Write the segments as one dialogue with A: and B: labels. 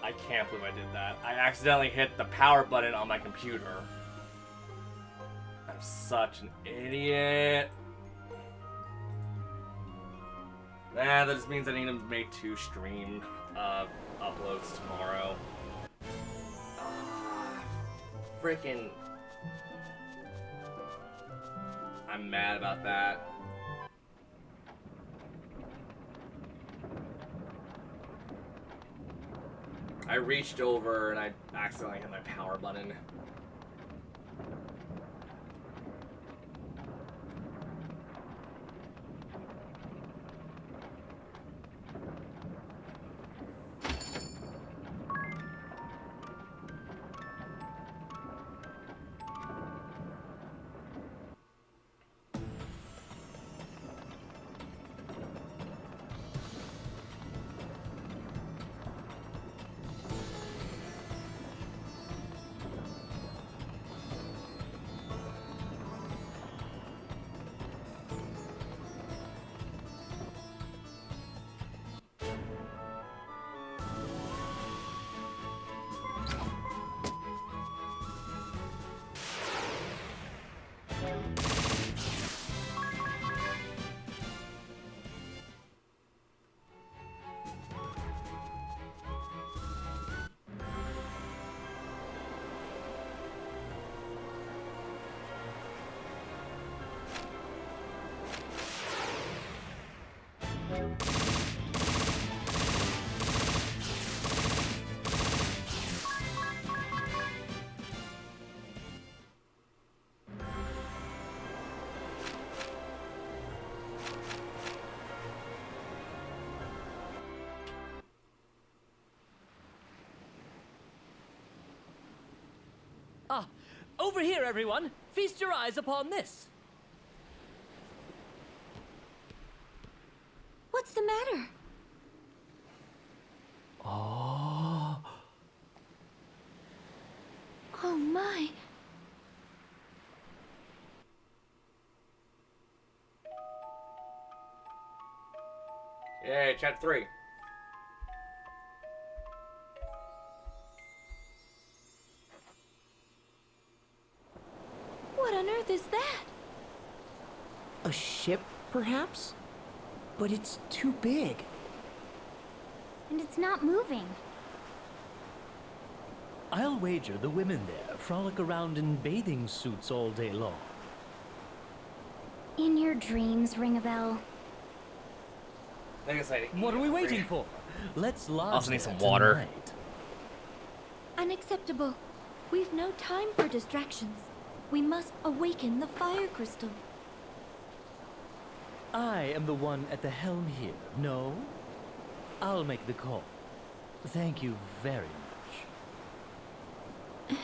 A: I can't believe I did that. I accidentally hit the power button on my computer. I'm such an idiot. Nah, that just means I need to make 2 stream uploads tomorrow. Freaking... I'm mad about that. I reached over and I accidentally hit my power button.
B: Ah, over here, everyone! Feast your eyes upon this!
C: What's the matter?
B: Oh.
C: Oh my.
A: Yay, chat 3.
C: What on earth is that?
D: A ship, perhaps? But it's too big.
C: And it's not moving.
B: I'll wager the women there frolic around in bathing suits all day long.
C: In your dreams, ring a bell.
A: I guess I
B: What are we waiting for? Let's lodge
A: also need
B: there
A: some water.
B: tonight.
C: Unacceptable. We've no time for distractions. We must awaken the fire crystal.
B: I am the one at the helm here, no? I'll make the call. Thank you very much.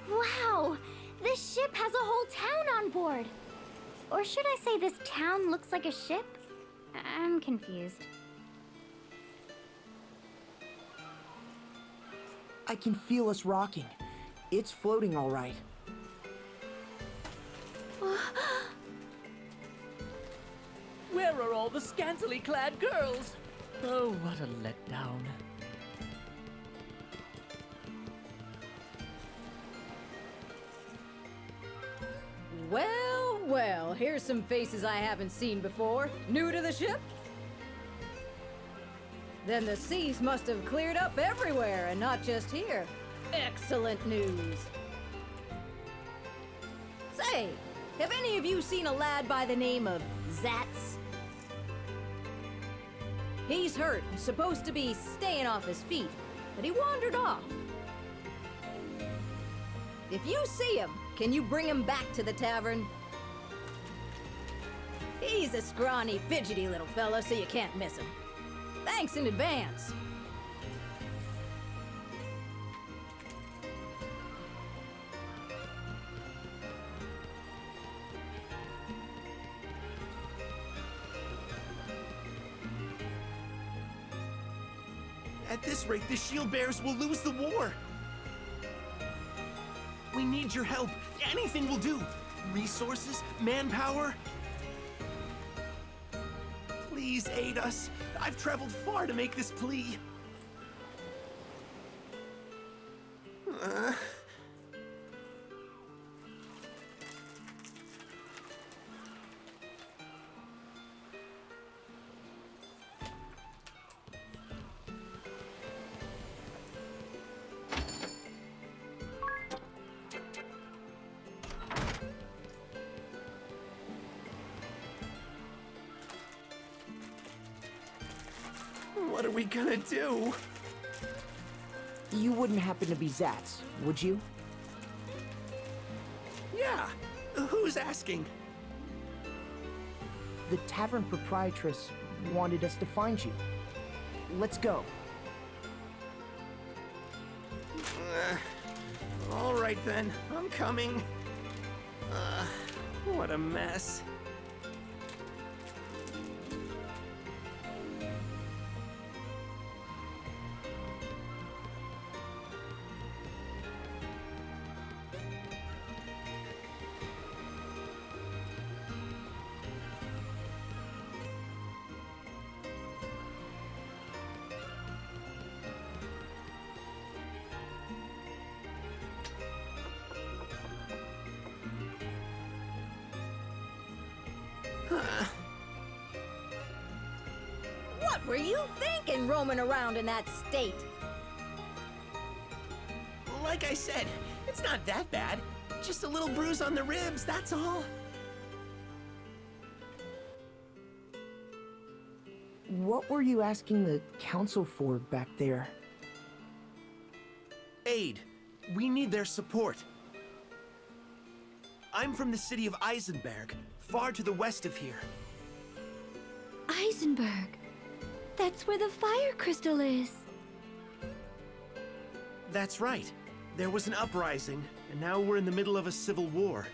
C: Wow! This ship has a whole town on board! Or should I say this town looks like a ship? I'm confused.
D: I can feel us rocking. It's floating all right.
B: Where are all the scantily clad girls? Oh, what a letdown.
E: Well, well, here's some faces I haven't seen before. New to the ship? Then the seas must have cleared up everywhere and not just here. Excellent news. Say, have any of you seen a lad by the name of Zatz? He's hurt and supposed to be staying off his feet, but he wandered off. If you see him, can you bring him back to the tavern? He's a scrawny, fidgety little fella, so you can't miss him. Thanks in advance.
F: At this rate, the shield bearers will lose the war. We need your help. Anything will do. Resources, manpower. Please aid us. I've traveled far to make this plea. What are we gonna do?
D: You wouldn't happen to be Zatz, would you?
F: Yeah, who's asking?
D: The tavern proprietress wanted us to find you. Let's go.
F: All right then, I'm coming. What a mess.
E: What were you thinking roaming around in that state?
F: Like I said, it's not that bad. Just a little bruise on the ribs, that's all.
D: What were you asking the council for back there?
F: Aid. We need their support. I'm from the city of Eisenberg, far to the west of here.
C: Eisenberg. That's where the fire crystal is.
F: That's right. There was an uprising, and now we're in the middle of a civil war.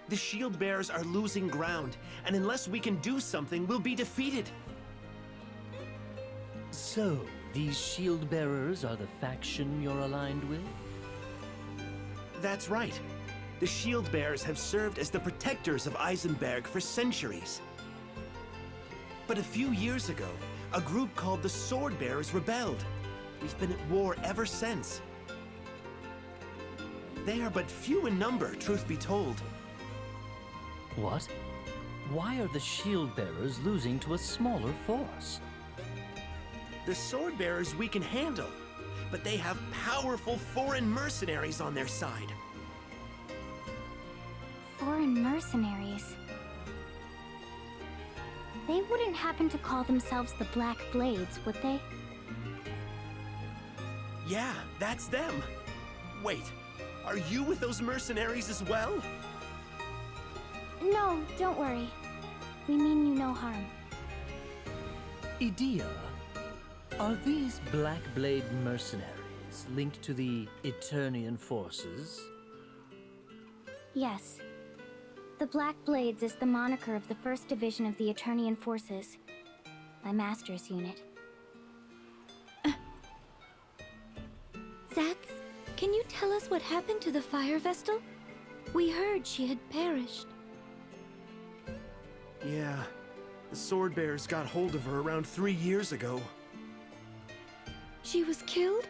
F: The shield bearers are losing ground, and unless we can do something, we'll be defeated.
B: So, these shield bearers are the faction you're aligned with?
F: That's right. The shield bearers have served as the protectors of Eisenberg for centuries. But a few years ago, a group called the Sword Bearers rebelled. We've been at war ever since. They are but few in number, truth be told.
B: What? Why are the shield bearers losing to a smaller force?
F: The Sword Bearers we can handle, but they have powerful foreign mercenaries on their side.
C: Foreign mercenaries. They wouldn't happen to call themselves the Black Blades, would they?
F: Yeah, that's them. Wait, are you with those mercenaries as well?
C: No, don't worry. We mean you no harm.
B: Idea, are these Black Blade mercenaries linked to the Eternian forces?
C: Yes. The Black Blades is the moniker of the 1st Division of the Eternian Forces. My master's unit.
G: Zatz, can you tell us what happened to the Fire Vestal? We heard she had perished.
F: Yeah, the sword bearers got hold of her around 3 years ago.
G: She was killed?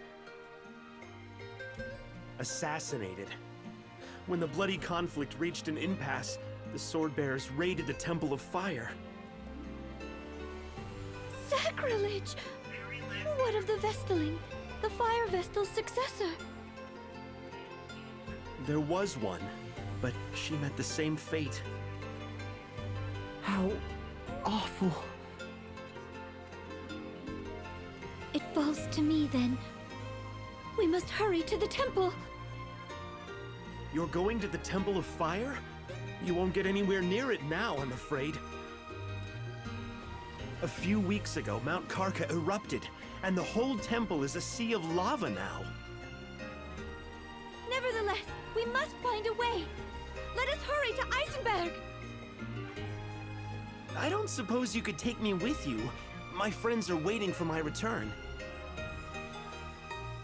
F: Assassinated. When the bloody conflict reached an impasse, the sword bearers raided the Temple of Fire.
G: Sacrilege! What of the Vestaling, the Fire Vestal's successor?
F: There was one, but she met the same fate.
D: How awful.
G: It falls to me then. We must hurry to the temple.
F: You're going to the Temple of Fire? You won't get anywhere near it now, I'm afraid. A few weeks ago, Mount Karka erupted, and the whole temple is a sea of lava now.
G: Nevertheless, we must find a way. Let us hurry to Eisenberg.
F: I don't suppose you could take me with you. My friends are waiting for my return.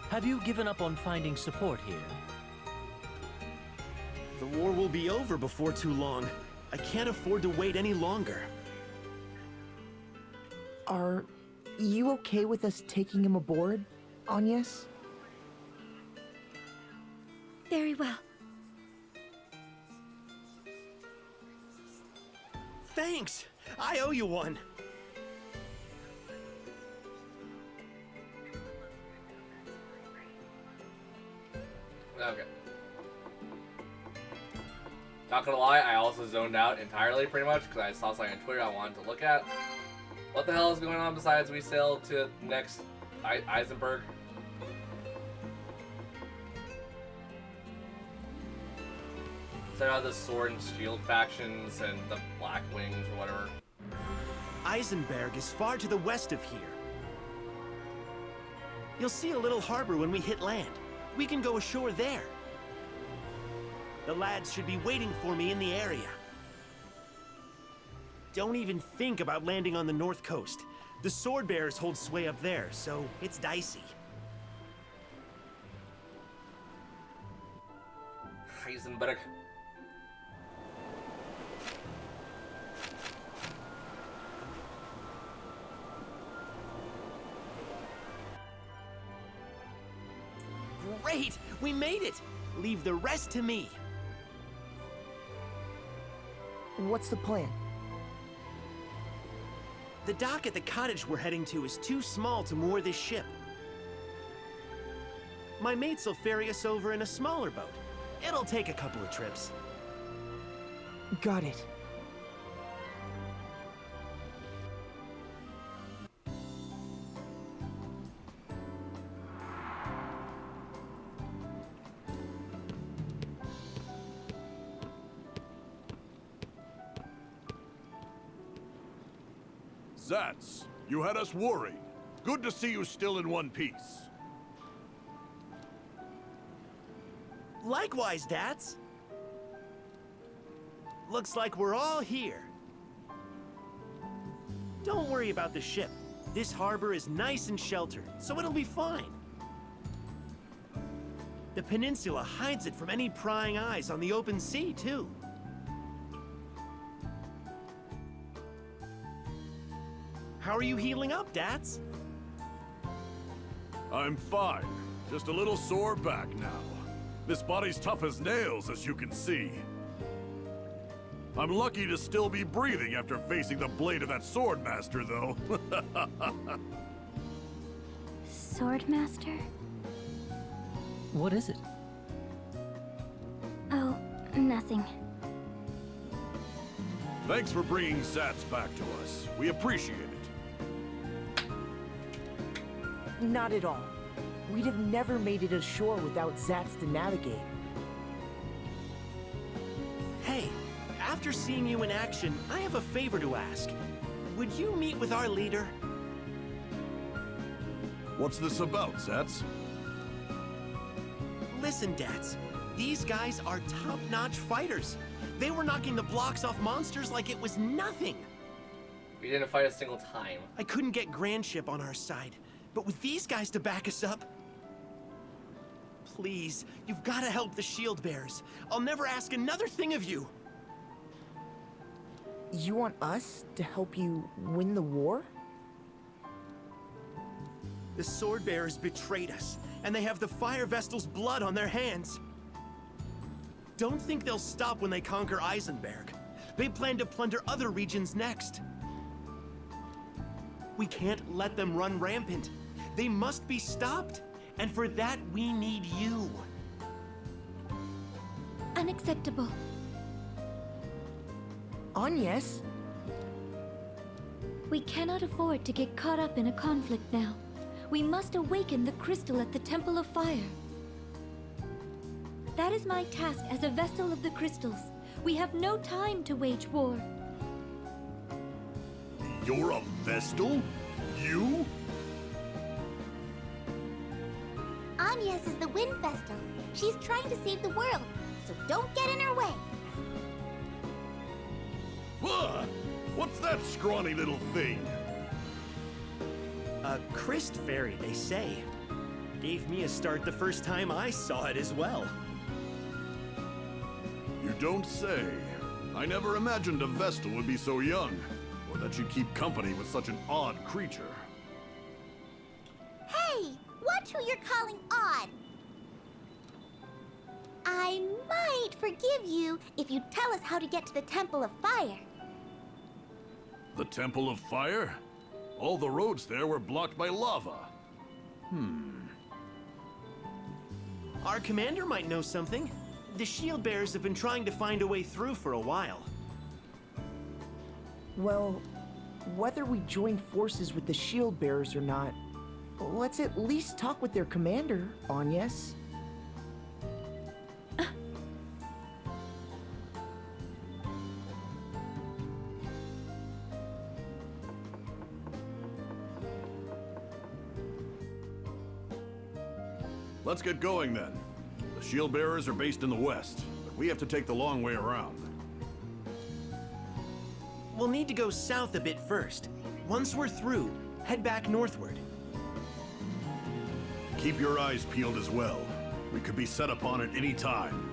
B: Have you given up on finding support here?
F: The war will be over before too long. I can't afford to wait any longer.
D: Are you okay with us taking him aboard, Agnes?
G: Very well.
F: Thanks! I owe you one!
A: Okay. Not gonna lie, I also zoned out entirely pretty much because I saw something on Twitter I wanted to look at. What the hell is going on besides we sailed to next Eisenberg? So now the Sword and Shield factions and the Black Wings or whatever.
F: Eisenberg is far to the west of here. You'll see a little harbor when we hit land. We can go ashore there. The lads should be waiting for me in the area. Don't even think about landing on the north coast. The sword bearers hold sway up there, so it's dicey.
A: Heisenberg.
F: Great! We made it! Leave the rest to me.
D: What's the plan?
F: The dock at the cottage we're heading to is too small to moor this ship. My mates will ferry us over in a smaller boat. It'll take a couple of trips.
D: Got it.
H: Zatz, you had us worried. Good to see you still in one piece.
F: Likewise, Dats. Looks like we're all here. Don't worry about the ship. This harbor is nice and sheltered, so it'll be fine. The peninsula hides it from any prying eyes on the open sea, too. How are you healing up, Dats?
H: I'm fine. Just a little sore back now. This body's tough as nails, as you can see. I'm lucky to still be breathing after facing the blade of that Swordmaster, though.
C: Swordmaster?
B: What is it?
C: Oh, nothing.
H: Thanks for bringing Zats back to us. We appreciate it.
D: Not at all. We'd have never made it ashore without Zats to navigate.
F: Hey, after seeing you in action, I have a favor to ask. Would you meet with our leader?
H: What's this about, Zats?
F: Listen, Dats. These guys are top-notch fighters. They were knocking the blocks off monsters like it was nothing.
A: We didn't fight a single time.
F: I couldn't get Grandship on our side, but with these guys to back us up... Please, you've got to help the Shield Bearers. I'll never ask another thing of you.
D: You want us to help you win the war?
F: The Sword Bearers betrayed us, and they have the Fire Vestal's blood on their hands. Don't think they'll stop when they conquer Eisenberg. They plan to plunder other regions next. We can't let them run rampant. They must be stopped, and for that we need you.
G: Unacceptable.
D: Agnes?
G: We cannot afford to get caught up in a conflict now. We must awaken the crystal at the Temple of Fire. That is my task as a Vestal of the Crystals. We have no time to wage war.
H: You're a Vestal? You?
C: Agnes is the Wind Vestal. She's trying to save the world, so don't get in her way.
H: Ugh! What's that scrawny little thing?
F: A Christ Fairy, they say. Gave me a start the first time I saw it as well.
H: You don't say. I never imagined a Vestal would be so young, or that she'd keep company with such an odd creature.
C: Hey, watch who you're calling odd. I might forgive you if you tell us how to get to the Temple of Fire.
H: The Temple of Fire? All the roads there were blocked by lava.
F: Our commander might know something. The Shield Bearers have been trying to find a way through for a while.
D: Well, whether we join forces with the Shield Bearers or not, let's at least talk with their commander, Agnes.
H: Let's get going then. The Shield Bearers are based in the west, but we have to take the long way around.
F: We'll need to go south a bit first. Once we're through, head back northward.
H: Keep your eyes peeled as well. We could be set upon at any time.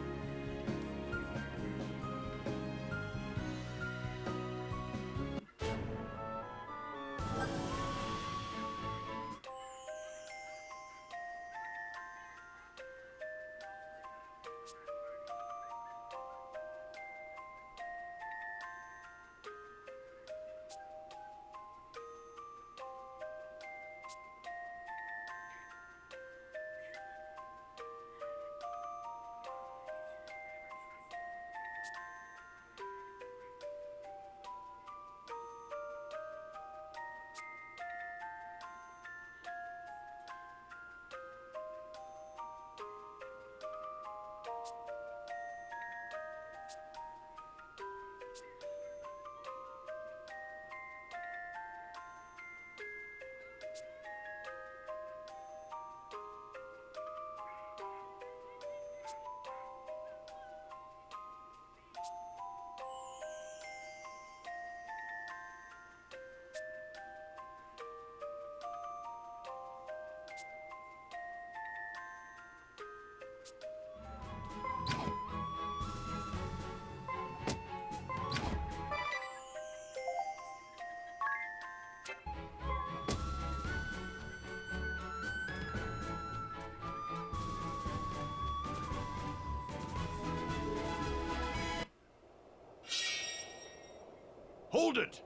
H: Hold it!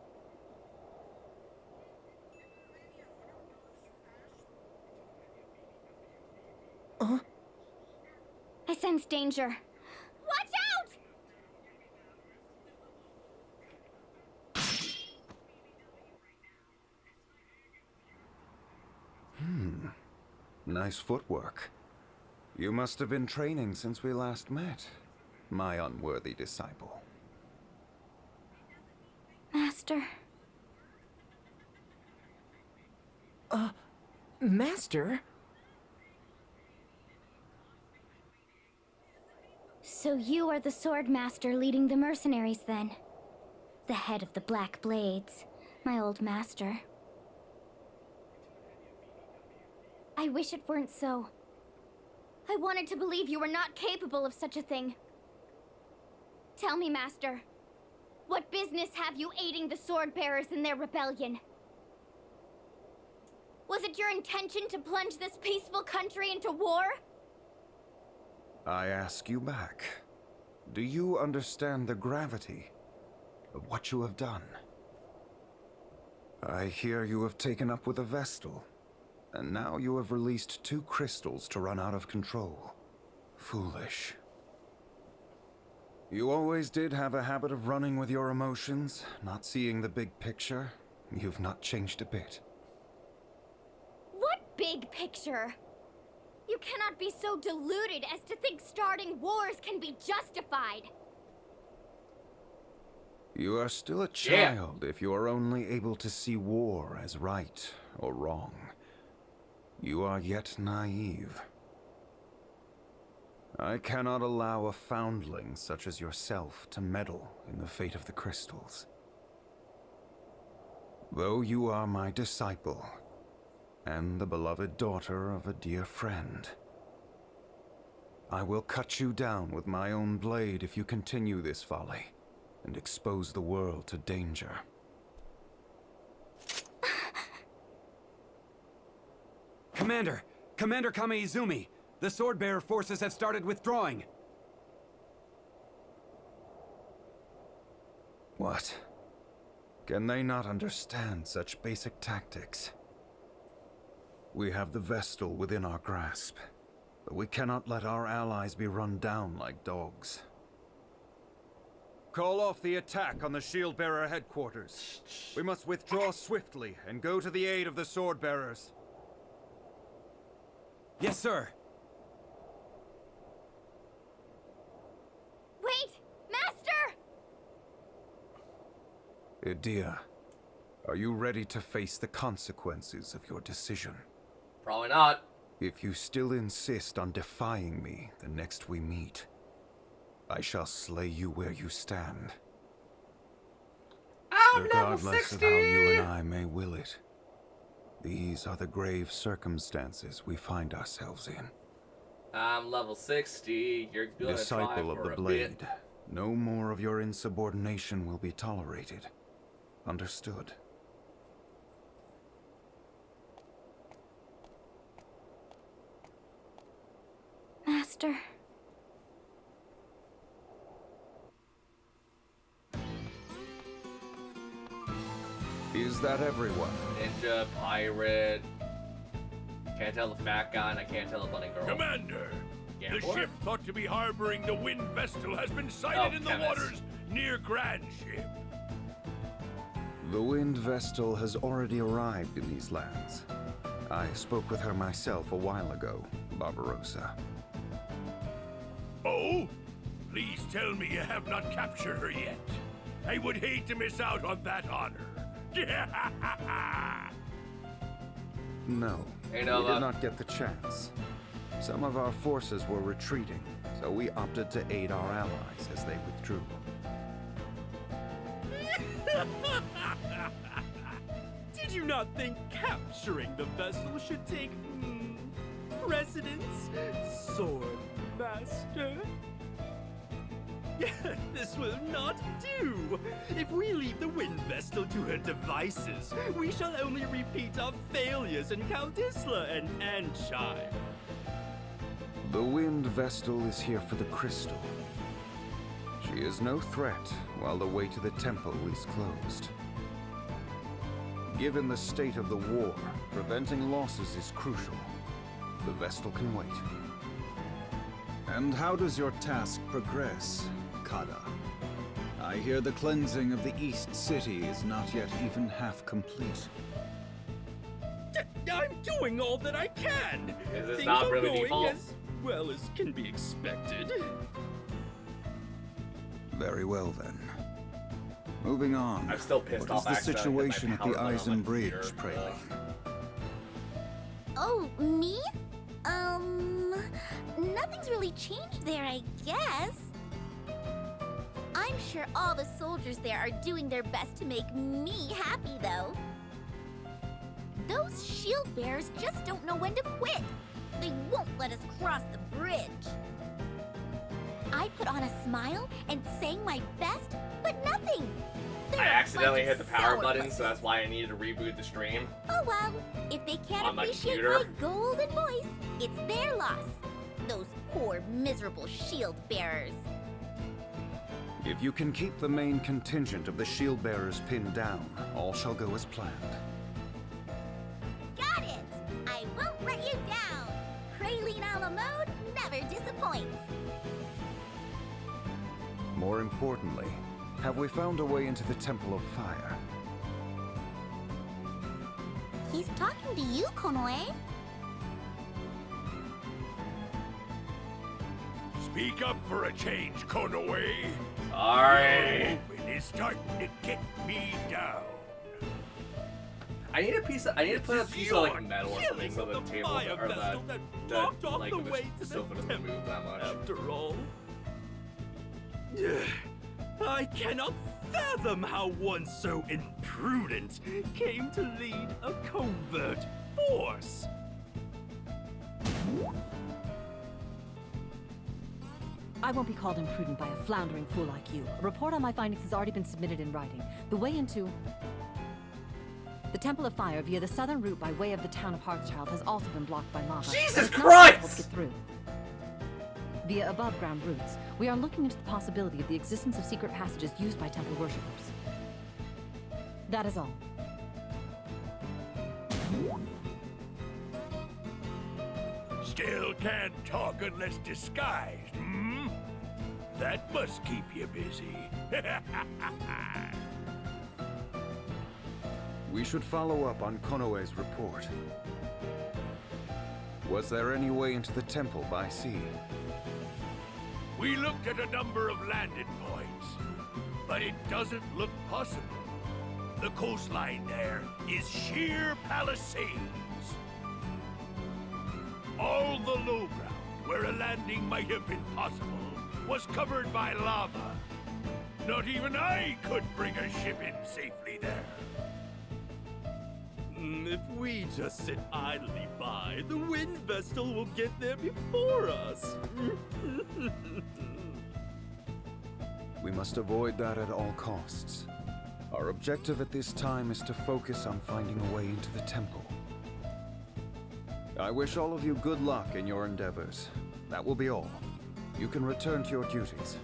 C: I sense danger. Watch out!
I: Nice footwork. You must have been training since we last met, my unworthy disciple.
C: Master.
D: Master?
C: So you are the sword master leading the mercenaries then? The head of the Black Blades, my old master. I wish it weren't so. I wanted to believe you were not capable of such a thing. Tell me, Master, what business have you aiding the sword bearers in their rebellion? Was it your intention to plunge this peaceful country into war?
I: I ask you back. Do you understand the gravity of what you have done? I hear you have taken up with a Vestal, and now you have released 2 crystals to run out of control. Foolish. You always did have a habit of running with your emotions, not seeing the big picture. You've not changed a bit.
C: What big picture? You cannot be so deluded as to think starting wars can be justified.
I: You are still a child if you are only able to see war as right or wrong. You are yet naive. I cannot allow a foundling such as yourself to meddle in the fate of the crystals. Though you are my disciple, and the beloved daughter of a dear friend, I will cut you down with my own blade if you continue this folly, and expose the world to danger.
J: Commander! Commander Kame-Izumi! The Swordbearer forces have started withdrawing!
I: What? Can they not understand such basic tactics? We have the Vestal within our grasp, but we cannot let our allies be run down like dogs. Call off the attack on the Shieldbearer headquarters. We must withdraw swiftly and go to the aid of the Swordbearers.
J: Yes, sir!
C: Wait! Master!
I: Idia, are you ready to face the consequences of your decision?
A: Probably not.
I: If you still insist on defying me the next we meet, I shall slay you where you stand. Regardless of how you and I may will it, these are the grave circumstances we find ourselves in.
A: I'm level 60. You're gonna
I: Disciple
A: try
I: of
A: for
I: the
A: a
I: Blade,
A: bit.
I: no more of your insubordination will be tolerated. Understood?
C: Master.
I: Is that everyone?
A: Ninja, pirate. Can't tell the fat guy, and I can't tell the bunny girl.
H: Commander! The
A: Gambler?
H: ship thought to be harboring the Wind Vestal has been sighted in the
A: chemist.
H: waters near Grand Ship.
I: The Wind Vestal has already arrived in these lands. I spoke with her myself a while ago, Barbarossa.
H: Oh? Please tell me you have not captured her yet. I would hate to miss out on that honor.
I: No,
A: Hey,
I: we
A: Nova.
I: did not get the chance. Some of our forces were retreating, so we opted to aid our allies as they withdrew.
K: Did you not think capturing the vessel should take precedence, Sword Master? This will not do! If we leave the Wind Vestal to her devices, we shall only repeat our failures in Kaldisla and Anshire.
I: The Wind Vestal is here for the crystal. She is no threat while the way to the temple is closed. Given the state of the war, preventing losses is crucial. The Vestal can wait. And how does your task progress, Kada? I hear the cleansing of the East City is not yet even half complete.
K: I'm doing all that I can.
A: Is this
K: Things
A: not
K: are
A: really
K: going
A: default?
K: as well as can be expected.
I: Very well then. Moving on.
A: I'm still pissed
I: What
A: off.
I: is the
A: accidentally hit
I: situation
A: my
I: at the
A: power button on
I: Eisen
A: my
I: Bridge,
A: computer.
I: Praline?
C: Oh, me? Nothing's really changed there, I guess. I'm sure all the soldiers there are doing their best to make me happy, though. Those shield bearers just don't know when to quit. They won't let us cross the bridge. I put on a smile and sang my best, but nothing. They're
A: I
C: a
A: accidentally
C: bunch
A: hit
C: of
A: the power button,
C: sourpusses.
A: so that's why I needed to reboot the stream.
C: Oh well, if they can't
A: On my
C: appreciate
A: computer.
C: my golden voice, it's their loss. Those poor, miserable shield bearers.
I: If you can keep the main contingent of the shield bearers pinned down, all shall go as planned.
C: Got it! I won't let you down. Praline a la mode never disappoints.
I: More importantly, have we found a way into the Temple of Fire?
C: He's talking to you, Konoe.
H: Speak up for a change, Konoe.
A: Sorry.
H: It is starting to get me down.
A: I need a piece of. I need to put a piece of like metal or something
K: Killing
A: so the
K: the
A: table
K: fire
A: or
K: vessel that
A: the
K: blocked off
A: like
K: the
A: the
K: way to the
A: sofa doesn't
K: temple.
A: move that much.
K: After all, I cannot fathom how one so imprudent came to lead a covert force.
L: I won't be called imprudent by a floundering fool like you. A report on my findings has already been submitted in writing. The way into the Temple of Fire via the southern route by way of the town of Hearthchild has also been blocked by lava.
A: Jesus
L: It's not
A: Christ!
L: possible to get through. Via above-ground routes, we are looking into the possibility of the existence of secret passages used by temple worshippers. That is all.
H: Still can't talk unless disguised, hmm? That must keep you busy.
I: We should follow up on Konoe's report. Was there any way into the temple by sea?
H: We looked at a number of landing points, but it doesn't look possible. The coastline there is sheer palisades. All the low ground where a landing might have been possible was covered by lava. Not even I could bring a ship in safely there.
K: If we just sit idly by, the wind vessel will get there before us.
I: We must avoid that at all costs. Our objective at this time is to focus on finding a way into the temple. I wish all of you good luck in your endeavors. That will be all. You can return to your duties.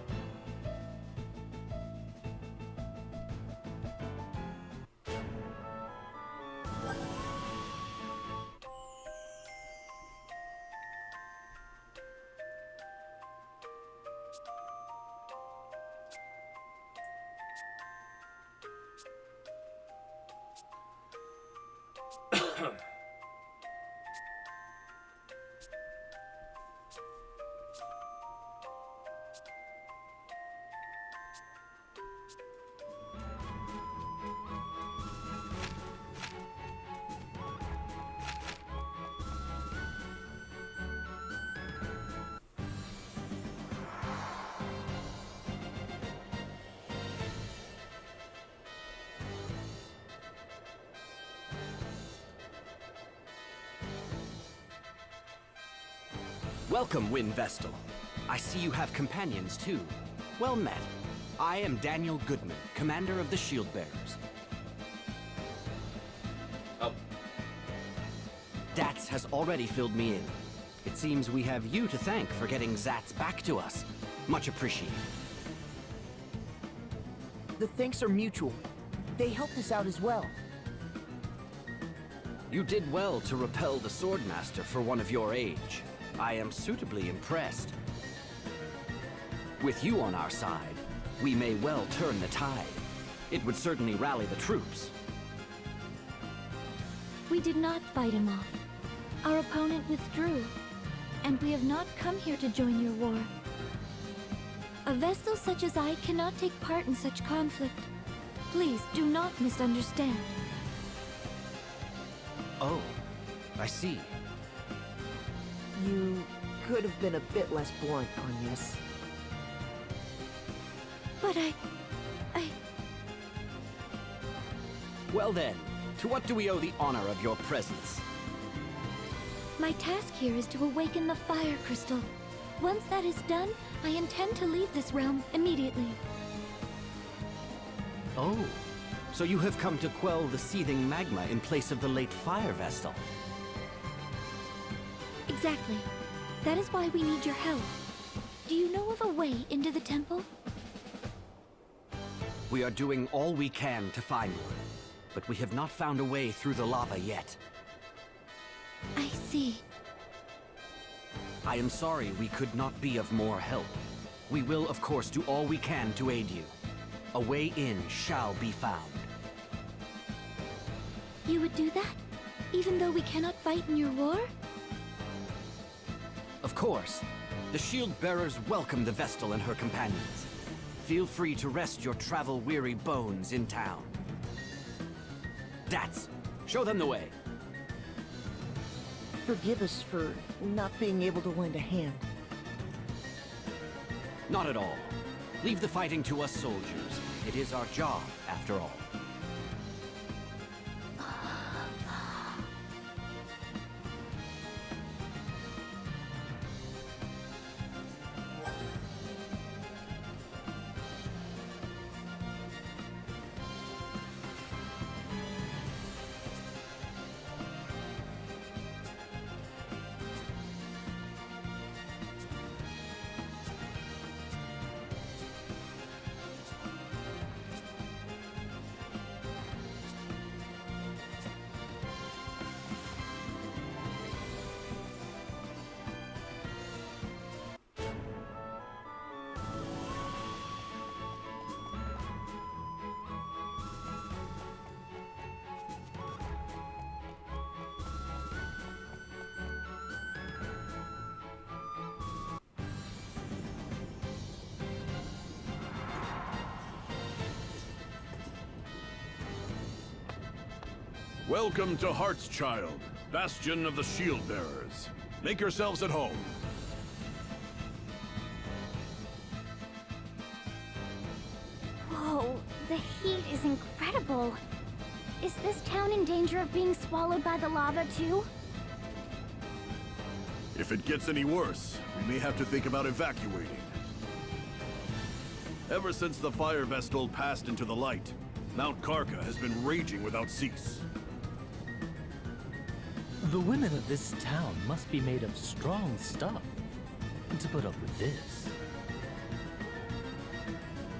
M: Welcome, Wind Vestal. I see you have companions, too. Well met. I am Daniel Goodman, commander of the Shield Bearers.
A: Oh.
M: Dats has already filled me in. It seems we have you to thank for getting Zats back to us. Much appreciated.
D: The thanks are mutual. They helped us out as well.
M: You did well to repel the Swordmaster for one of your age. I am suitably impressed. With you on our side, we may well turn the tide. It would certainly rally the troops.
G: We did not fight him off. Our opponent withdrew, and we have not come here to join your war. A Vestal such as I cannot take part in such conflict. Please do not misunderstand.
M: Oh, I see.
D: You could have been a bit less blunt on this.
G: But I...
M: Well then, to what do we owe the honor of your presence?
G: My task here is to awaken the fire crystal. Once that is done, I intend to leave this realm immediately.
M: Oh, so you have come to quell the seething magma in place of the late Fire Vestal.
G: Exactly. That is why we need your help. Do you know of a way into the temple?
M: We are doing all we can to find one, but we have not found a way through the lava yet.
G: I see.
M: I am sorry we could not be of more help. We will, of course, do all we can to aid you. A way in shall be found.
G: You would do that? Even though we cannot fight in your war?
M: Of course. The shield bearers welcome the Vestal and her companions. Feel free to rest your travel-weary bones in town. Dats, show them the way.
D: Forgive us for not being able to lend a hand.
M: Not at all. Leave the fighting to us soldiers. It is our job, after all.
H: Welcome to Heartschild, bastion of the shield bearers. Make yourselves at home.
C: Whoa, the heat is incredible. Is this town in danger of being swallowed by the lava too?
H: If it gets any worse, we may have to think about evacuating. Ever since the Fire Vestal passed into the light, Mount Karka has been raging without cease.
B: The women of this town must be made of strong stuff to put up with this.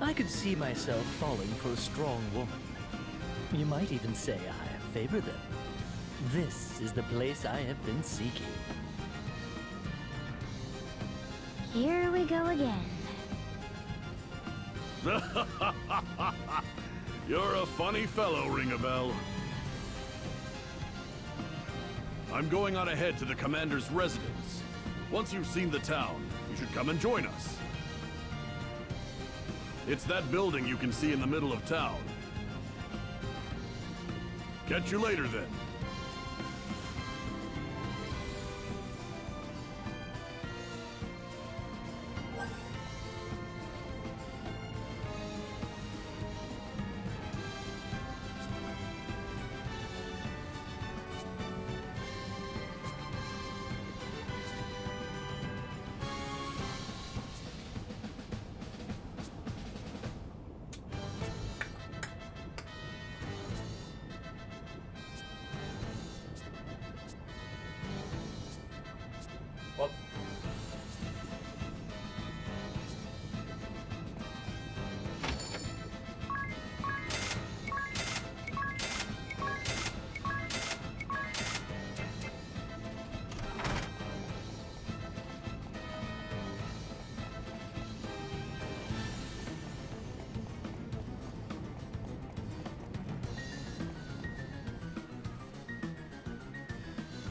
B: I could see myself falling for a strong woman. You might even say I favor them. This is the place I have been seeking.
C: Here we go again.
H: You're a funny fellow, Ring-a-Bell. I'm going on ahead to the commander's residence. Once you've seen the town, you should come and join us. It's that building you can see in the middle of town. Catch you later, then.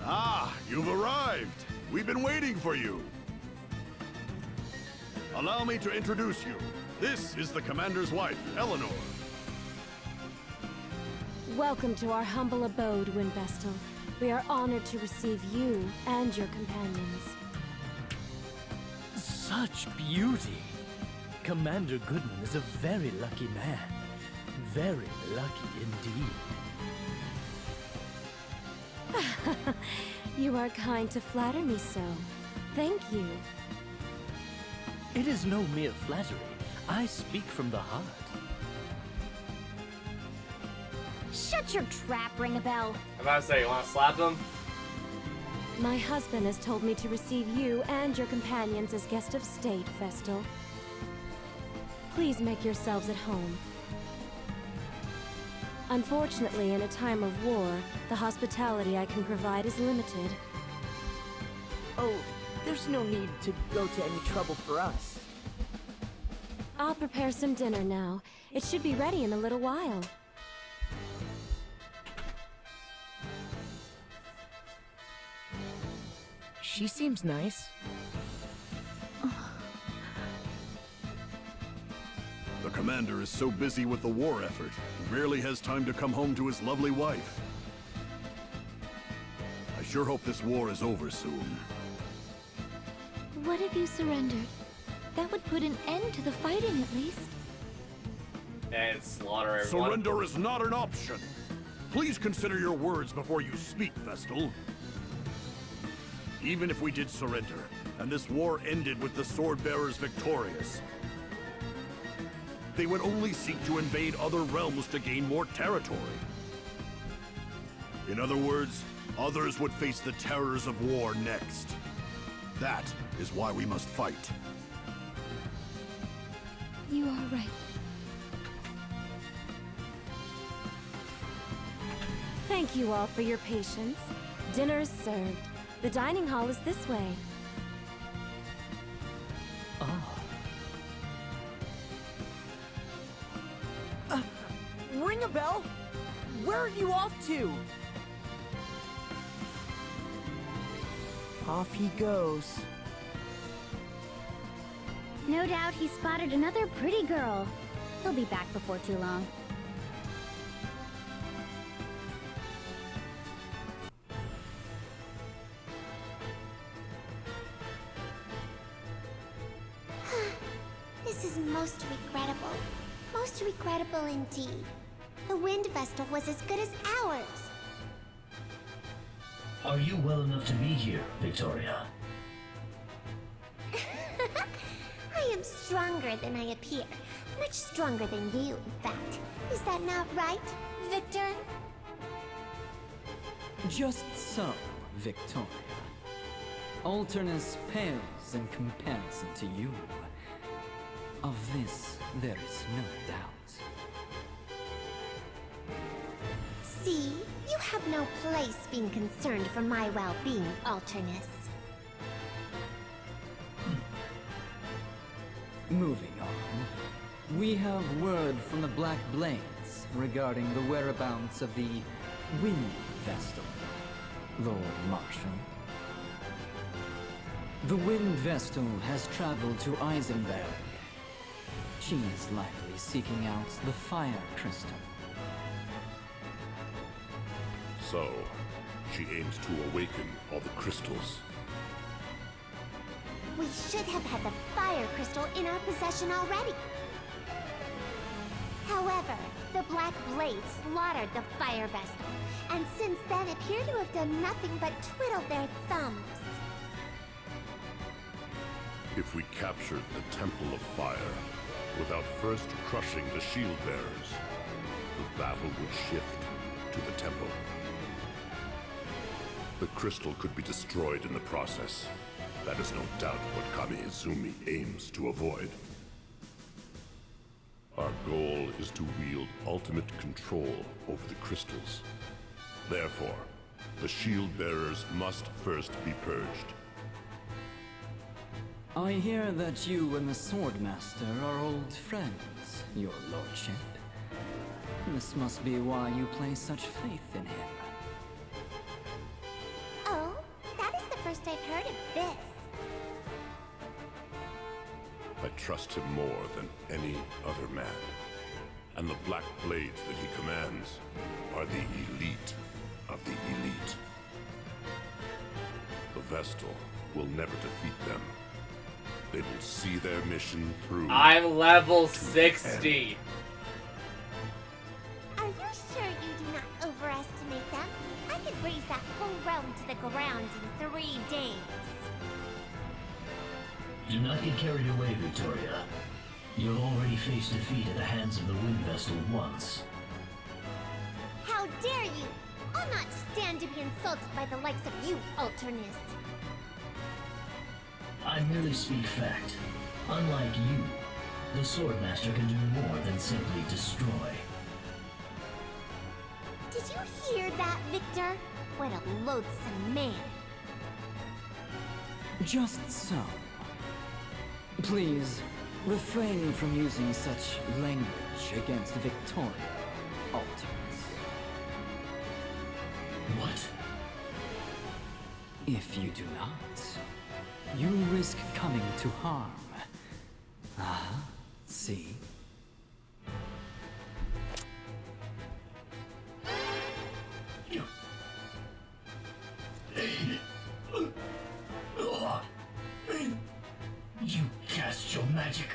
H: Ah, you've arrived. We've been waiting for you. Allow me to introduce you. This is the Commander's wife, Eleanor.
N: Welcome to our humble abode, Windvestal. We are honored to receive you and your companions.
B: Such beauty! Commander Goodman is a very lucky man. Very lucky indeed.
N: You are kind to flatter me so. Thank you.
B: It is no mere flattery. I speak from the heart.
C: Shut your trap, Ring-a-Bell.
A: I'm about to say, you want to slap them?
N: My husband has told me to receive you and your companions as guest of state, Vestal. Please make yourselves at home. Unfortunately, in a time of war, the hospitality I can provide is limited.
D: Oh, there's no need to go to any trouble for us.
N: I'll prepare some dinner now. It should be ready in a little while.
D: She seems nice.
H: The Commander is so busy with the war effort, he rarely has time to come home to his lovely wife. I sure hope this war is over soon.
G: What if you surrendered? That would put an end to the fighting, at least.
A: And slaughter everyone.
H: Surrender is not an option. Please consider your words before you speak, Vestal. Even if we did surrender, and this war ended with the Swordbearers victorious, they would only seek to invade other realms to gain more territory. In other words, others would face the terrors of war next. That is why we must fight.
G: You are right.
N: Thank you all for your patience. Dinner is served. The dining hall is this way.
D: Ring-a-Bell? Where are you off to? Off he goes.
C: No doubt he spotted another pretty girl. He'll be back before too long.
O: This is most regrettable. Most regrettable indeed. The Wind Vestal was as good as ours.
P: Are you well enough to be here, Victoria?
O: I am stronger than I appear. Much stronger than you, in fact. Is that not right, Victor?
Q: Just so, Victoria. Alternus pales in comparison to you. Of this, there is no doubt.
O: See, you have no place being concerned for my well-being, Alternus.
Q: Moving on. We have word from the Black Blades regarding the whereabouts of the Wind Vestal, Lord Marshal. The Wind Vestal has traveled to Eisenberg. She is likely seeking out the Fire Crystal.
H: So, she aims to awaken all the crystals.
O: We should have had the Fire Crystal in our possession already. However, the Black Blades slaughtered the Fire Vestal, and since then appear to have done nothing but twiddle their thumbs.
H: If we captured the Temple of Fire, without first crushing the Shield Bearers, the battle would shift to the Temple. The crystal could be destroyed in the process. That is no doubt what Kami Izumi aims to avoid. Our goal is to wield ultimate control over the crystals. Therefore, the Shield Bearers must first be purged.
Q: I hear that you and the Swordmaster are old friends, your lordship. This must be why you place such faith in him.
O: Oh, first I've heard of this.
H: I trust him more than any other man. And the black blades that he commands are the elite of the elite. The Vestal will never defeat them. They will see their mission through.
A: I'm level 60.
O: Are you sure you do not overestimate them? I could raise that whole realm to the ground in 3 days.
P: Do not get carried away, Victoria. You have already faced defeat at the hands of the Wind Vestal once.
O: How dare you! I'll not stand to be insulted by the likes of you, Alternus.
P: I merely speak fact. Unlike you, the Swordmaster can do more than simply destroy.
O: Did you hear that, Victor? What a loathsome man.
Q: Just so. Please, refrain from using such language against Victoria, Alternus.
P: What?
Q: If you do not, you risk coming to harm. Ah, see?
P: You cast your magic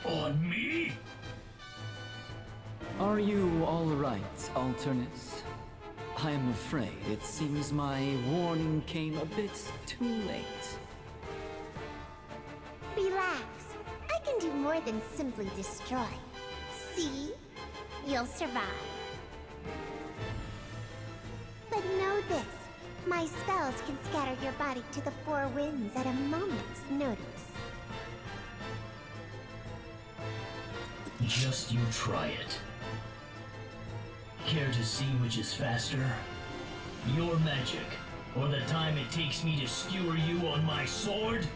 P: on me?
Q: Are you all right, Alternus? I am afraid it seems my warning came a bit too late.
O: Relax. I can do more than simply destroy. See? You'll survive. But know this. My spells can scatter your body to the 4 winds at a moment's notice.
P: Just you try it. Care to see which is faster? Your magic, or the time it takes me to skewer you on my sword?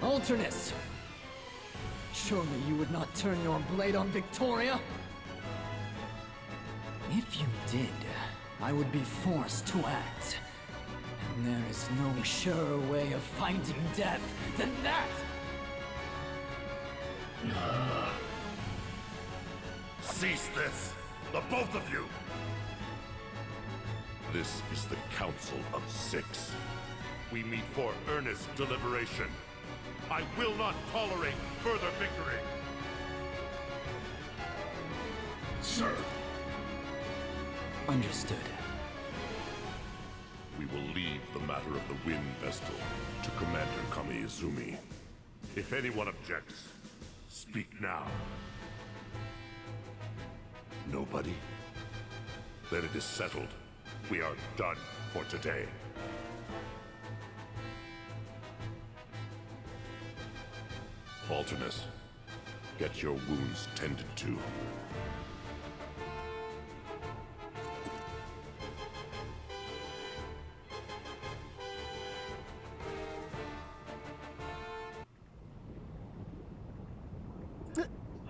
Q: Alternus! Surely you would not turn your blade on Victoria? If you did, I would be forced to act. And there is no surer way of finding death than that!
H: Cease this! The both of you! This is the Council of 6. We meet for earnest deliberation. I will not tolerate further victory!
P: Sir.
Q: Understood.
H: We will leave the matter of the Wind Vestal to Commander Kamiizumi. If anyone objects, speak now. Nobody? Then it is settled. We are done for today. Alternus, get your wounds tended to.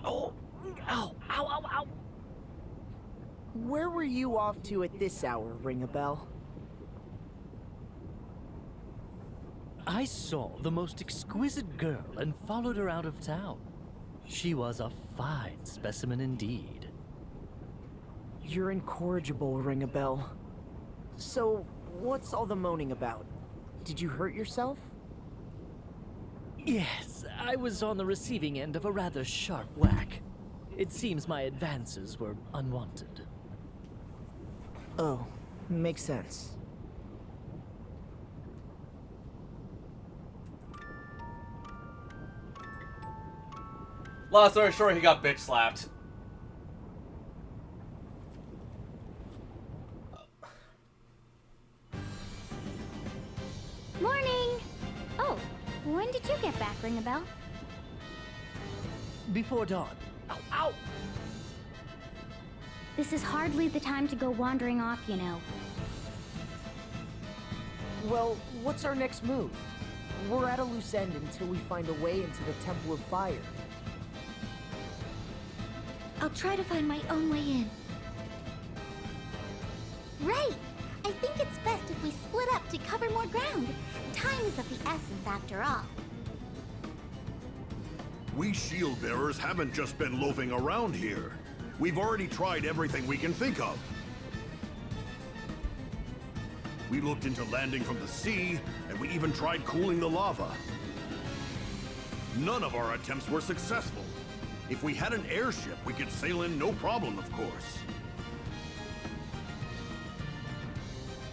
D: Oh! Ow! Ow! Ow! Ow! Where were you off to at this hour, ring a bell?
B: I saw the most exquisite girl and followed her out of town. She was a fine specimen indeed.
D: You're incorrigible, ring a bell. So, what's all the moaning about? Did you hurt yourself?
B: Yes, I was on the receiving end of a rather sharp whack. It seems my advances were unwanted.
D: Oh, makes sense.
A: Long story short, he got bitch slapped.
C: Morning! Oh, when did you get back, ring a bell?
B: Before dawn.
C: Ow, ow! This is hardly the time to go wandering off, you know.
D: Well, what's our next move? We're at a loose end until we find a way into the Temple of Fire.
G: I'll try to find my own way in.
O: Right! I think it's best if we split is of the essence after all.
H: We shield bearers haven't just been loafing around here. We've already tried everything we can think of. We looked into landing from the sea, and we even tried cooling the lava. None of our attempts were successful. If we had an airship, we could sail in no problem, of course.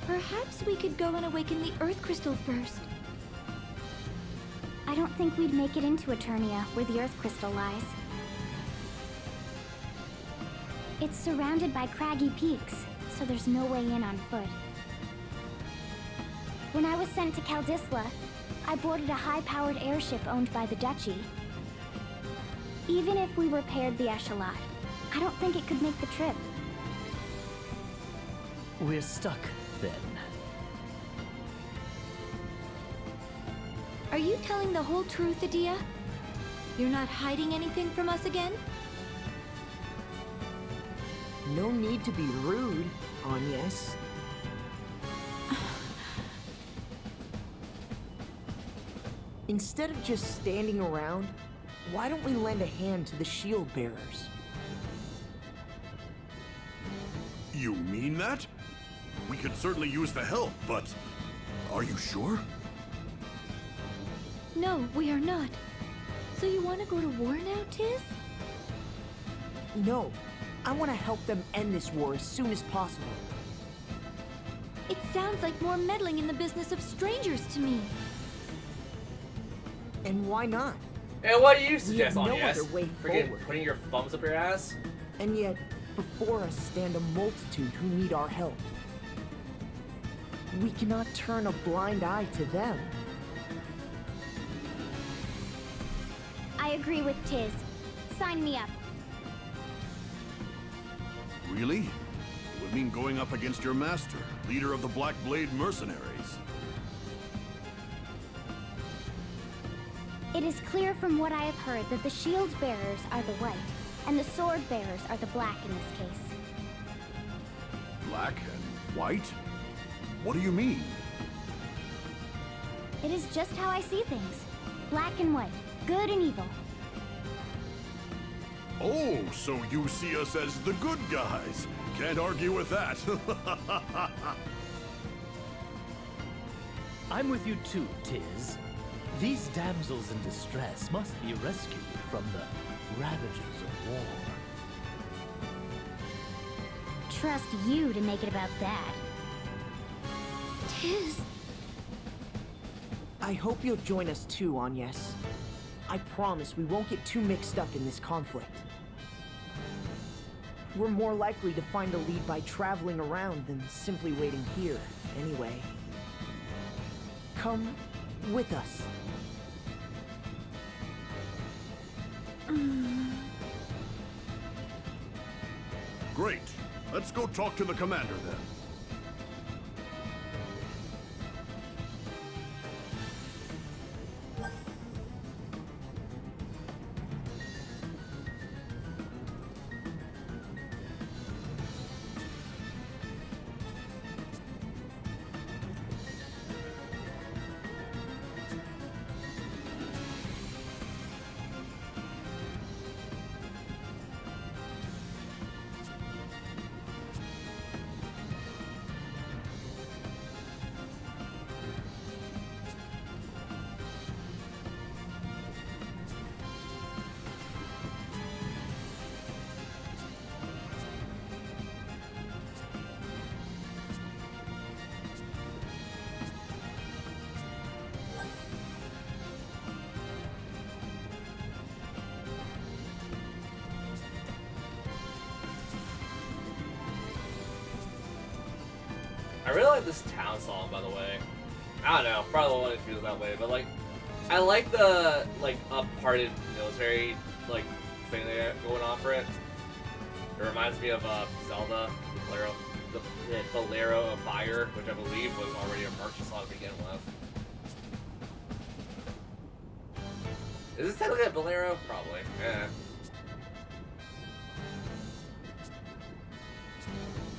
G: Perhaps we could go and awaken the Earth Crystal first.
C: I don't think we'd make it into Eternia, where the Earth Crystal lies. It's surrounded by craggy peaks, so there's no way in on foot. When I was sent to Caldisla, I boarded a high-powered airship owned by the Duchy. Even if we repaired the Echelon, I don't think it could make the trip.
B: We're stuck, then.
G: Are you telling the whole truth, Adia? You're not hiding anything from us again?
D: No need to be rude, Agnes. Instead of just standing around, why don't we lend a hand to the shield bearers?
H: You mean that? We could certainly use the help, but are you sure?
G: No, we are not. So you want to go to war now, Tiz?
D: No, I want to help them end this war as soon as possible.
G: It sounds like more meddling in the business of strangers to me.
D: And why not?
A: And what do you suggest,
D: no
A: Agnes?
D: other way
A: Freaking
D: forward.
A: putting your thumbs up your ass?
D: And yet, before us stand a multitude who need our help. We cannot turn a blind eye to them.
C: I agree with Tiz. Sign me up.
H: Really? It would mean going up against your master, leader of the Black Blade mercenaries.
C: It is clear from what I have heard that the shield bearers are the white, and the sword bearers are the black in this case.
H: Black and white? What do you mean?
C: It is just how I see things. Black and white, good and evil.
H: Oh, so you see us as the good guys. Can't argue with that.
B: I'm with you too, Tiz. These damsels in distress must be rescued from the ravages of war.
C: Trust you to make it about that.
G: Tiz.
D: I hope you'll join us too, Agnes. I promise we won't get too mixed up in this conflict. We're more likely to find a lead by traveling around than simply waiting here, anyway. Come with us.
H: Great. Let's go talk to the commander then.
A: I really like this town song, by the way. I don't know, probably won't feel that way, but like, I like the upparted military thing they got going on for it. It reminds me of Zelda, the Bolero of Fire, which I believe was already a merchant song to begin with. Is this technically a Bolero? Probably. Yeah.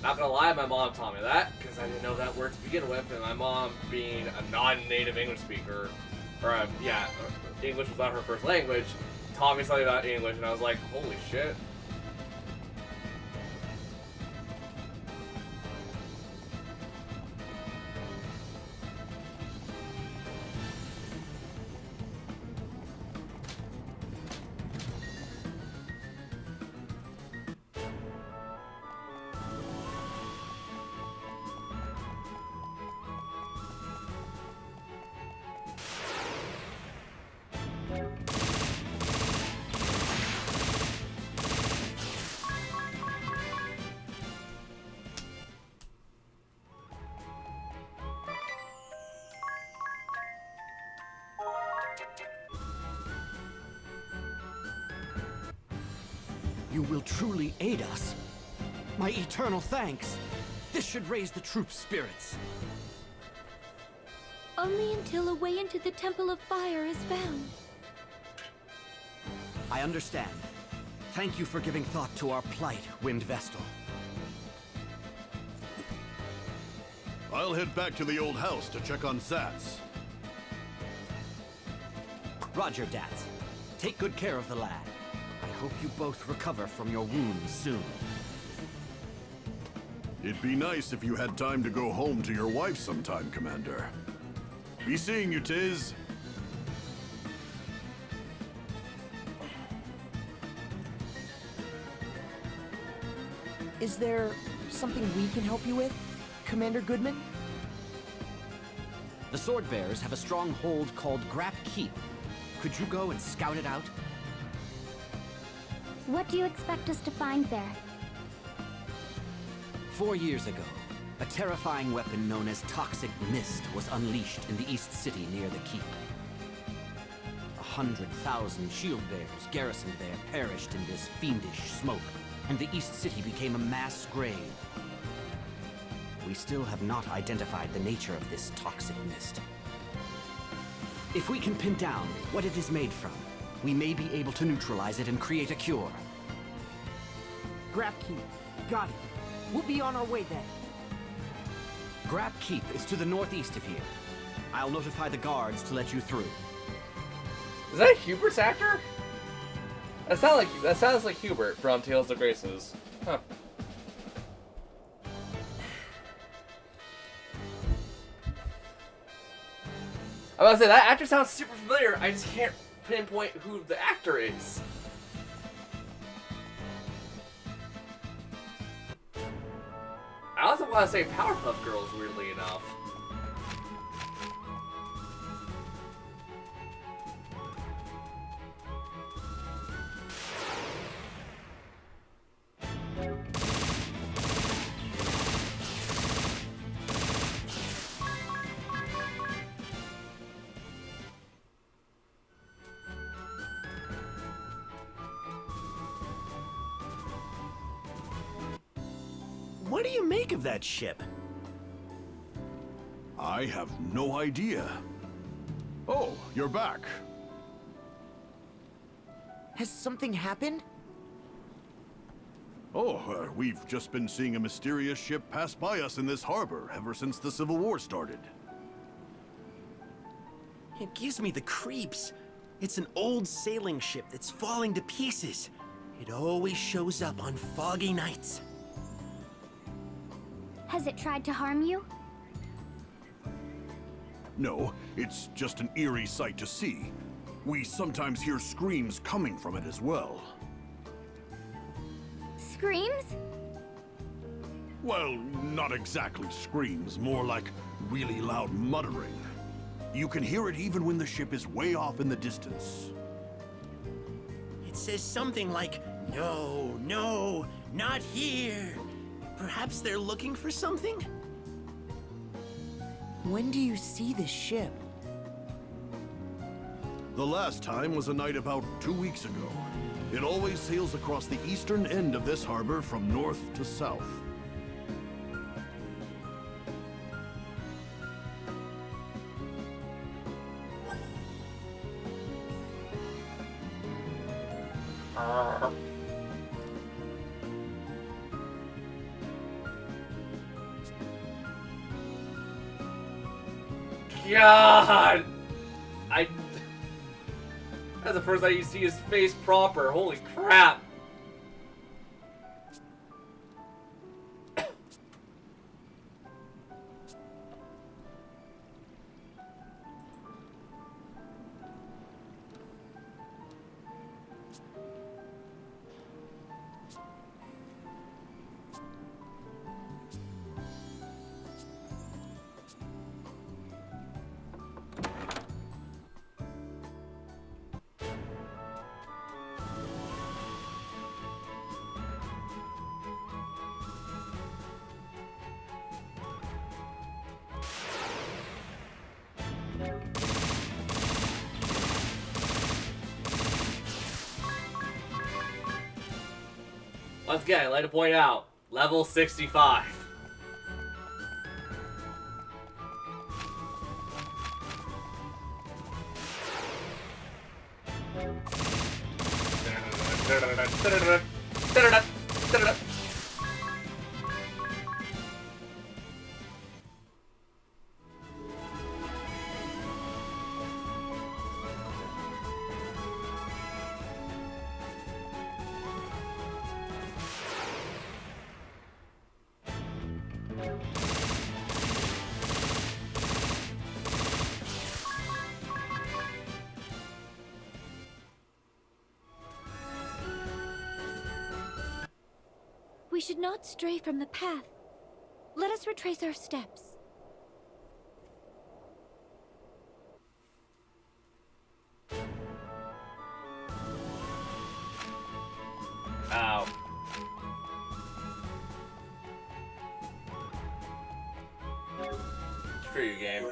A: Not gonna lie, my mom taught me that because I didn't know that word to begin with, and my mom, being a non-native English speaker, English was not her first language, taught me something about English, and I was like, holy shit.
M: You will truly aid us. My eternal thanks. This should raise the troops' spirits.
G: Only until a way into the Temple of Fire is found.
M: I understand. Thank you for giving thought to our plight, Wind Vestal.
H: I'll head back to the old house to check on Sats.
M: Roger, Dats. Take good care of the lad. I hope you both recover from your wounds soon.
H: It'd be nice if you had time to go home to your wife sometime, Commander. Be seeing you, Tiz.
D: Is there something we can help you with, Commander Goodman?
M: The Sword Bearers have a stronghold called Grap Keep. Could you go and scout it out?
C: What do you expect us to find there?
M: 4 years ago, a terrifying weapon known as Toxic Mist was unleashed in the East City near the keep. 100,000 shield bearers garrisoned there perished in this fiendish smoke, and the East City became a mass grave. We still have not identified the nature of this toxic mist. If we can pin down what it is made from, we may be able to neutralize it and create a cure.
D: Grap Keep. Got it. We'll be on our way then.
M: Grap Keep is to the northeast of here. I'll notify the guards to let you through.
A: Is that Hubert's actor? That sounds like Hubert from Tales of Graces. Huh. I was about to say, that actor sounds super familiar, I just can't pinpoint who the actor is. I also want to say Powerpuff Girls, weirdly enough.
F: What do you make of that ship?
H: I have no idea. Oh, you're back.
D: Has something happened?
H: Oh, we've just been seeing a mysterious ship pass by us in this harbor ever since the Civil War started.
F: It gives me the creeps. It's an old sailing ship that's falling to pieces. It always shows up on foggy nights.
C: Has it tried to harm you?
H: No, it's just an eerie sight to see. We sometimes hear screams coming from it as well.
C: Screams?
H: Well, not exactly screams, more like really loud muttering. You can hear it even when the ship is way off in the distance.
F: It says something like, "No, no, not here." Perhaps they're looking for something?
D: When do you see this ship?
H: The last time was a night about 2 weeks ago. It always sails across the eastern end of this harbor from north to south.
A: God! That's the first time you see his face proper. Holy crap! Once again, I'd like to point out, level 65.
G: We should not stray from the path. Let us retrace our steps.
A: Ow. Screw you, game.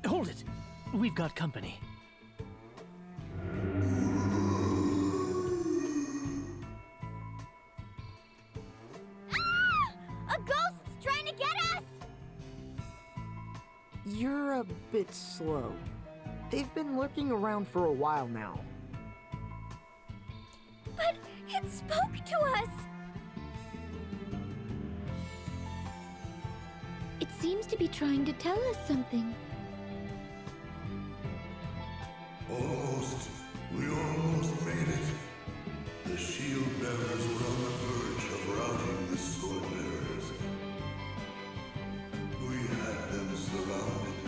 B: Hold it! We've got company.
C: A ghost's trying to get us!
D: You're a bit slow. They've been lurking around for a while now.
C: But it spoke to us!
G: It seems to be trying to tell us something.
R: Almost. We almost made it. The shield bearers were on the verge of routing the sword bearers. We had them surrounded,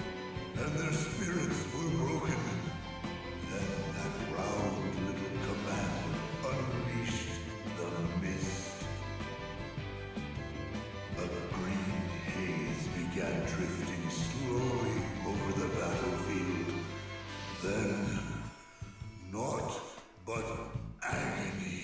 R: and their spirits were broken. Then that round little commander unleashed the mist. A green haze began drifting slowly over the battlefield. Then, naught but agony.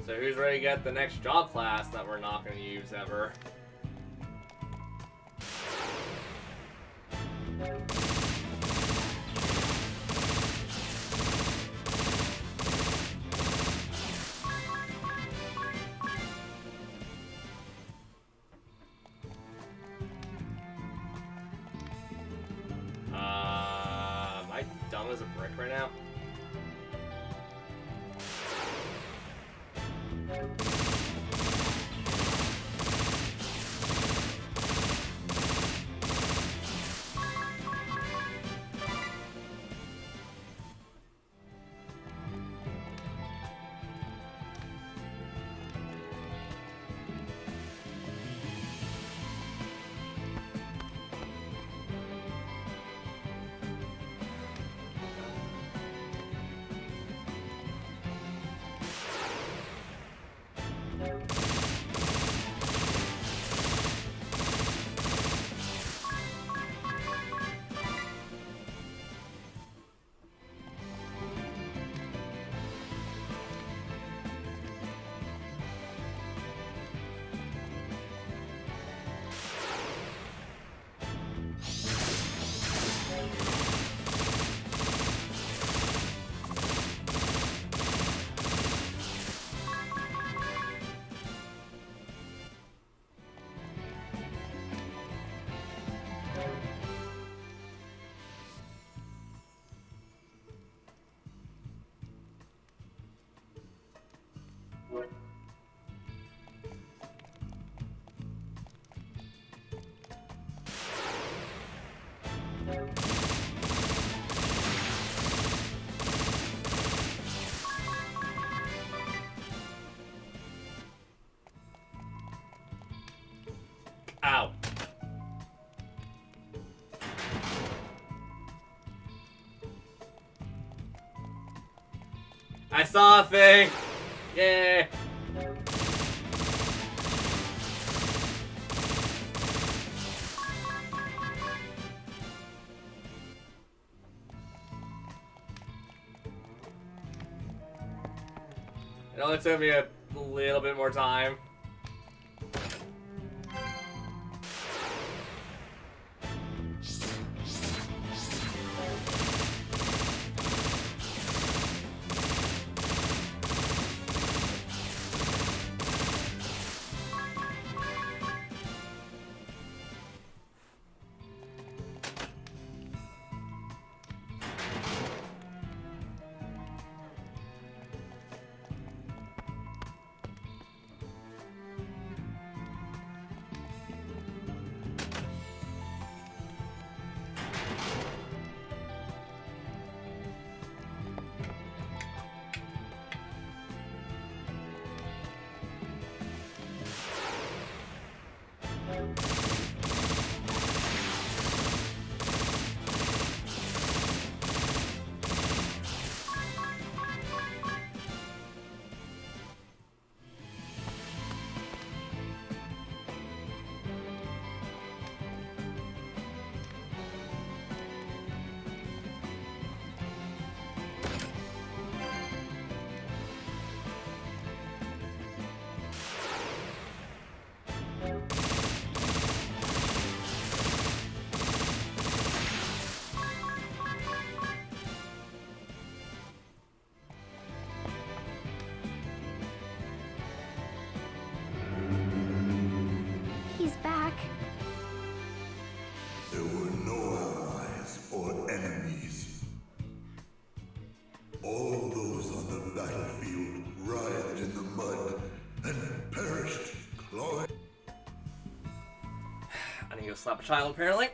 A: So who's ready to get the next job class that we're not going to use ever? Am I dumb as a brick right now? Ow. I saw a thing! Yay! It only took me a little bit more time.
C: He's back.
R: There were no allies or enemies. All those on the battlefield writhed in the mud and perished clawing.
A: I need to go slap a child, apparently.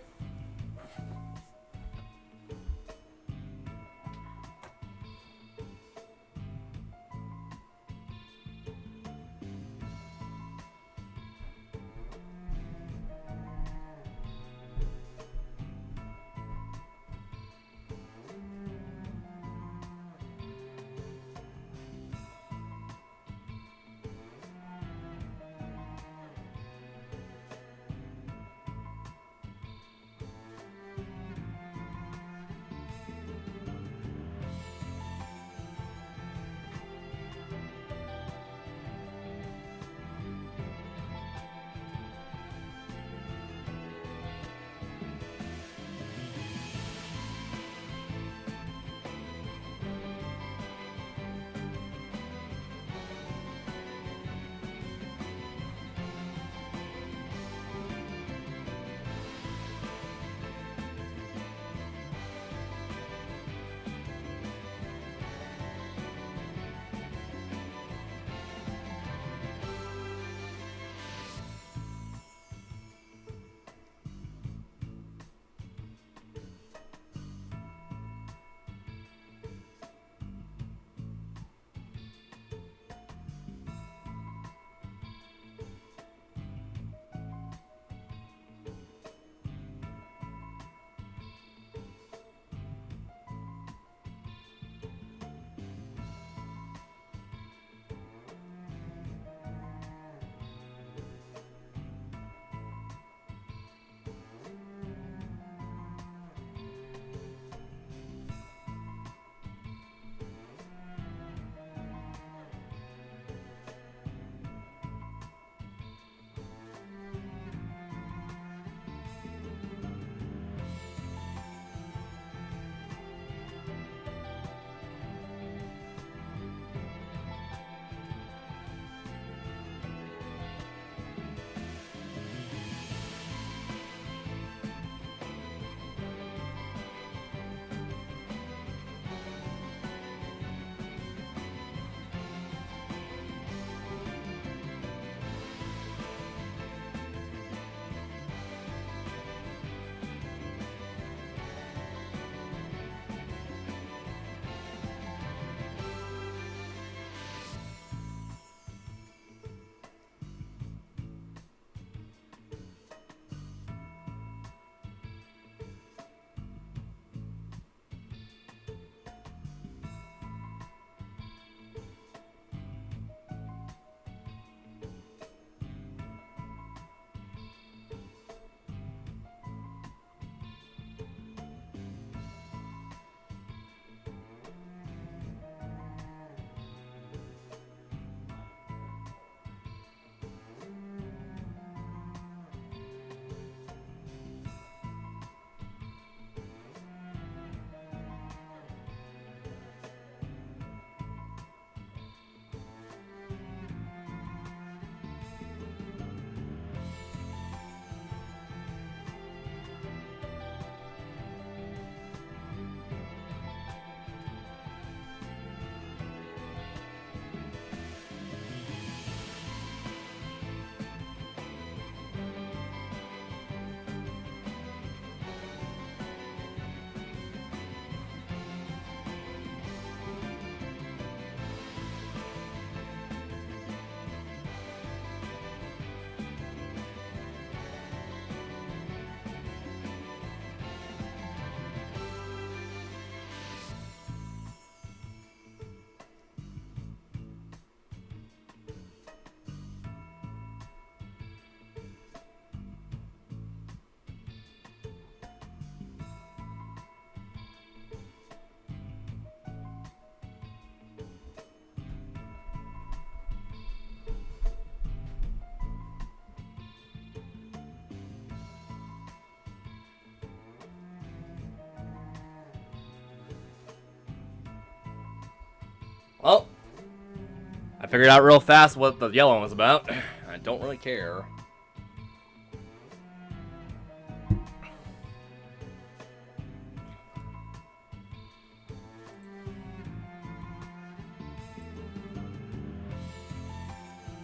A: Well, I figured out real fast what the yellow one was about. I don't really care.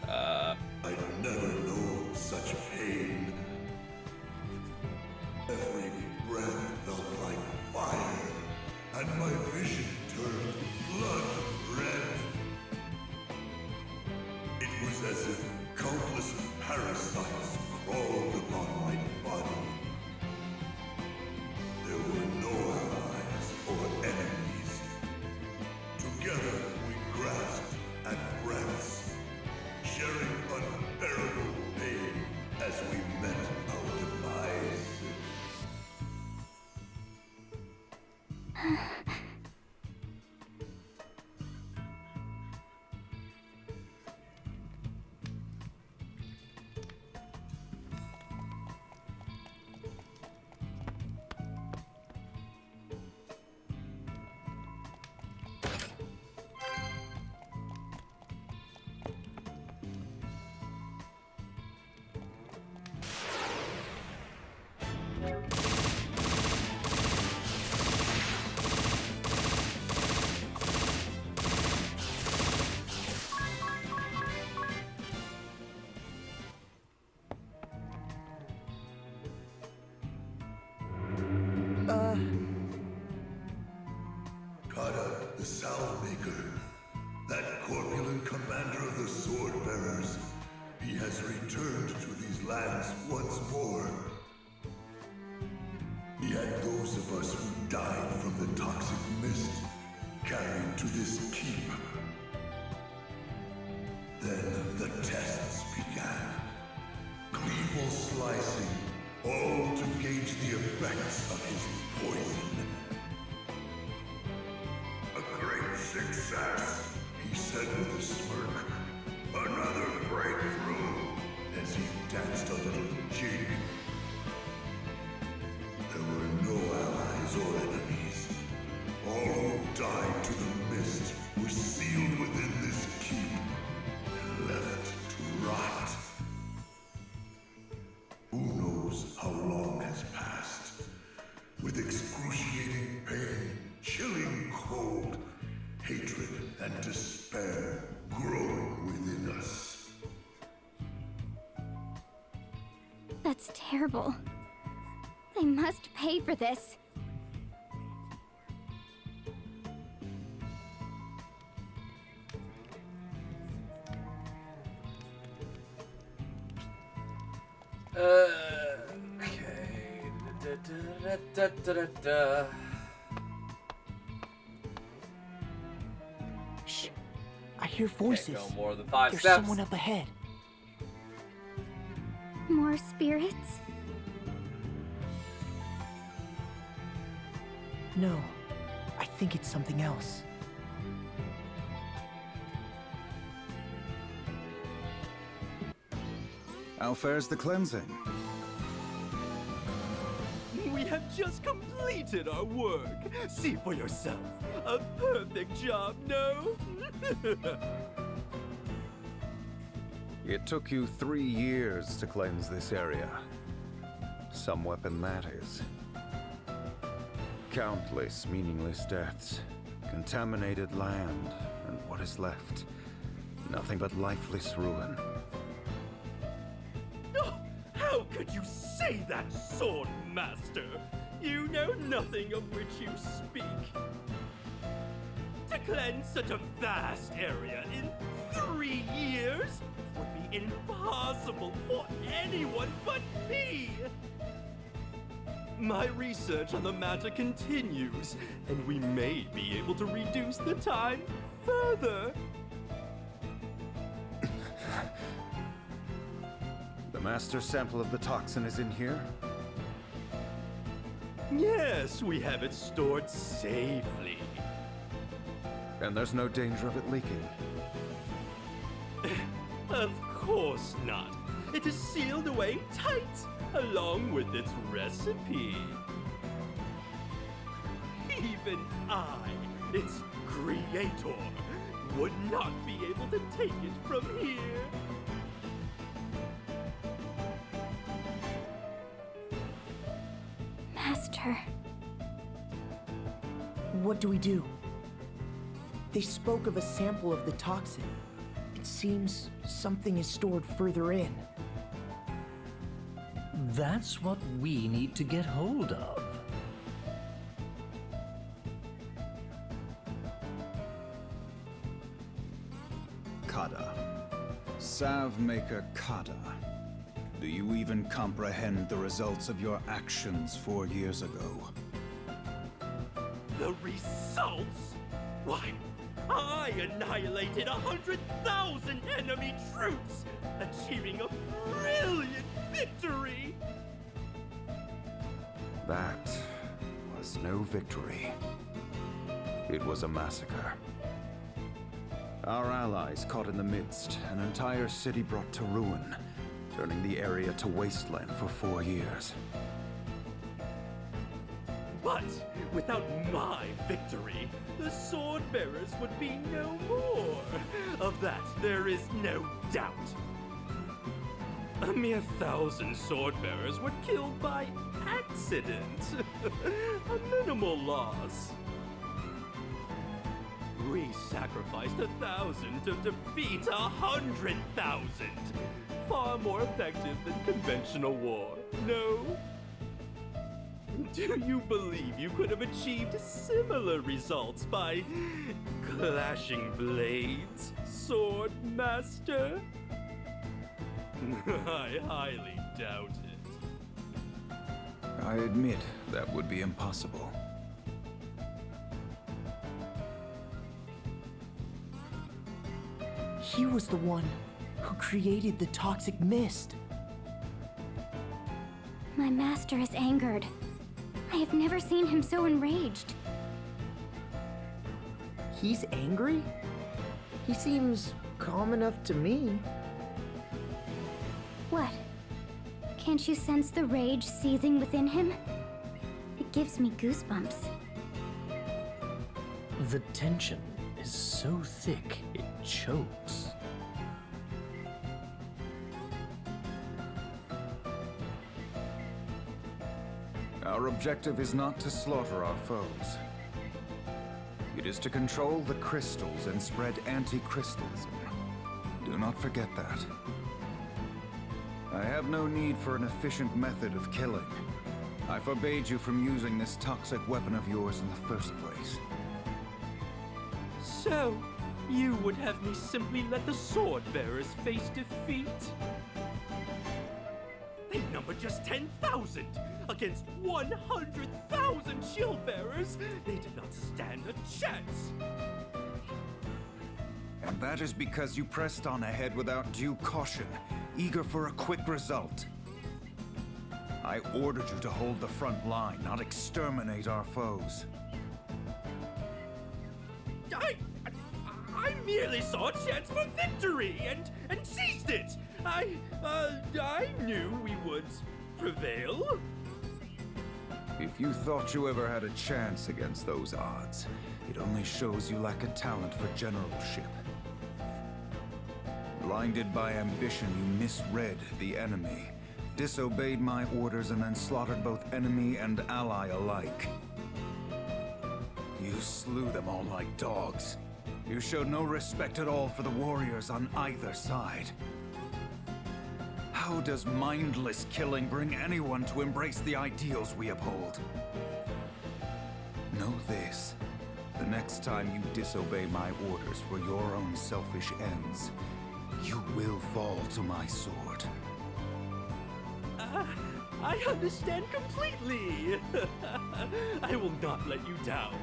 R: I never known such pain. Every breath felt like fire, and my vision turned blood red. It was as if countless parasites crawled upon my body. There were no allies or enemies. Together we grasped at breaths, sharing unbearable pain as we met our demise. Kata, the Salve Maker, that corpulent commander of the Sword Bearers, he has returned to these lands once more. He had those of us who died from the toxic mist carried to this keep. Then the tests began. Gleeful slicing, all to gauge the effects of his poison. A great success, he said with a smirk. Another breakthrough, as he danced a little jig. There were no allies or enemies. All who died to the mist were sealed within this keep and left to rot. Who knows how long has passed? With excruciating pain, chilling cold, hatred and despair growing within us.
C: That's terrible. They must pay for this.
A: Okay. Da.
D: Shh. I hear voices.
A: Can't go more than 5
D: There's
A: steps.
D: someone up ahead.
C: More spirits?
D: No, I think it's something else.
I: How fares the cleansing?
K: We have just completed our work. See for yourself. A perfect job, no?
I: It took you 3 years to cleanse this area. Some weapon that is. Countless meaningless deaths, contaminated land, and what is left? Nothing but lifeless ruin.
K: Oh, how could you say that, Sword Master? You know nothing of which you speak. To cleanse such a vast area in 3 years would be impossible for anyone but me. My research on the matter continues, and we may be able to reduce the time further.
I: The master sample of the toxin is in here?
K: Yes, we have it stored safely.
I: And there's no danger of it leaking?
K: Of course not. It is sealed away tight, along with its recipe. Even I, its creator, would not be able to take it from here.
C: Master.
D: What do we do? They spoke of a sample of the toxin. It seems something is stored further in.
B: That's what we need to get hold of.
I: Kada. Savmaker Kada. Do you even comprehend the results of your actions 4 years ago?
K: The results? Why, I annihilated 100,000 enemy troops, achieving a brilliant victory!
I: That was no victory. It was a massacre. Our allies caught in the midst, an entire city brought to ruin, turning the area to wasteland for 4 years.
K: But without my victory, the sword bearers would be no more. Of that, there is no doubt. A mere 1,000 sword bearers were killed by accident. A minimal loss. We sacrificed 1,000 to defeat 100,000. Far more effective than conventional war, no? Do you believe you could have achieved similar results by clashing blades, Sword Master? I highly doubt it.
I: I admit that would be impossible.
D: He was the one who created the toxic mist.
C: My master is angered. I have never seen him so enraged.
D: He's angry? He seems calm enough to me.
C: What? Can't you sense the rage seething within him? It gives me goosebumps.
B: The tension is so thick, it chokes.
I: Our objective is not to slaughter our foes. It is to control the crystals and spread anti-crystalism. Do not forget that. I have no need for an efficient method of killing. I forbade you from using this toxic weapon of yours in the first place.
K: So, you would have me simply let the sword bearers face defeat? They number just 10,000 against 100,000 shield bearers. They did not stand a chance.
I: And that is because you pressed on ahead without due caution, eager for a quick result. I ordered you to hold the front line, not exterminate our foes.
K: I merely saw a chance for victory and seized it. I knew we would prevail.
I: If you thought you ever had a chance against those odds, it only shows you lack a talent for generalship. Blinded by ambition, you misread the enemy, disobeyed my orders, and then slaughtered both enemy and ally alike. You slew them all like dogs. You showed no respect at all for the warriors on either side. How does mindless killing bring anyone to embrace the ideals we uphold? Know this. The next time you disobey my orders for your own selfish ends, you will fall to my sword.
K: I understand completely. I will not let you down.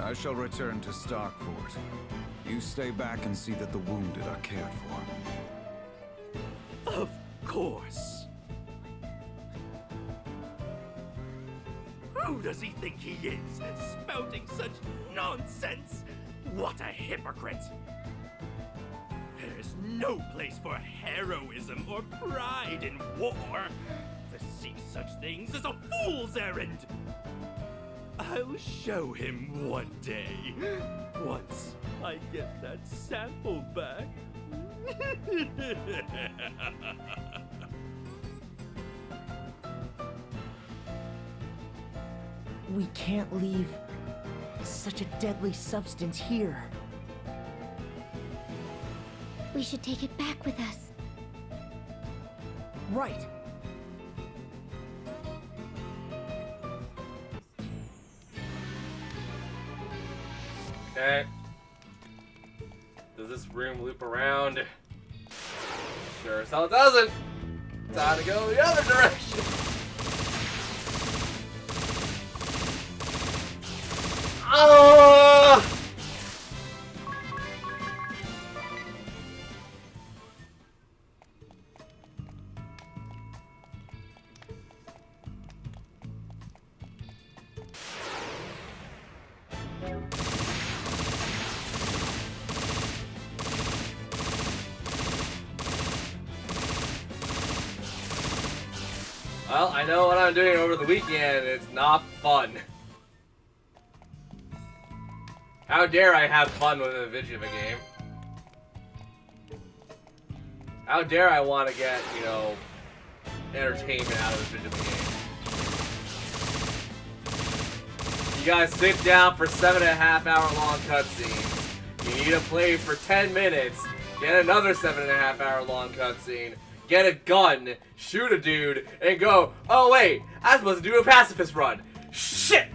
I: I shall return to Starkfort. You stay back and see that the wounded are cared for.
K: Of course. Who does he think he is, spouting such nonsense? What a hypocrite! There's no place for heroism or pride in war. To see such things is a fool's errand. I'll show him one day. Once I get that sample back.
D: We can't leave such a deadly substance here.
O: We should take it back with us.
D: Right.
A: Okay. Does this room loop around? Sure as hell doesn't. Time to go the other direction. Oh! Well, I know what I'm doing over the weekend. It's not fun. How dare I have fun with a video game? How dare I want to get, you know, entertainment out of a video game? You guys sit down for 7.5 hour long cutscenes. You need to play for 10 minutes, get another 7.5 hour long cutscene, get a gun, shoot a dude, and go, oh wait, I'm supposed to do a pacifist run. Shit!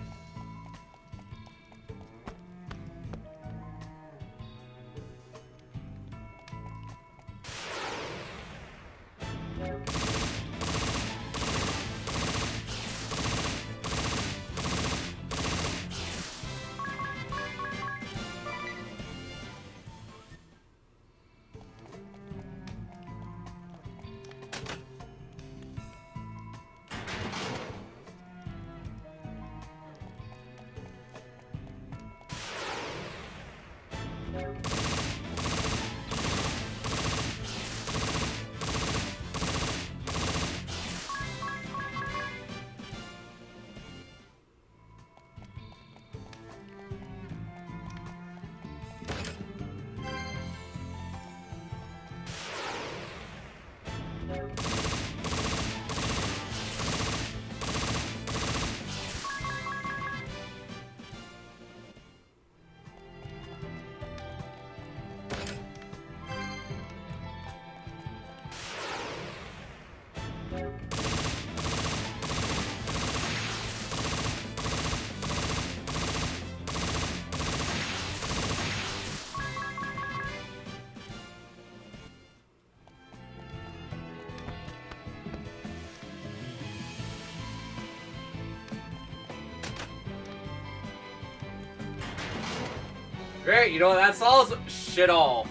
A: Great, you know what that solves? Shit all.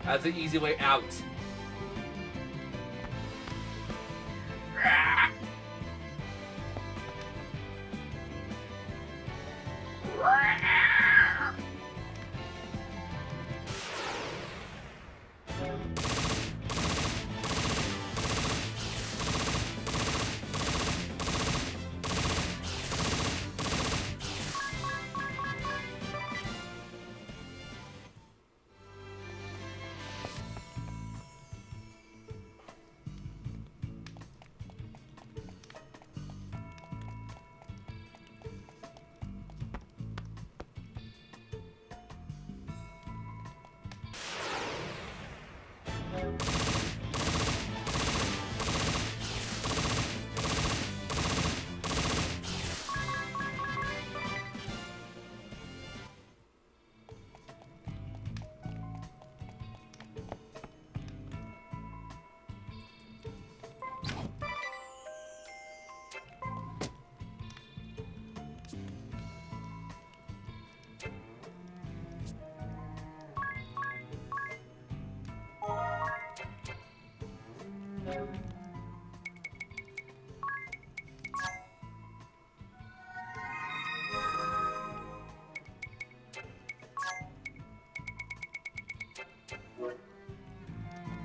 A: That's an easy way out.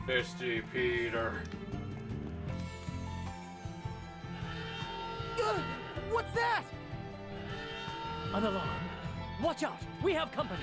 A: Fisty Peter.
D: What's that?
B: An alarm. Watch out! We have company!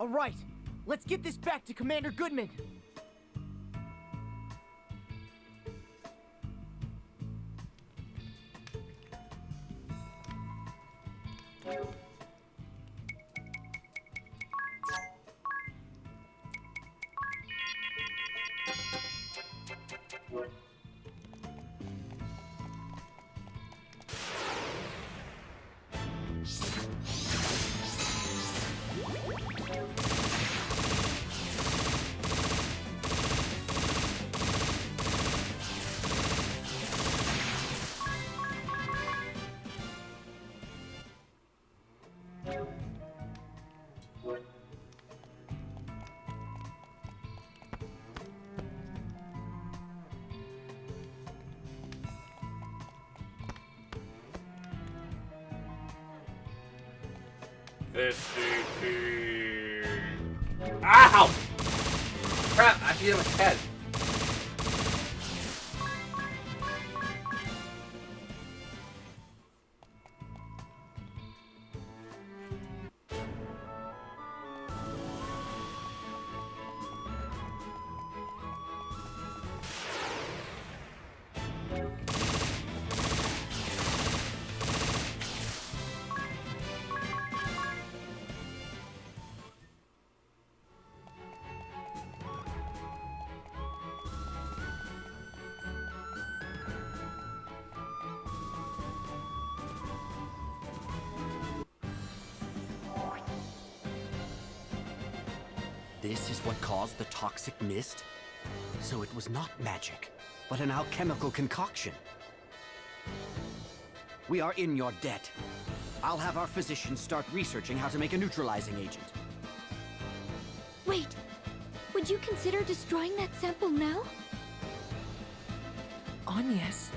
D: All right, let's get this back to Commander Goodman.
A: Ow! Crap, I hit him in the head.
M: This is what caused the toxic mist? So it was not magic, but an alchemical concoction. We are in your debt. I'll have our physicians start researching how to make a neutralizing agent.
G: Wait, would you consider destroying that sample now?
D: Agnes.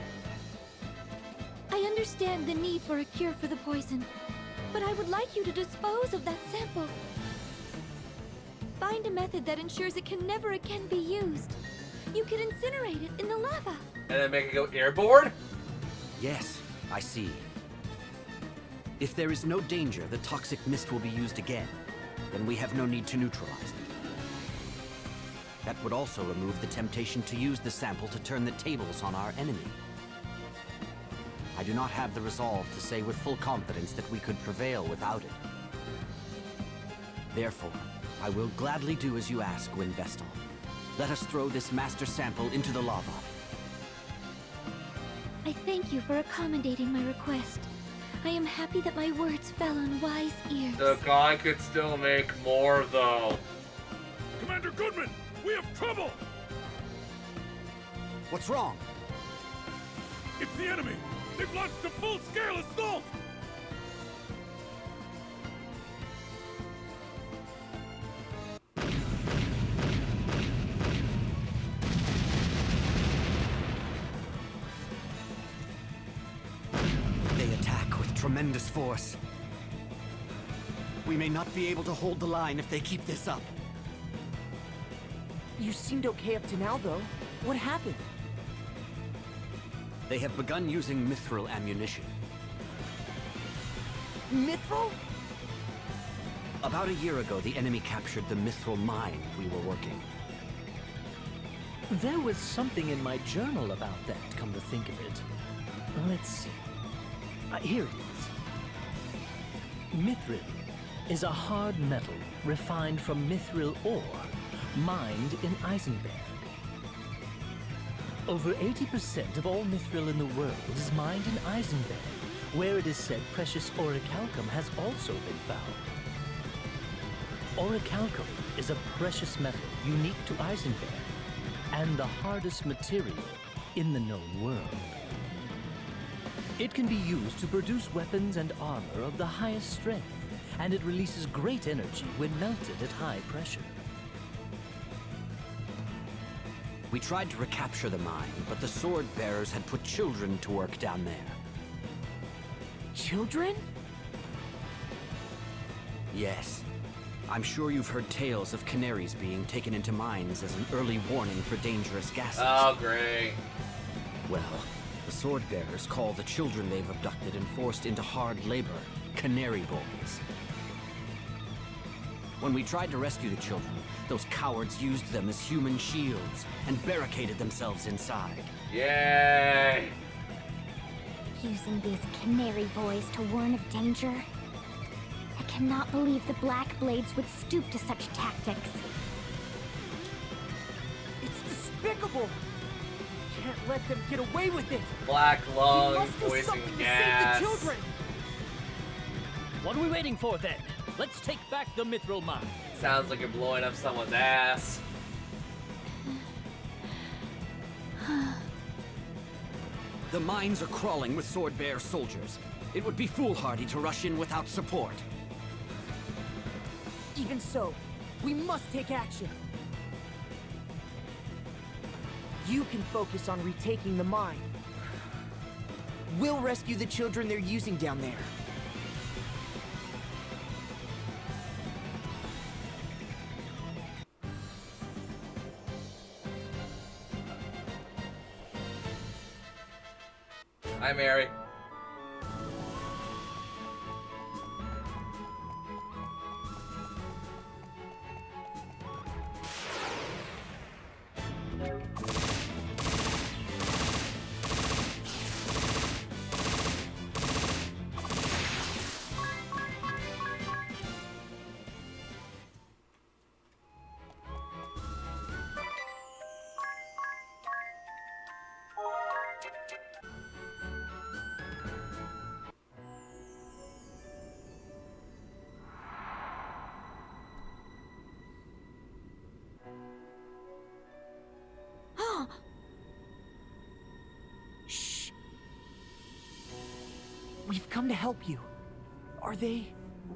G: I understand the need for a cure for the poison, but I would like you to dispose of that sample. Find a method that ensures it can never again be used. You could incinerate it in the lava.
A: And then make it go airborne?
M: Yes, I see. If there is no danger the toxic mist will be used again, then we have no need to neutralize it. That would also remove the temptation to use the sample to turn the tables on our enemy. I do not have the resolve to say with full confidence that we could prevail without it. Therefore, I will gladly do as you ask, Wind Vestal. Let us throw this master sample into the lava.
G: I thank you for accommodating my request. I am happy that my words fell on wise ears.
A: The guy could still make more, though.
H: Commander Goodman, we have trouble!
M: What's wrong?
H: It's the enemy! They've launched a full-scale assault!
M: Tremendous force. We may not be able to hold the line if they keep this up.
D: You seemed okay up to now, though. What happened?
M: They have begun using mithril ammunition.
D: Mithril?
M: About a year ago, the enemy captured the mithril mine we were working.
B: There was something in my journal about that, come to think of it. Let's see. Here it is. Mithril is a hard metal refined from mithril ore, mined in Eisenberg. Over 80% of all mithril in the world is mined in Eisenberg, where it is said precious orichalcum has also been found. Orichalcum is a precious metal unique to Eisenberg, and the hardest material in the known world. It can be used to produce weapons and armor of the highest strength, and it releases great energy when melted at high pressure.
M: We tried to recapture the mine, but the sword bearers had put children to work down there.
D: Children?
M: Yes. I'm sure you've heard tales of canaries being taken into mines as an early warning for dangerous gases.
A: Oh, great.
M: Well, the sword bearers call the children they've abducted and forced into hard labor canary boys. When we tried to rescue the children, those cowards used them as human shields and barricaded themselves inside.
A: Yay!
C: Using these canary boys to warn of danger? I cannot believe the Black Blades would stoop to such tactics.
D: It's despicable! Can't let them get away with it!
A: Black lung,
D: We must do
A: poison
D: something
A: gas.
D: to save the children!
B: What are we waiting for then? Let's take back the mithril mine.
A: Sounds like you're blowing up someone's ass.
M: The mines are crawling with sword bearer soldiers. It would be foolhardy to rush in without support.
D: Even so, we must take action. You can focus on retaking the mine. We'll rescue the children they're using down there.
A: Hi, Mary.
D: Shh. We've come to help you. Are they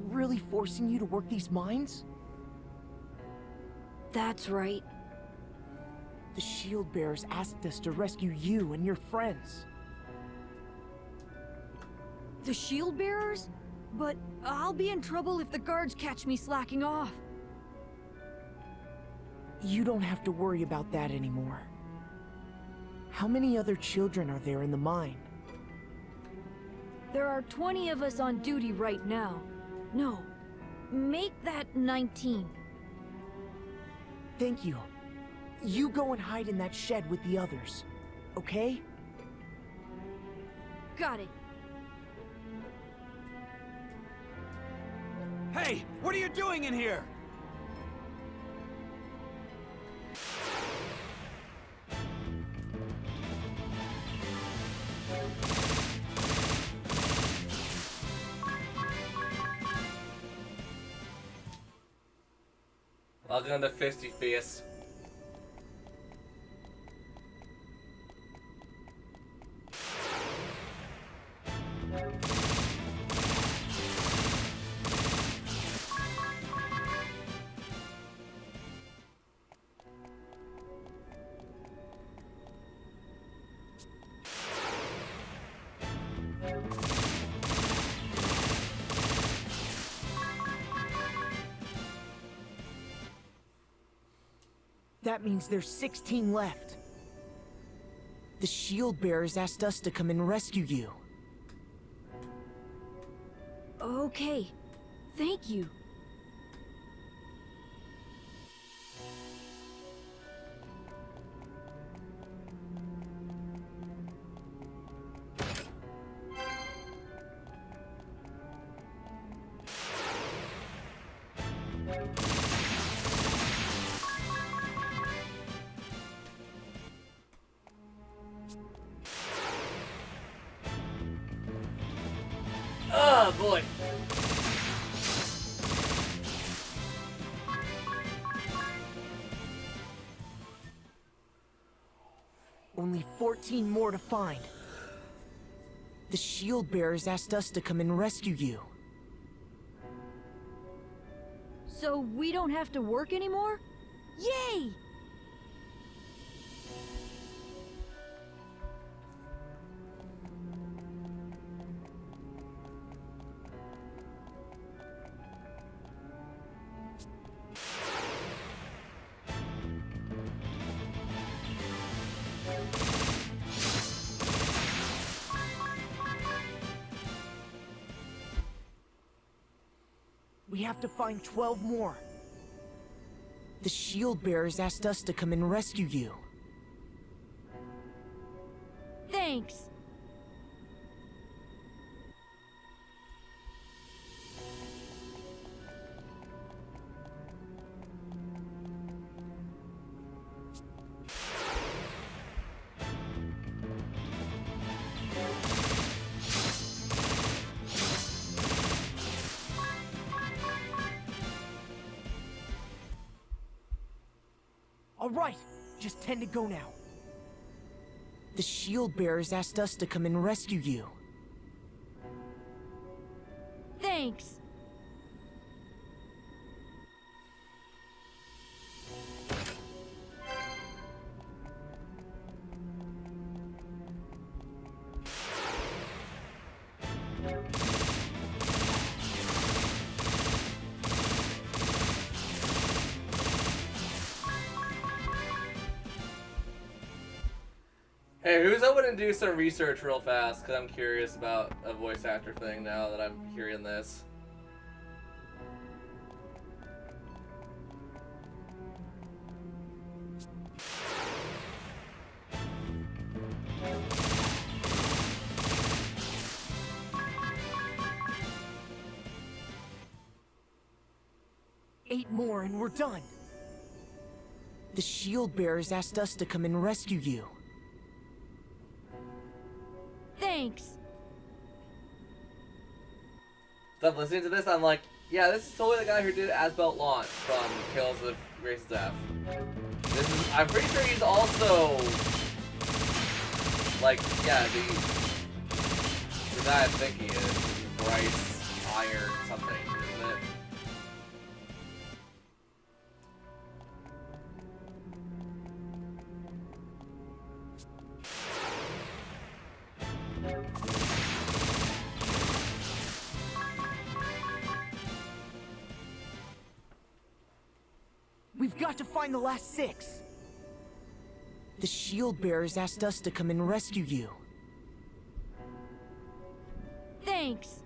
D: really forcing you to work these mines?
E: That's right.
D: The shield bearers asked us to rescue you and your friends.
E: The shield bearers? But I'll be in trouble if the guards catch me slacking off.
D: You don't have to worry about that anymore. How many other children are there in the mine?
E: There are 20 of us on duty right now. No, make that 19.
D: Thank you. You go and hide in that shed with the others, okay?
E: Got it.
J: Hey, what are you doing in here?
A: Welcome to Fisty Face.
D: That means there's 16 left. The shield bearers asked us to come and rescue you.
E: Okay, thank you.
A: boy.
D: Only 14 more to find. The shield bearers asked us to come and rescue you.
L: So we don't have to work anymore? Yay!
D: We have to find 12 more. The shield bearers asked us to come and rescue you.
L: Thanks.
D: All right, just 10 to go now. The shield bearers asked us to come and rescue you.
L: Thanks.
A: Hey, who's open to do some research real fast? Because I'm curious about a voice actor thing now that I'm hearing this.
D: Eight more and we're done. The shield bearers asked us to come and rescue you.
L: Thanks.
A: So I'm listening to this, I'm like, yeah, this is totally the guy who did Asbelt Launch from Tales of Grace's F. This is, I'm pretty sure he's also, like, yeah, the guy I think he is Bryce Iron something, isn't it?
D: We've got to find the last 6. The shield bearers asked us to come and rescue you.
L: Thanks.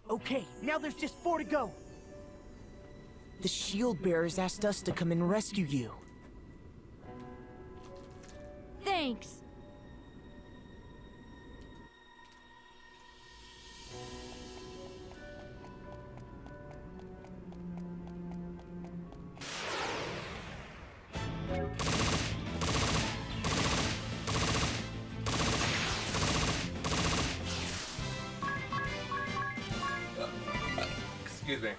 D: Okay, now there's just 4 to go. The shield bearers asked us to come and rescue you.
L: Thanks.
A: Excuse me.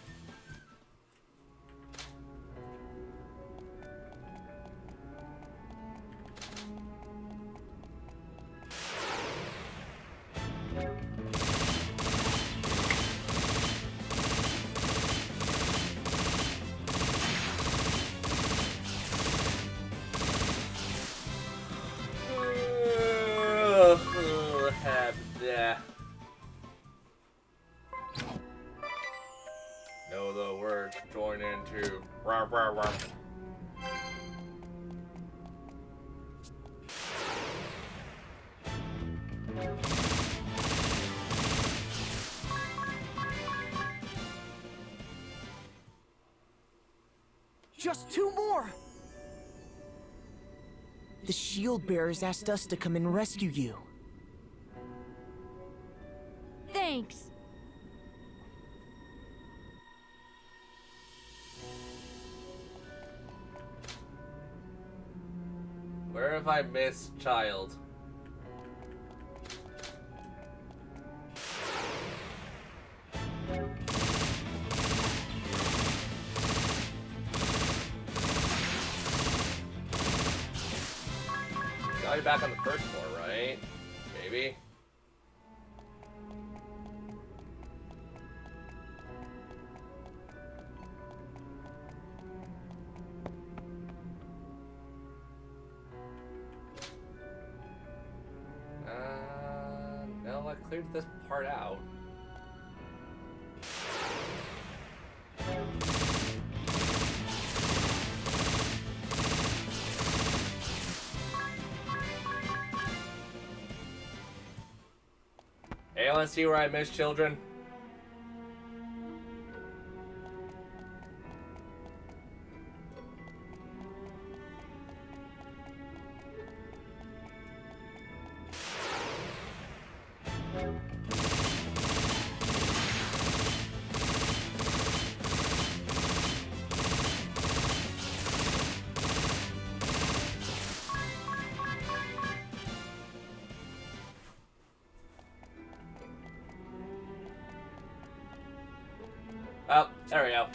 A: No, though, we're joining into rah rah rah.
D: Just 2 more! The shield bearers asked us to come and rescue you.
G: Thanks.
A: Where have I missed child? Got you back on the first floor, right? Maybe. No, I cleared this part out. Hey, wanna see where I miss children? Oh, there we go.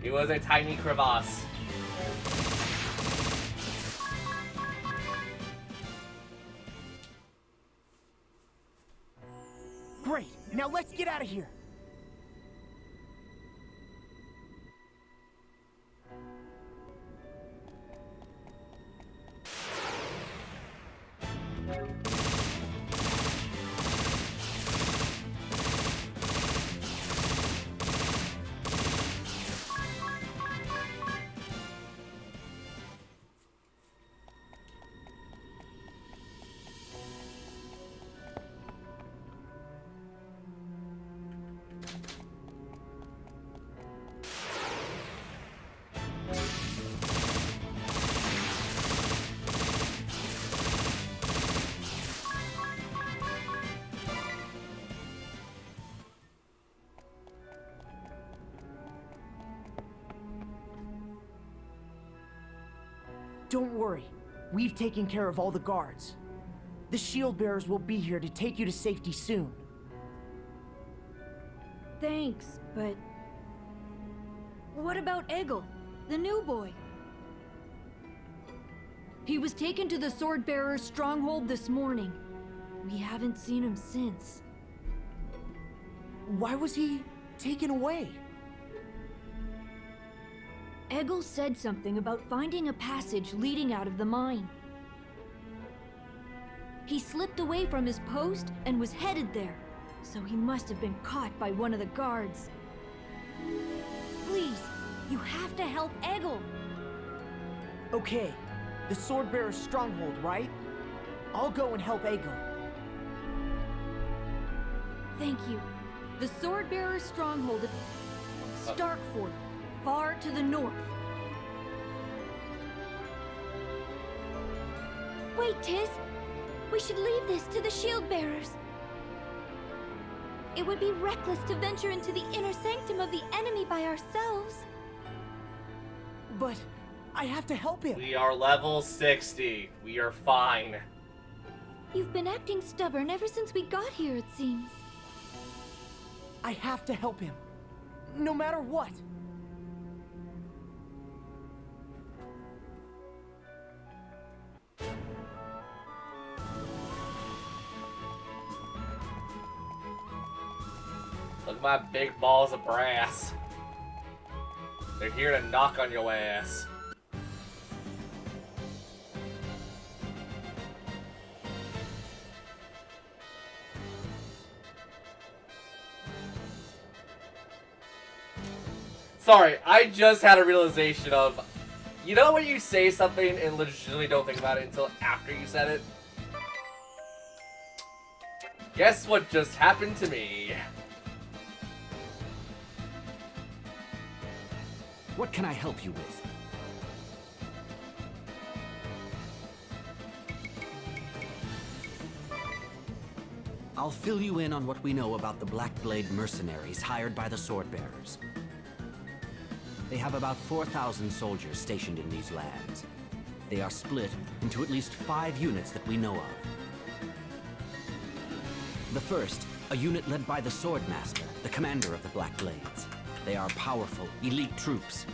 A: It was a tiny crevasse.
D: Great, now let's get out of here. Don't worry, we've taken care of all the guards. The shield bearers will be here to take you to safety soon.
L: Thanks, but... what about Egil, the new boy? He was taken to the Swordbearer's stronghold this morning. We haven't seen him since.
D: Why was he taken away?
L: Egil said something about finding a passage leading out of the mine. He slipped away from his post and was headed there, so he must have been caught by one of the guards. Please, you have to help Egil.
D: Okay, the Swordbearer's stronghold, right? I'll go and help Egil.
L: Thank you. The Swordbearer's stronghold at Starkford, far to the north.
C: Wait, Tiz! We should leave this to the shield bearers. It would be reckless to venture into the inner sanctum of the enemy by ourselves.
D: But I have to help him.
A: We are level 60. We are fine.
C: You've been acting stubborn ever since we got here, it seems.
D: I have to help him. No matter what.
A: Look at my big balls of brass. They're here to knock on your ass. Sorry, I just had a realization of, you know when you say something and legitimately don't think about it until after you said it? Guess what just happened to me?
M: What can I help you with? I'll fill you in on what we know about the Blackblade mercenaries hired by the Swordbearers. They have about 4,000 soldiers stationed in these lands. They are split into at least 5 units that we know of. The first, a unit led by the Swordmaster, the commander of the Blackblades. They are powerful, elite troops.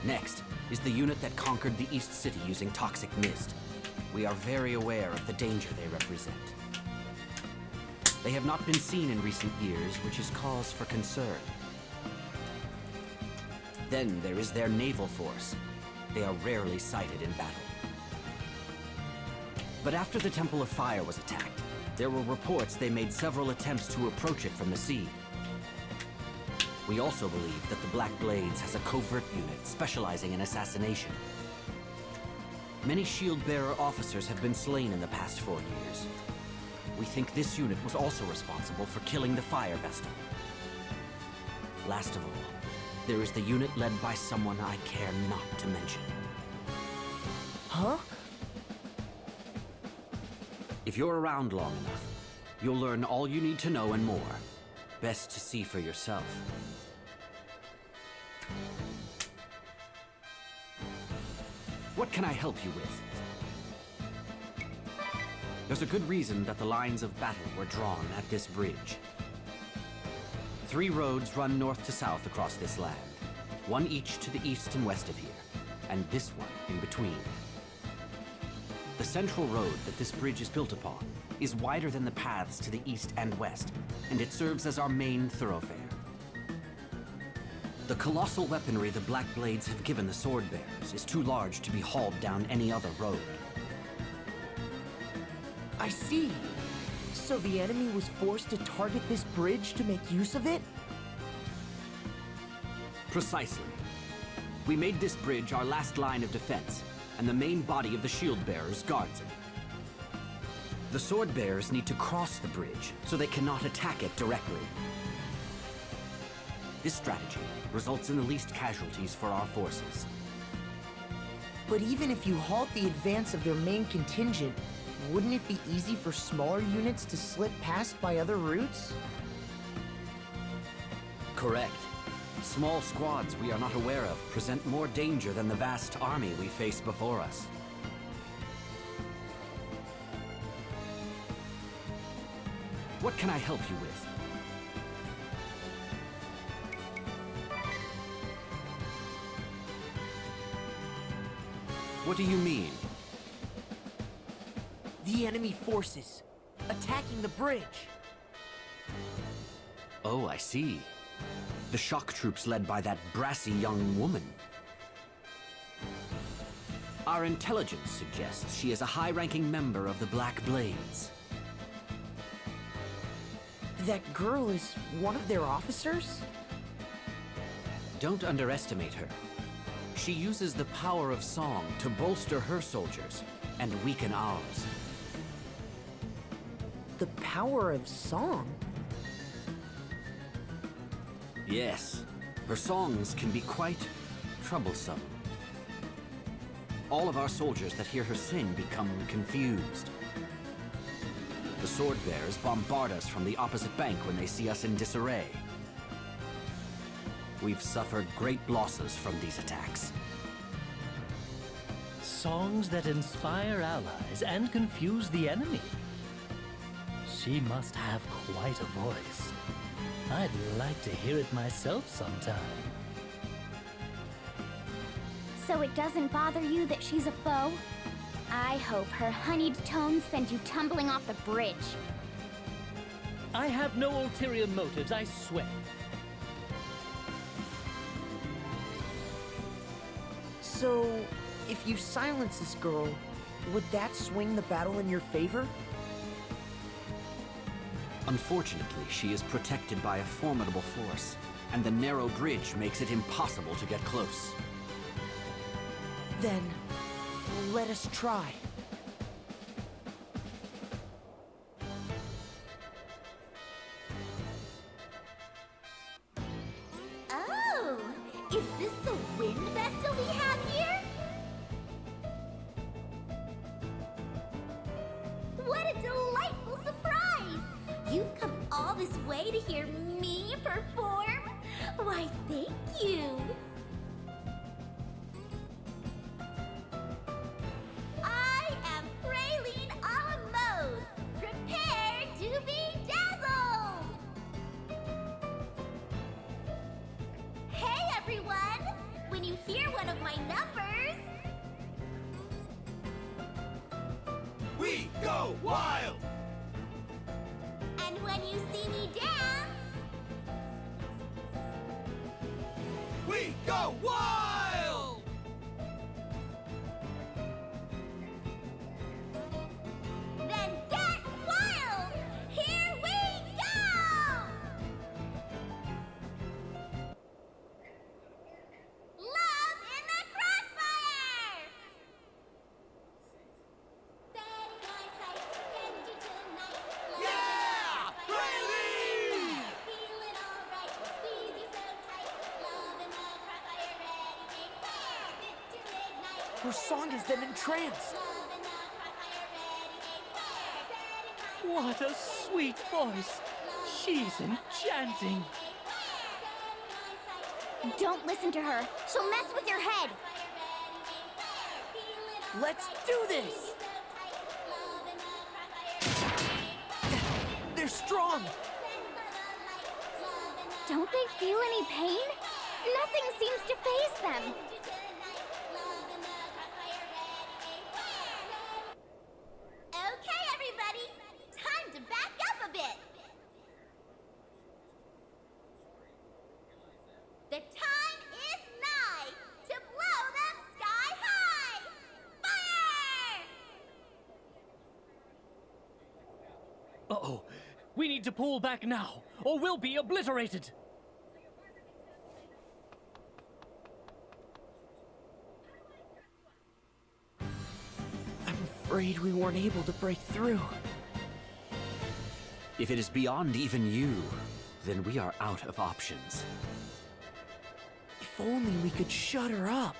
M: Next is the unit that conquered the East City using toxic mist. We are very aware of the danger they represent. They have not been seen in recent years, which is cause for concern. Then there is their naval force. They are rarely sighted in battle. But after the Temple of Fire was attacked, there were reports they made several attempts to approach it from the sea. We also believe that the Black Blades has a covert unit specializing in assassination. Many Shield-bearer officers have been slain in the past 4 years. We think this unit was also responsible for killing the Fire Vestal. Last of all, there is the unit led by someone I care not to mention.
D: Huh?
M: If you're around long enough, you'll learn all you need to know and more. Best to see for yourself. What can I help you with? There's a good reason that the lines of battle were drawn at this bridge. 3 roads run north to south across this land, one each to the east and west of here, and this one in between. The central road that this bridge is built upon is wider than the paths to the east and west, and it serves as our main thoroughfare. The colossal weaponry the Black Blades have given the Swordbearers is too large to be hauled down any other road.
D: I see. So the enemy was forced to target this bridge to make use of it?
M: Precisely. We made this bridge our last line of defense, and the main body of the Shield-bearers guards it. The Swordbearers need to cross the bridge, so they cannot attack it directly. This strategy results in the least casualties for our forces.
D: But even if you halt the advance of their main contingent, wouldn't it be easy for smaller units to slip past by other routes?
M: Correct. Small squads we are not aware of present more danger than the vast army we face before us. What can I help you with? What do you mean?
D: The enemy forces, attacking the bridge.
M: Oh, I see. The shock troops led by that brassy young woman. Our intelligence suggests she is a high-ranking member of the Black Blades.
D: That girl is one of their officers?
M: Don't underestimate her. She uses the power of song to bolster her soldiers and weaken ours.
D: The power of song?
M: Yes, her songs can be quite troublesome. All of our soldiers that hear her sing become confused. The Swordbearers bombard us from the opposite bank when they see us in disarray. We've suffered great losses from these attacks.
B: Songs that inspire allies and confuse the enemy. She must have quite a voice. I'd like to hear it myself sometime.
C: So it doesn't bother you that she's a foe? I hope her honeyed tones send you tumbling off the bridge.
B: I have no ulterior motives, I swear.
D: So, if you silence this girl, would that swing the battle in your favor?
M: Unfortunately, she is protected by a formidable force. and the narrow bridge makes it impossible to get close.
D: Then, let us try.
O: Oh, is this the wind vessel we have here? What a delightful surprise! You've come all this way to hear me perform? Why, thank you! I am Praline a la mode. Prepare to be dazzled! Hey everyone! When you hear one of my numbers,
F: We go wild!
O: and when you see me dance,
F: We go wild!
O: then get wild! Here we go! Love in the crossfire! Setting my sights against you tonight.
F: Yeah! Praline!
O: Feeling alright, squeeze you so tight. Love in the crossfire, ready, aim, fire! Fit to ignite.
D: Her song has them entranced.
O: Love in the crossfire, ready, aim, fire! Setting my
B: What a sweet voice. She's enchanting.
C: Don't listen to her. She'll mess with your head.
D: Let's do this! They're strong!
C: Don't they feel any pain? Nothing seems to faze them.
O: Okay, everybody, time to back up a bit. The time is nigh to blow them sky high. Fire!
B: Uh-oh. We need to pull back now, or we'll be obliterated.
D: I'm afraid we weren't able to break through.
M: If it is beyond even you, then we are out of options.
D: If only we could shut her up.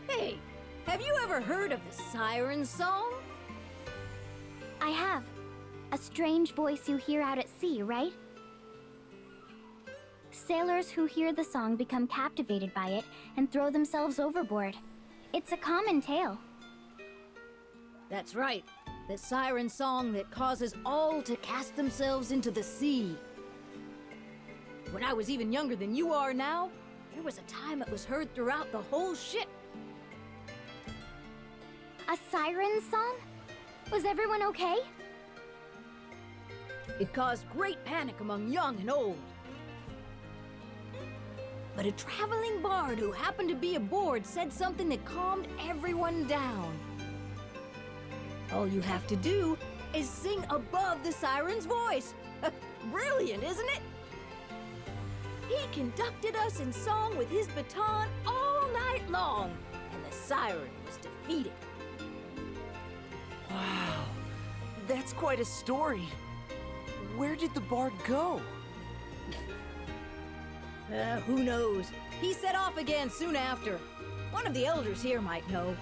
E: Hey, have you ever heard of the Siren Song?
C: I have. A strange voice you hear out at sea, right? Sailors who hear the song become captivated by it and throw themselves overboard. It's a common tale.
E: That's right. The siren song that causes all to cast themselves into the sea. When I was even younger than you are now, there was a time it was heard throughout the whole ship.
C: A siren song? Was everyone okay?
E: It caused great panic among young and old. But a traveling bard who happened to be aboard said something that calmed everyone down. All you have to do is sing above the siren's voice. Brilliant, isn't it? He conducted us in song with his baton all night long, and the siren was defeated.
D: That's quite a story. Where did the bard go?
E: Who knows? He set off again soon after. One of the elders here might know.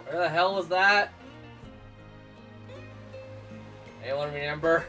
A: Where the hell was that? Anyone remember?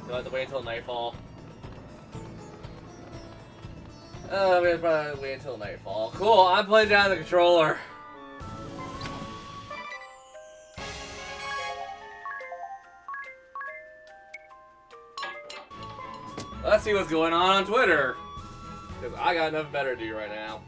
A: Do I have to wait until nightfall? We have to probably wait until nightfall. Cool, I'm putting down the controller. Let's see what's going on Twitter. Because I got nothing better to do right now.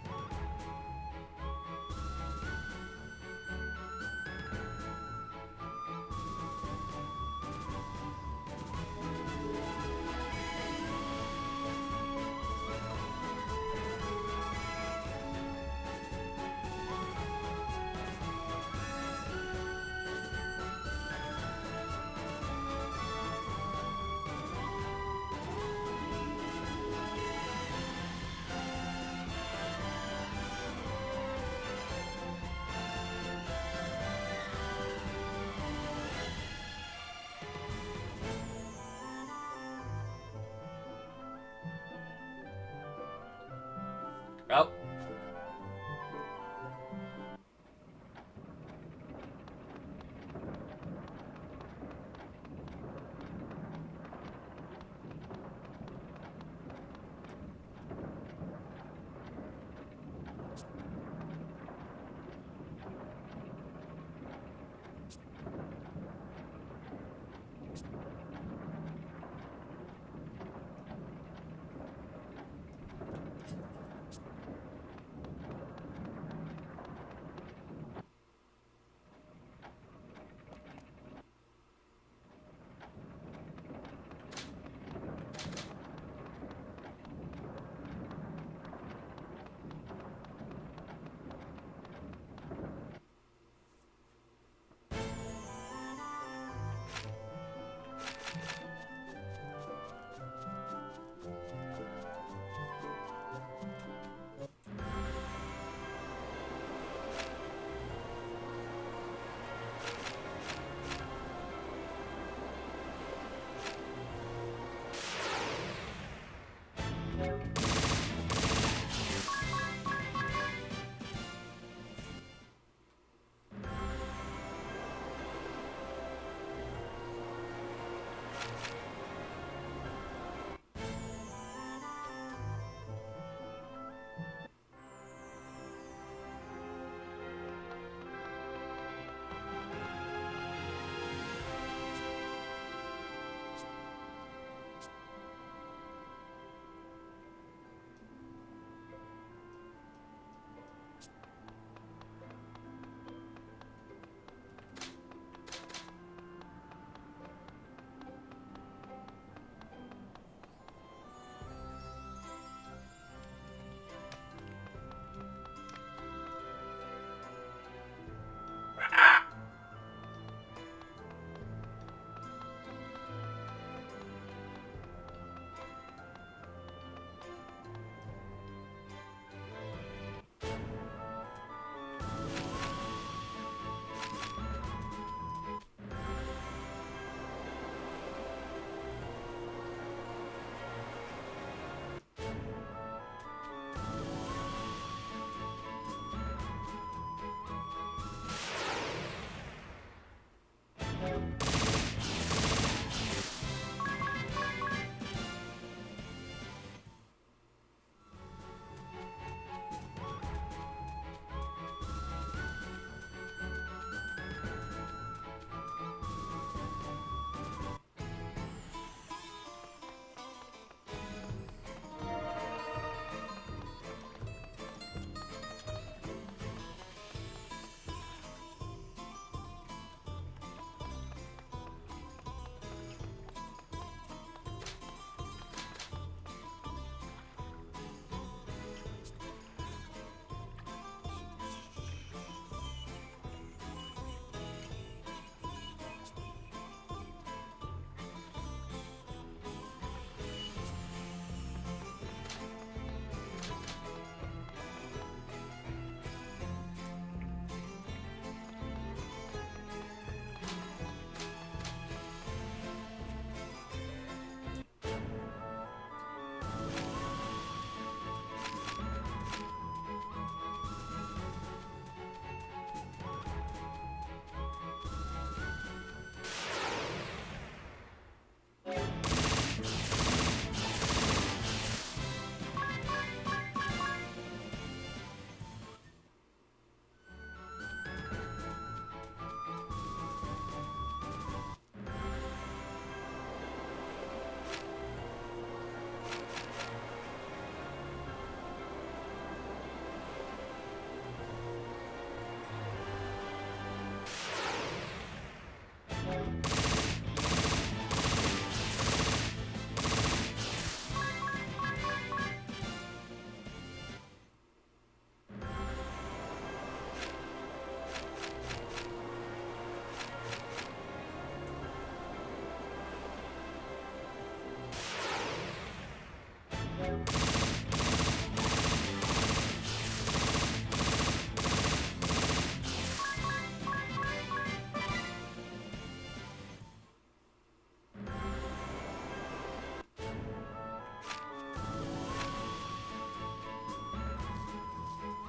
A: Oh.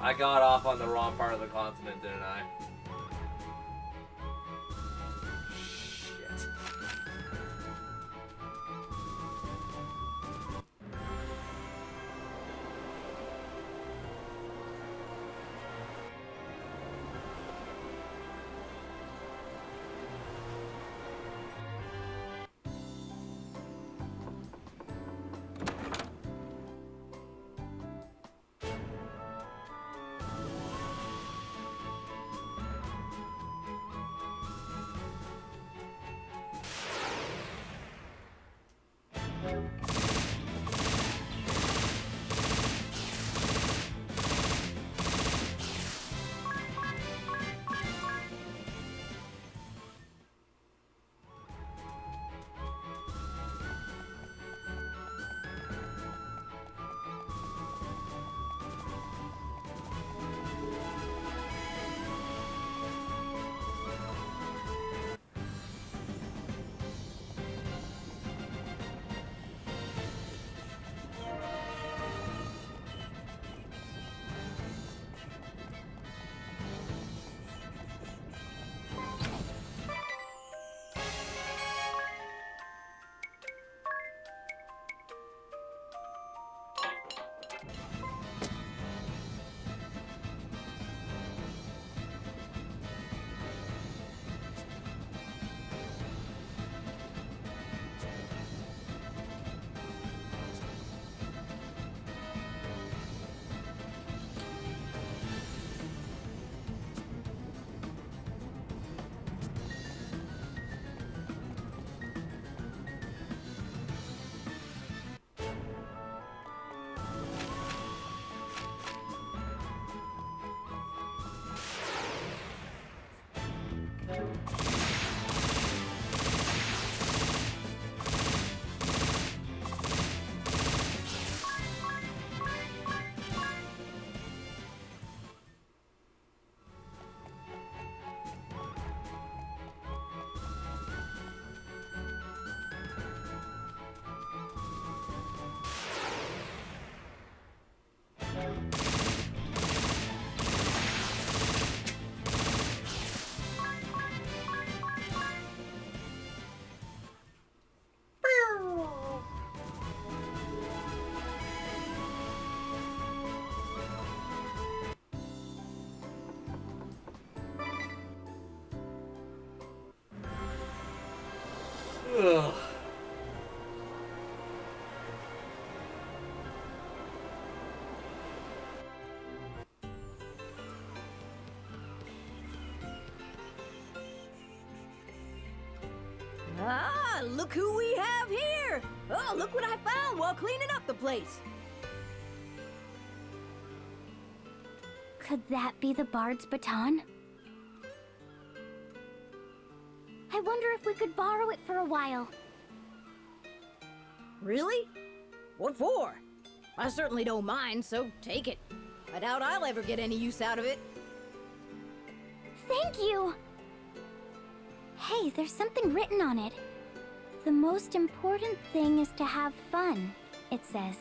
A: I got off on the wrong part of the continent, didn't I? Shit. Ugh.
E: Ah, look who we have here! Oh, look what I found while cleaning up the place.
C: Could that be the Bard's baton? I wonder if we could borrow it for a while.
E: Really? What for? I certainly don't mind, so take it. I doubt I'll ever get any use out of it.
C: Thank you! Hey, there's something written on it. The most important thing is to have fun, it says.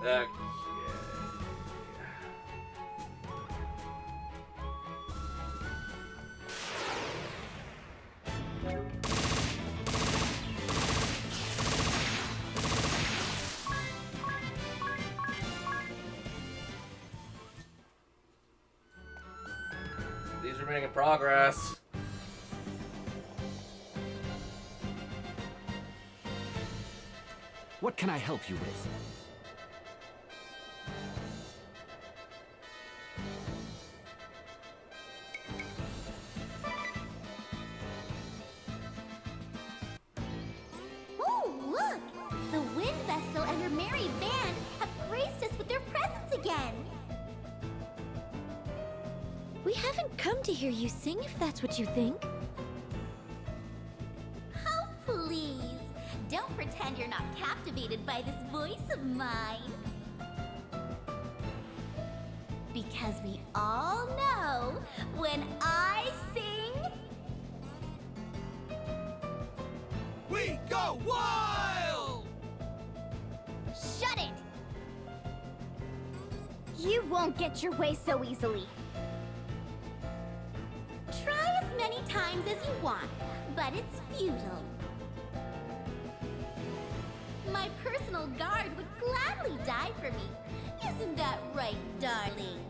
A: Okay. These are making progress.
M: What can I help you with?
G: haven't come to hear you sing if that's what you think.
S: Oh, please. Don't pretend you're not captivated by this voice of mine. Because we all know when I sing...
K: We go wild!
C: Shut it! You won't get your way so easily.
S: Try as many times as you want, but it's futile. My personal guard would gladly die for me. Isn't that right, darlings?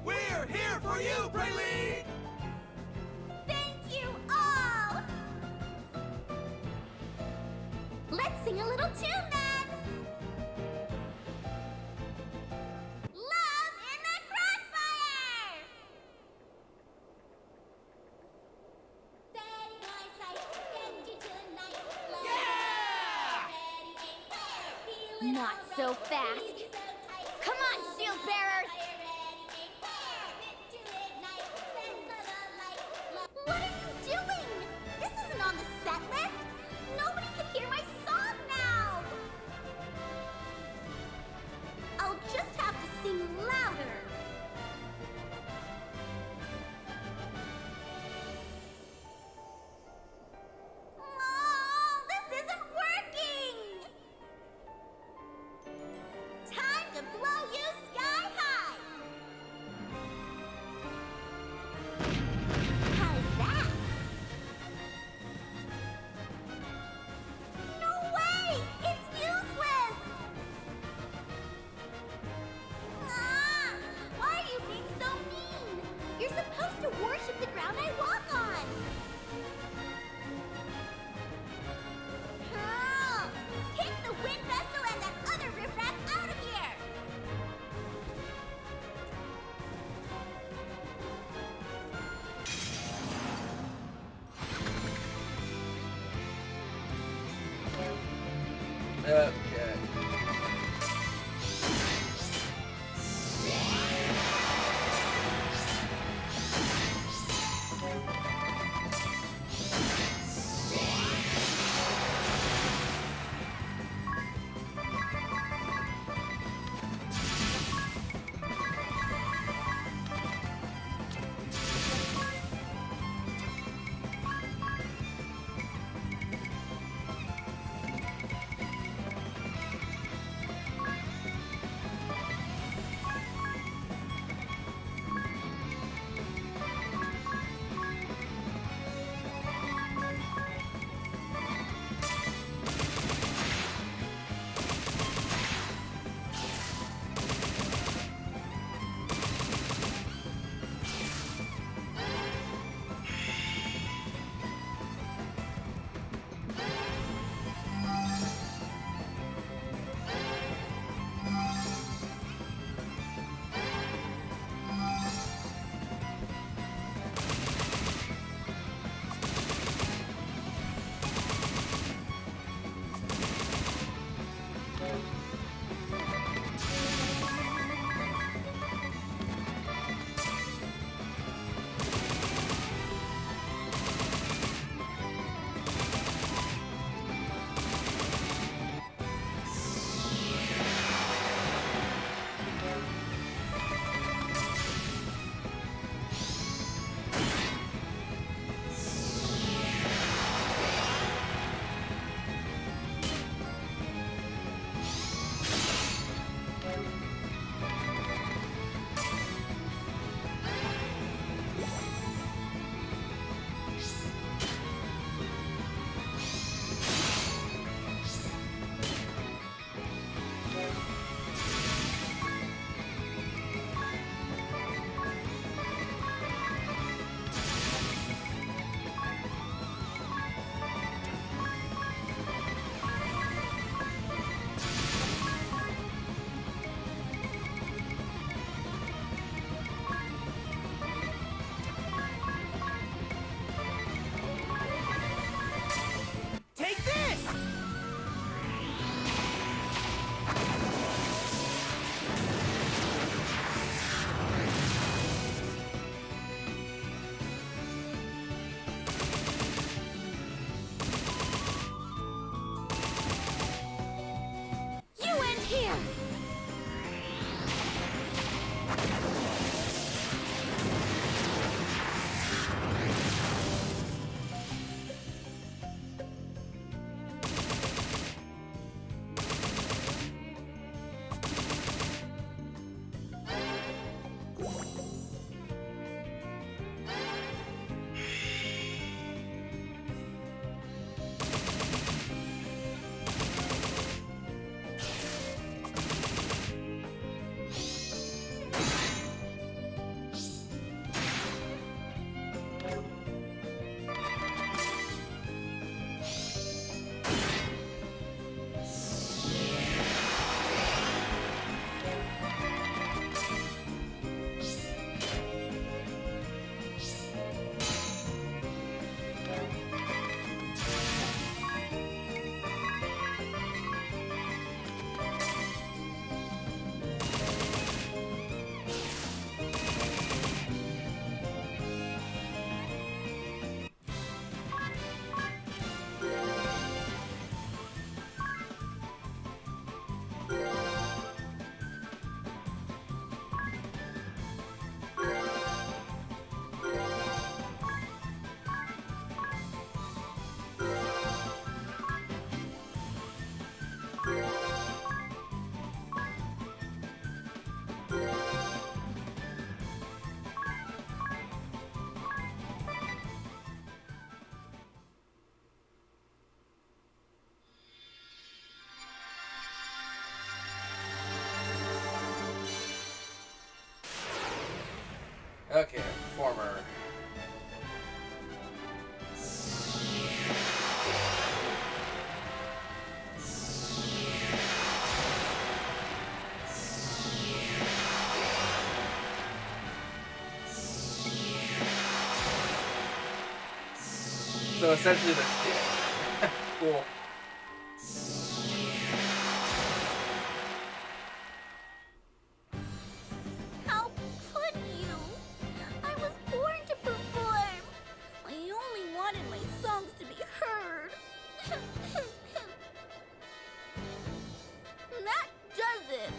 K: We're here for you, Praline!
S: Thank you all! Let's sing a little tune then! Love in the Crossfire! Steady my sight, get you tonight.
C: Yeah! Not so fast. Come on, shield bearers!
S: What are you doing? This isn't on the set list. Nobody can hear my song now. I'll just have to sing louder. Oh, this isn't working. Time to blow you sky high. How's that? No way! It's useless! Ah! Why are you being so mean? You're supposed to worship the ground I walk on! Oh, kick the wind vessel and that other riffraff out of here!
A: Okay. So essentially the shit. Cool.
S: How could you? I was born to perform. I only wanted my songs to be heard. That does it.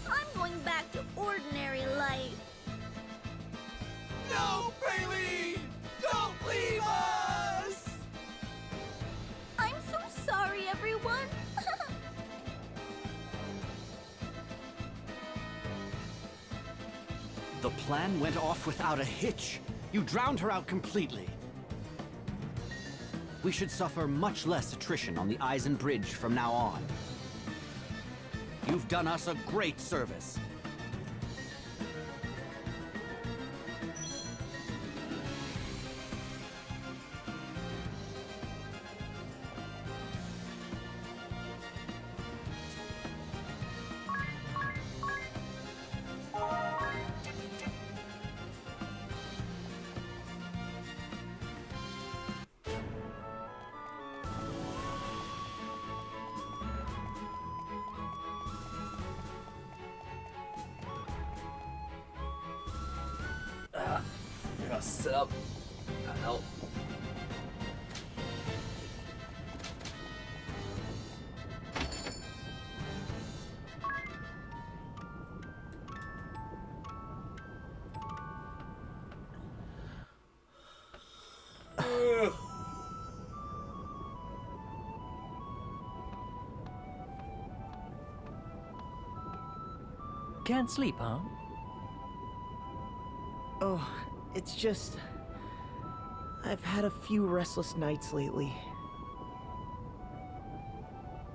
S: I'm going back to ordinary life.
F: No, Bailey! Don't leave us!
S: I'm so sorry, everyone.
M: The plan went off without a hitch. You drowned her out completely. We should suffer much less attrition on the Eisen Bridge from now on. You've done us a great service.
A: I gotta sit up. That help.
B: Can't sleep, huh?
D: Oh, it's just... I've had a few restless nights lately.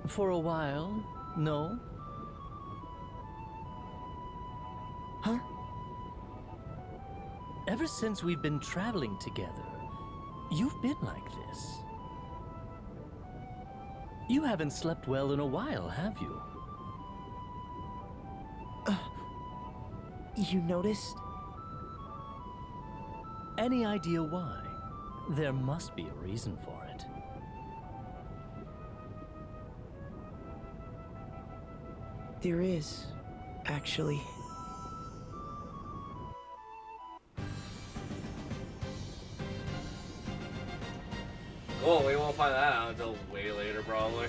B: For a while, no?
D: Huh?
B: Ever since we've been traveling together, you've been like this. You haven't slept well in a while, have you?
D: You noticed?
B: Any idea why? There must be a reason for it.
D: There is, actually.
A: Cool, we won't find that out until way later, probably.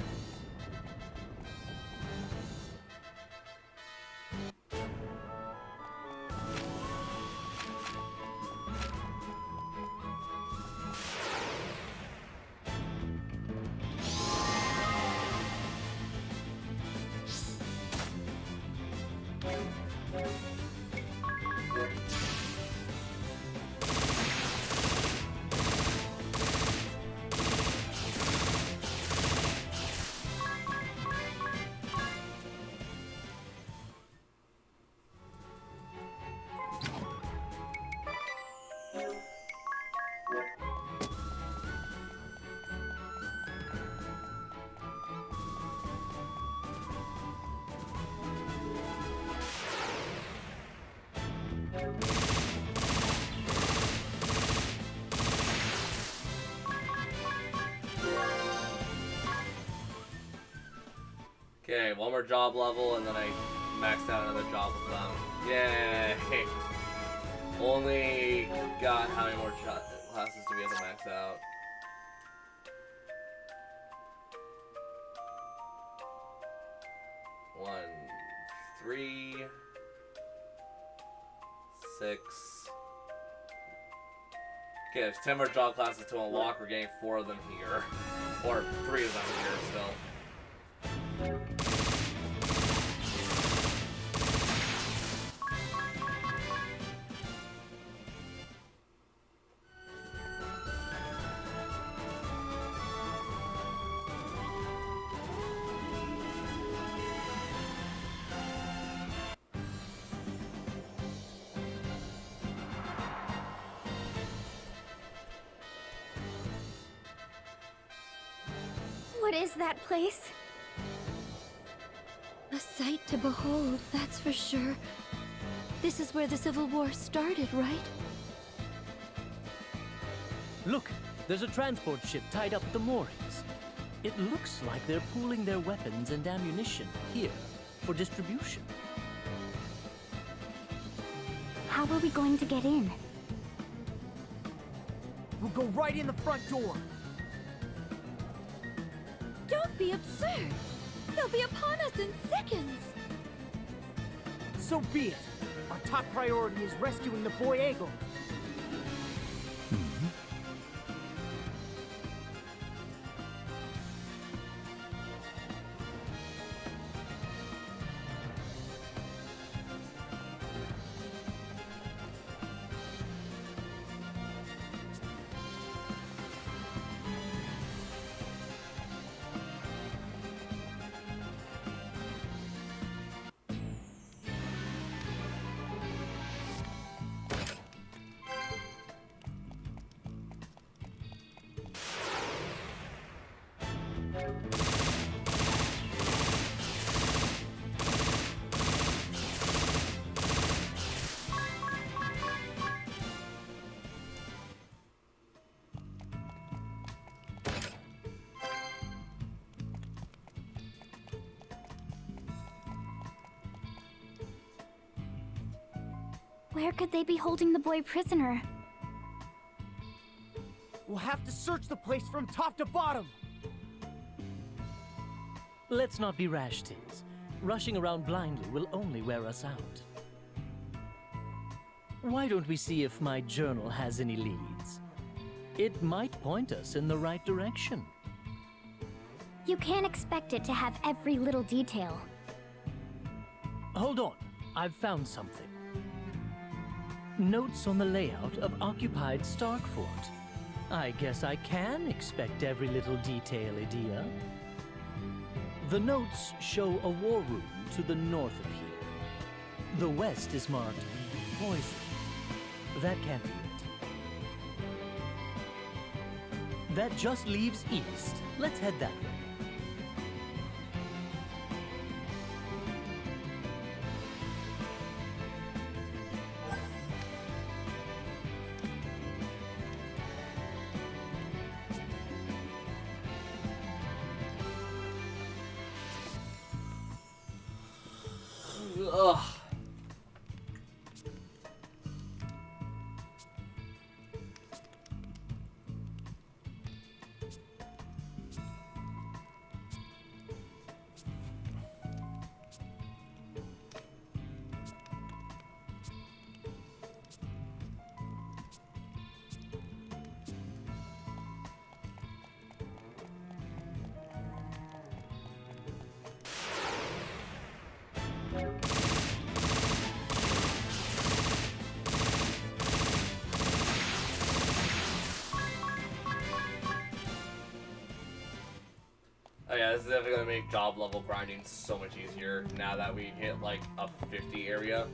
A: Okay, one more job level, and then I maxed out another job with them. Yay! Only got how many more classes do we have to max out? One, 3, 6. Okay, there's 10 more job classes to unlock. We're getting 4 of them here. Or 3 of them here still.
C: What is that place?
G: A sight to behold, that's for sure. This is where the Civil War started, right?
B: Look, There's a transport ship tied up at the moorings. It looks like they're pooling their weapons and ammunition here for distribution.
C: How are we going to get in?
D: We'll go right in the front door.
G: Don't be absurd! They'll be upon us in seconds!
D: So be it. Our top priority is rescuing the boy Eagle.
C: Where could they be holding the boy prisoner?
D: We'll have to search the place from top to bottom.
B: Let's not be rash, Tiz. Rushing around blindly will only wear us out. Why don't we see if my journal has any leads? It might point us in the right direction.
C: You can't expect it to have every little detail.
B: Hold on, I've found something. Notes on the layout of occupied Stark Fort. I guess I can expect every little detail, Edea. The notes show a war room to the north of here. The west is marked poison. That can't be it. That just leaves east. Let's head that way.
A: Ugh. Oh yeah, this is definitely gonna make job level grinding so much easier now that we hit like a 50 area.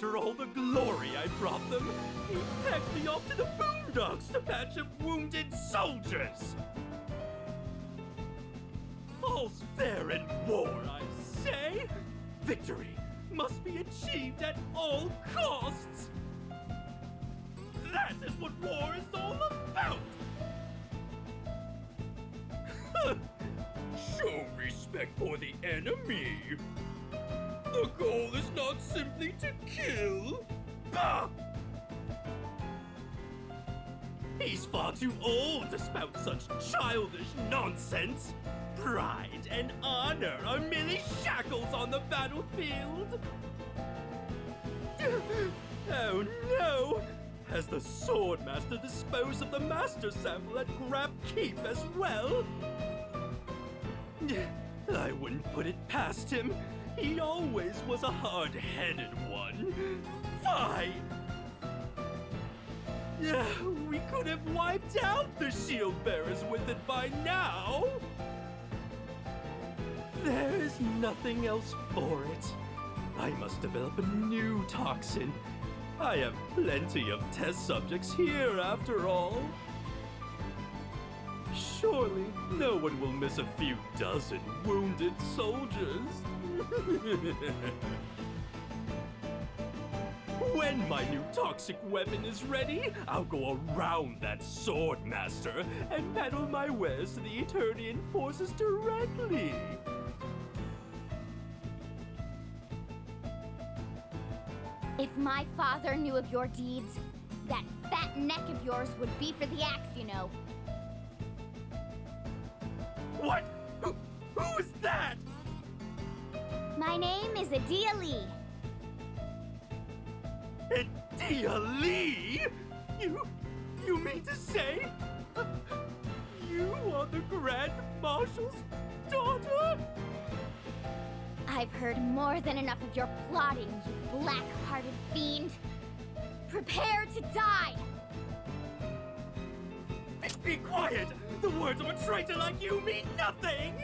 K: After all the glory I brought them, he packed me off to the boondocks to patch up wounded soldiers! All's fair in war, I say! Victory must be achieved at all costs! That is what war is all about! Show respect for the enemy! The goal is not simply to kill! Bah! He's far too old to spout such childish nonsense! Pride and honor are merely shackles on the battlefield! Oh no! Has the Swordmaster disposed of the Master Sample at Grab Keep as well? I wouldn't put it past him. He always was a hard-headed one. Fine! We could have wiped out the shield bearers with it by now! There is nothing else for it. I must develop a new toxin. I have plenty of test subjects here, after all. Surely no one will miss a few dozen wounded soldiers. When my new toxic weapon is ready, I'll go around that Swordmaster and peddle my wares to the Eternian forces directly.
C: If my father knew of your deeds, that fat neck of yours would be for the axe, you know.
K: What? Who is that?
C: My name is Adia Lee.
K: Adia Lee? You mean to say? You are the Grand Marshal's daughter?
C: I've heard more than enough of your plotting, you black-hearted fiend. Prepare to die!
K: Be quiet! The words of a traitor like you mean nothing!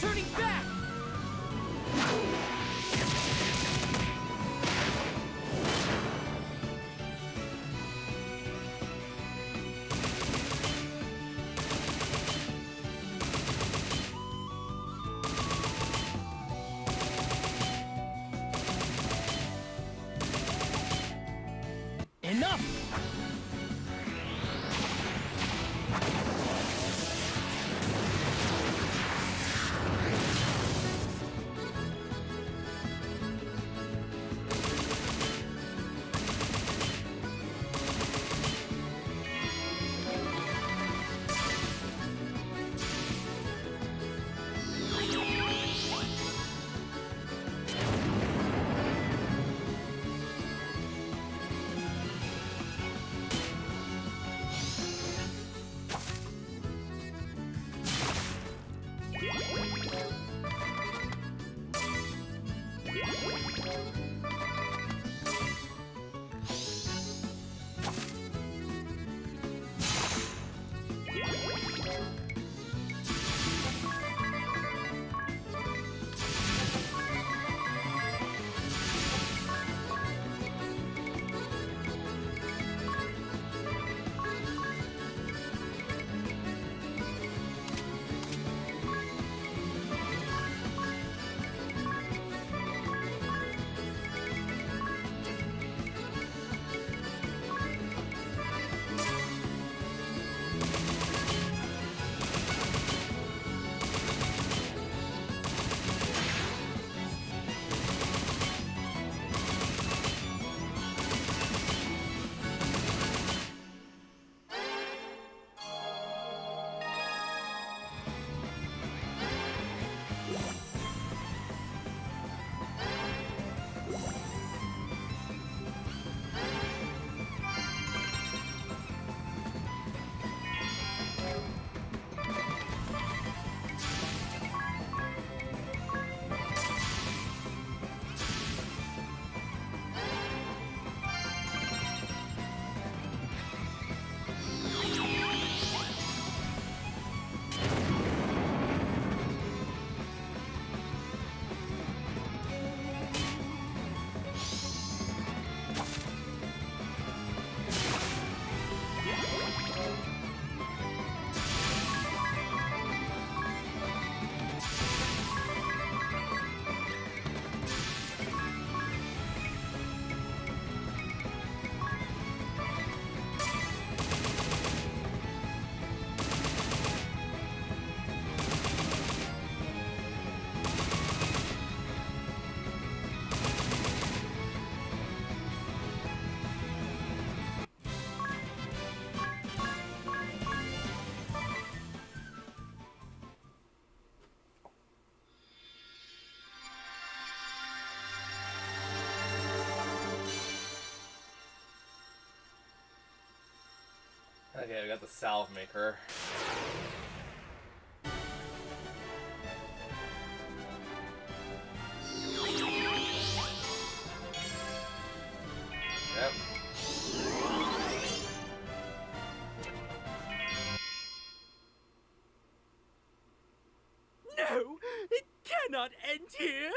E: Turning back!
P: Enough!
A: Okay, we got the salve maker. Yep.
K: No, it cannot end here.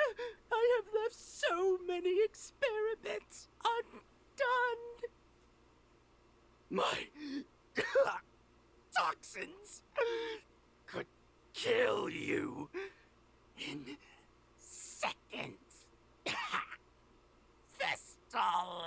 K: I have left so many experiments undone. My toxins could kill you in seconds. Vestal.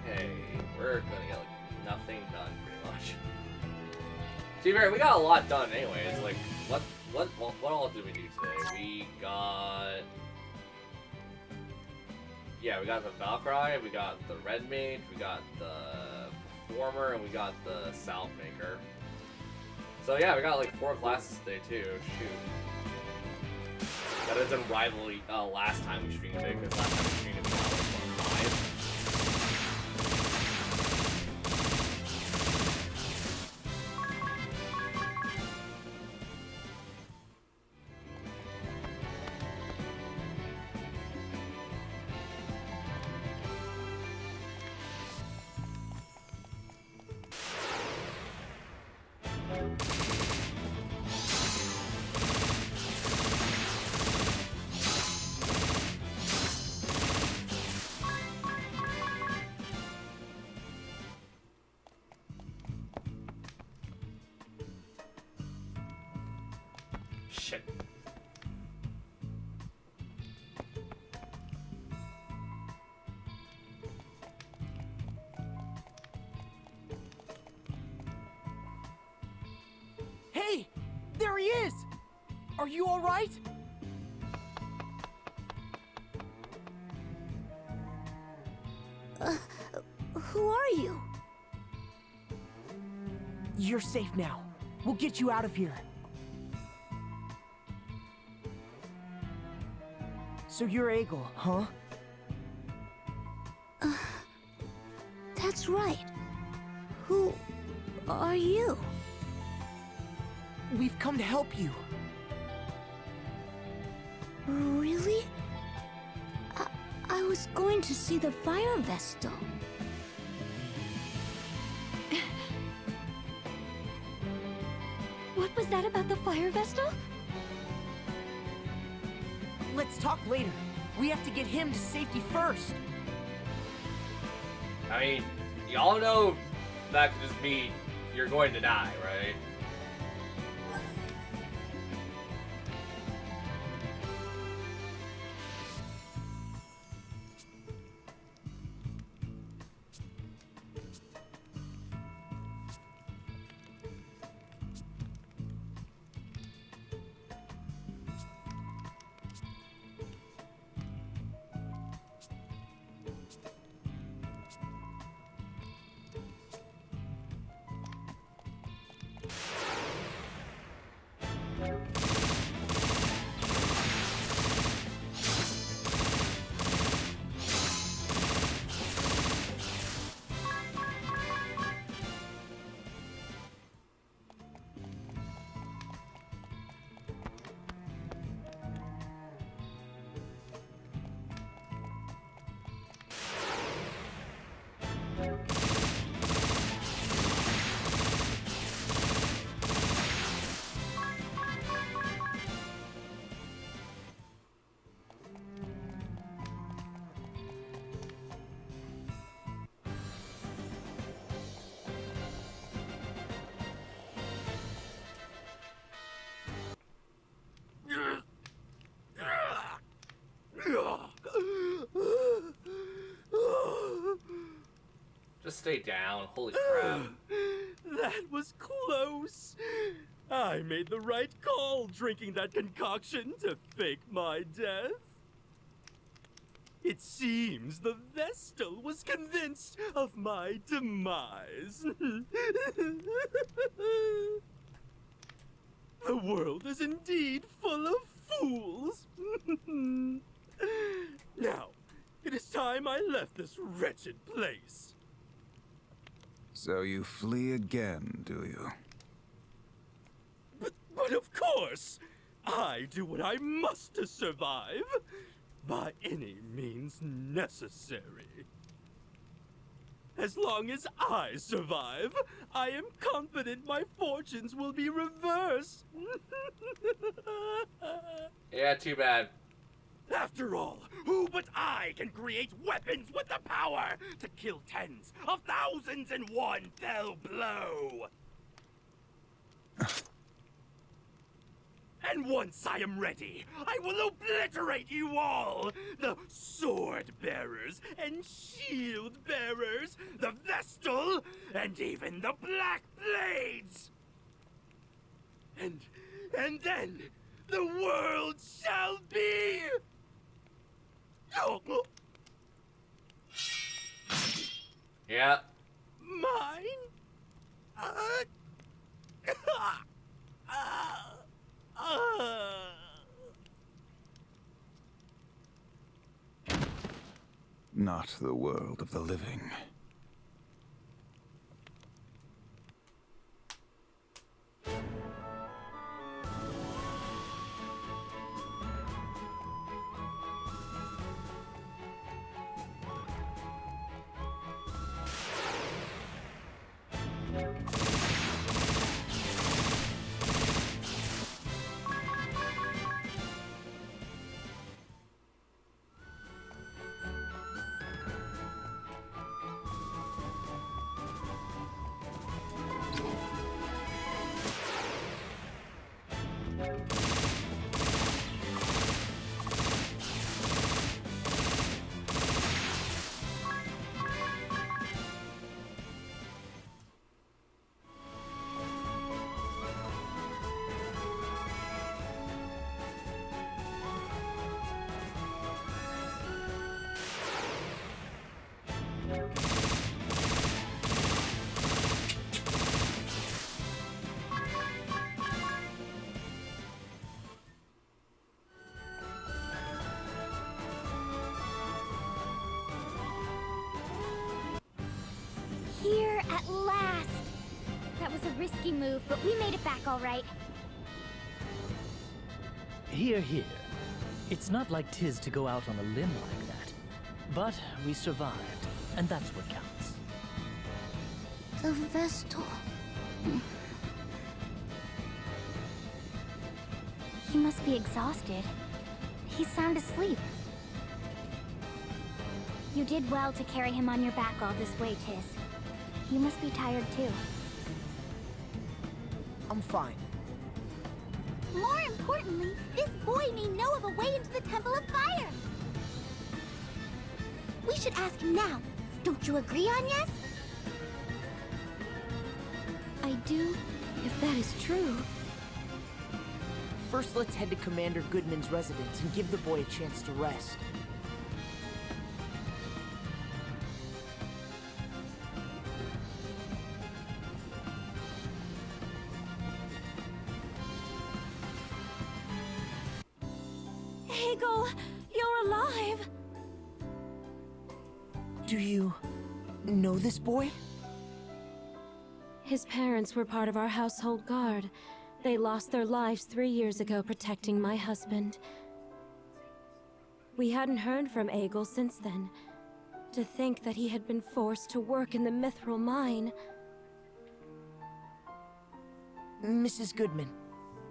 A: Okay, we're gonna get like nothing done pretty much. To be fair, we got a lot done anyways. Like, what all did we do today? We got, yeah, we got the Valkyrie, we got the Red Mage, we got the Performer, and we got the Salve Maker. So yeah, we got like 4 classes today too. Shoot. That is in rivalry last time we streamed it, because last time we streamed it, we got like 5. Shit.
D: Hey! There he is! Are you alright?
E: Who are you?
D: You're safe now. We'll get you out of here. So you're Egil, huh?
E: That's right. Who are you?
D: We've come to help you.
E: Really? I was going to see the fire Vestal.
G: What was that about the fire Vestal?
D: Let's talk later. We have to get him to safety first.
A: I mean, y'all know that could just be you're going to die, right? Just stay down. Holy crap.
K: That was close. I made the right call drinking that concoction to fake my death. It seems the Vestal was convinced of my demise. The world is indeed full of fools. Now, it is time I left this wretched place.
I: So you flee again, do you?
K: But of course, I do what I must to survive, by any means necessary. As long as I survive, I am confident my fortunes will be reversed.
A: Yeah, too bad.
K: After all, who but I can create weapons with the power to kill tens of thousands in one fell blow? And once I am ready, I will obliterate you all! The Sword Bearers and Shield Bearers, the Vestal, and even the Black Blades! And then, the world shall be...
A: Yeah.
K: Mine?
I: Not the world of the living.
C: Here at last! That was a risky move, but we made it back all right.
B: Here. It's not like 'tis to go out on a limb like that. But we survived, and that's what counts.
O: The Vestal.
C: He must be exhausted. He's sound asleep. You did well to carry him on your back all this way, Tiz. You must be tired too.
D: I'm fine.
O: More importantly, this boy may know of a way into the Temple of Fire. We should ask him now. Don't you agree, Agnes?
G: I do, if that is true.
D: First, let's head to Commander Goodman's residence and give the boy a chance to rest.
E: Eagle, you're alive!
D: Do you know this boy?
N: His parents were part of our household guard. They lost their lives 3 years ago protecting my husband. We hadn't heard from Egil since then. To think that he had been forced to work in the Mithril mine.
D: Mrs. Goodman,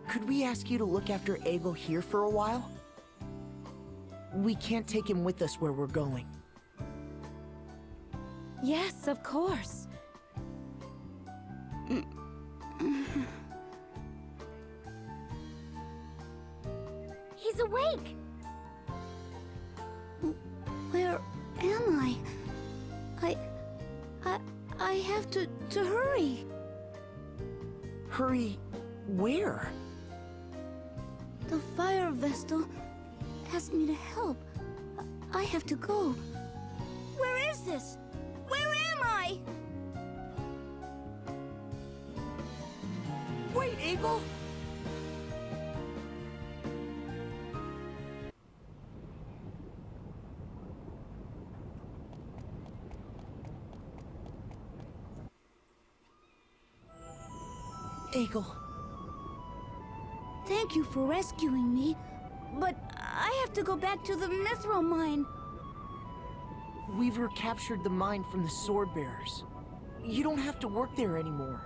D: could we ask you to look after Egil here for a while? We can't take him with us where we're going.
N: Yes, of course.
O: He's awake! Where am I? I have to hurry.
D: Hurry where?
O: The Fire Vestal asked me to help. I have to go. Where is this? Where am I?
D: Wait, Egil! Egil.
O: Thank you for rescuing me, but I have to go back to the Mithril mine.
D: Weaver captured the mine from the Sword Bearers. You don't have to work there anymore.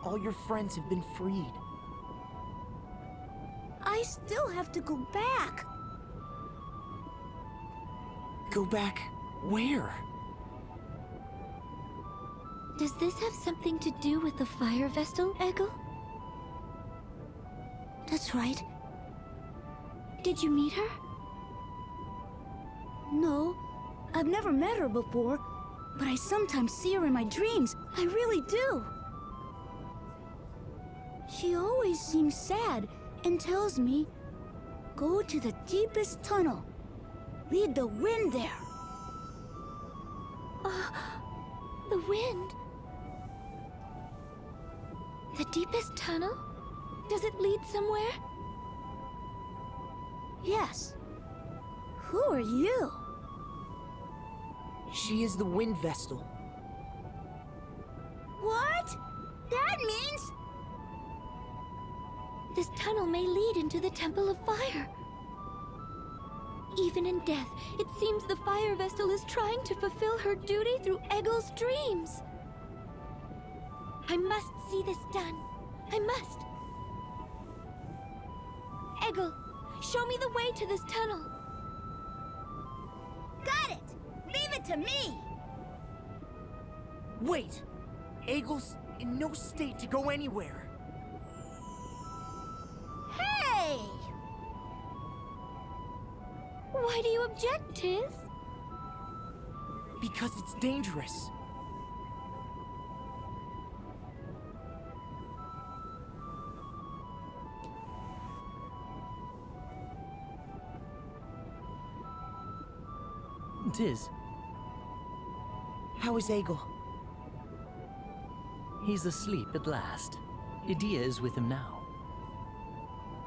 D: All your friends have been freed.
O: I still have to go back.
D: Go back where?
G: Does this have something to do with the Fire Vestal, Egil?
O: That's right.
G: Did you meet her?
O: No, I've never met her before, but I sometimes see her in my dreams. I really do. She always seems sad and tells me, go to the deepest tunnel. Lead the wind there.
G: The wind? The deepest tunnel? Does it lead somewhere?
O: Yes. Who are you?
D: She is the Wind Vestal.
O: What? That means...
G: This tunnel may lead into the Temple of Fire. Even in death, it seems the Fire Vestal is trying to fulfill her duty through Egil's dreams. I must see this done. I must. Egil, show me the way to this tunnel.
O: Got it! Leave it to me!
D: Wait! Egil's in no state to go anywhere.
O: Hey!
G: Why do you object, Tiz?
D: Because it's dangerous.
B: Tiz,
D: how is Egil?
B: He's asleep at last. Idea is with him now.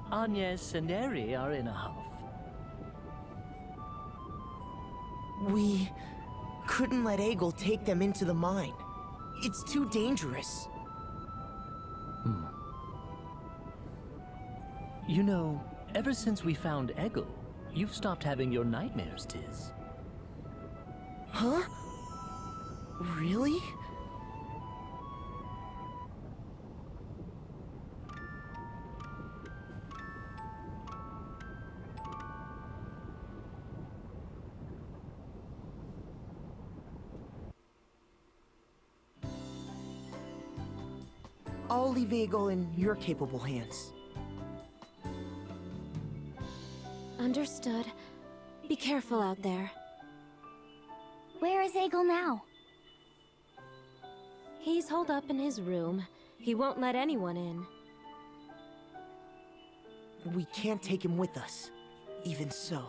B: Agnes and Eri are in a huff.
D: We couldn't let Egil take them into the mine. It's too dangerous.
B: You know, ever since we found Egil, you've stopped having your nightmares, Tiz.
D: Huh? Really? I'll leave Eagle in your capable hands.
N: Understood. Be careful out there.
C: Where is Eagle now?
N: He's holed up in his room. He won't let anyone in.
D: We can't take him with us. Even so.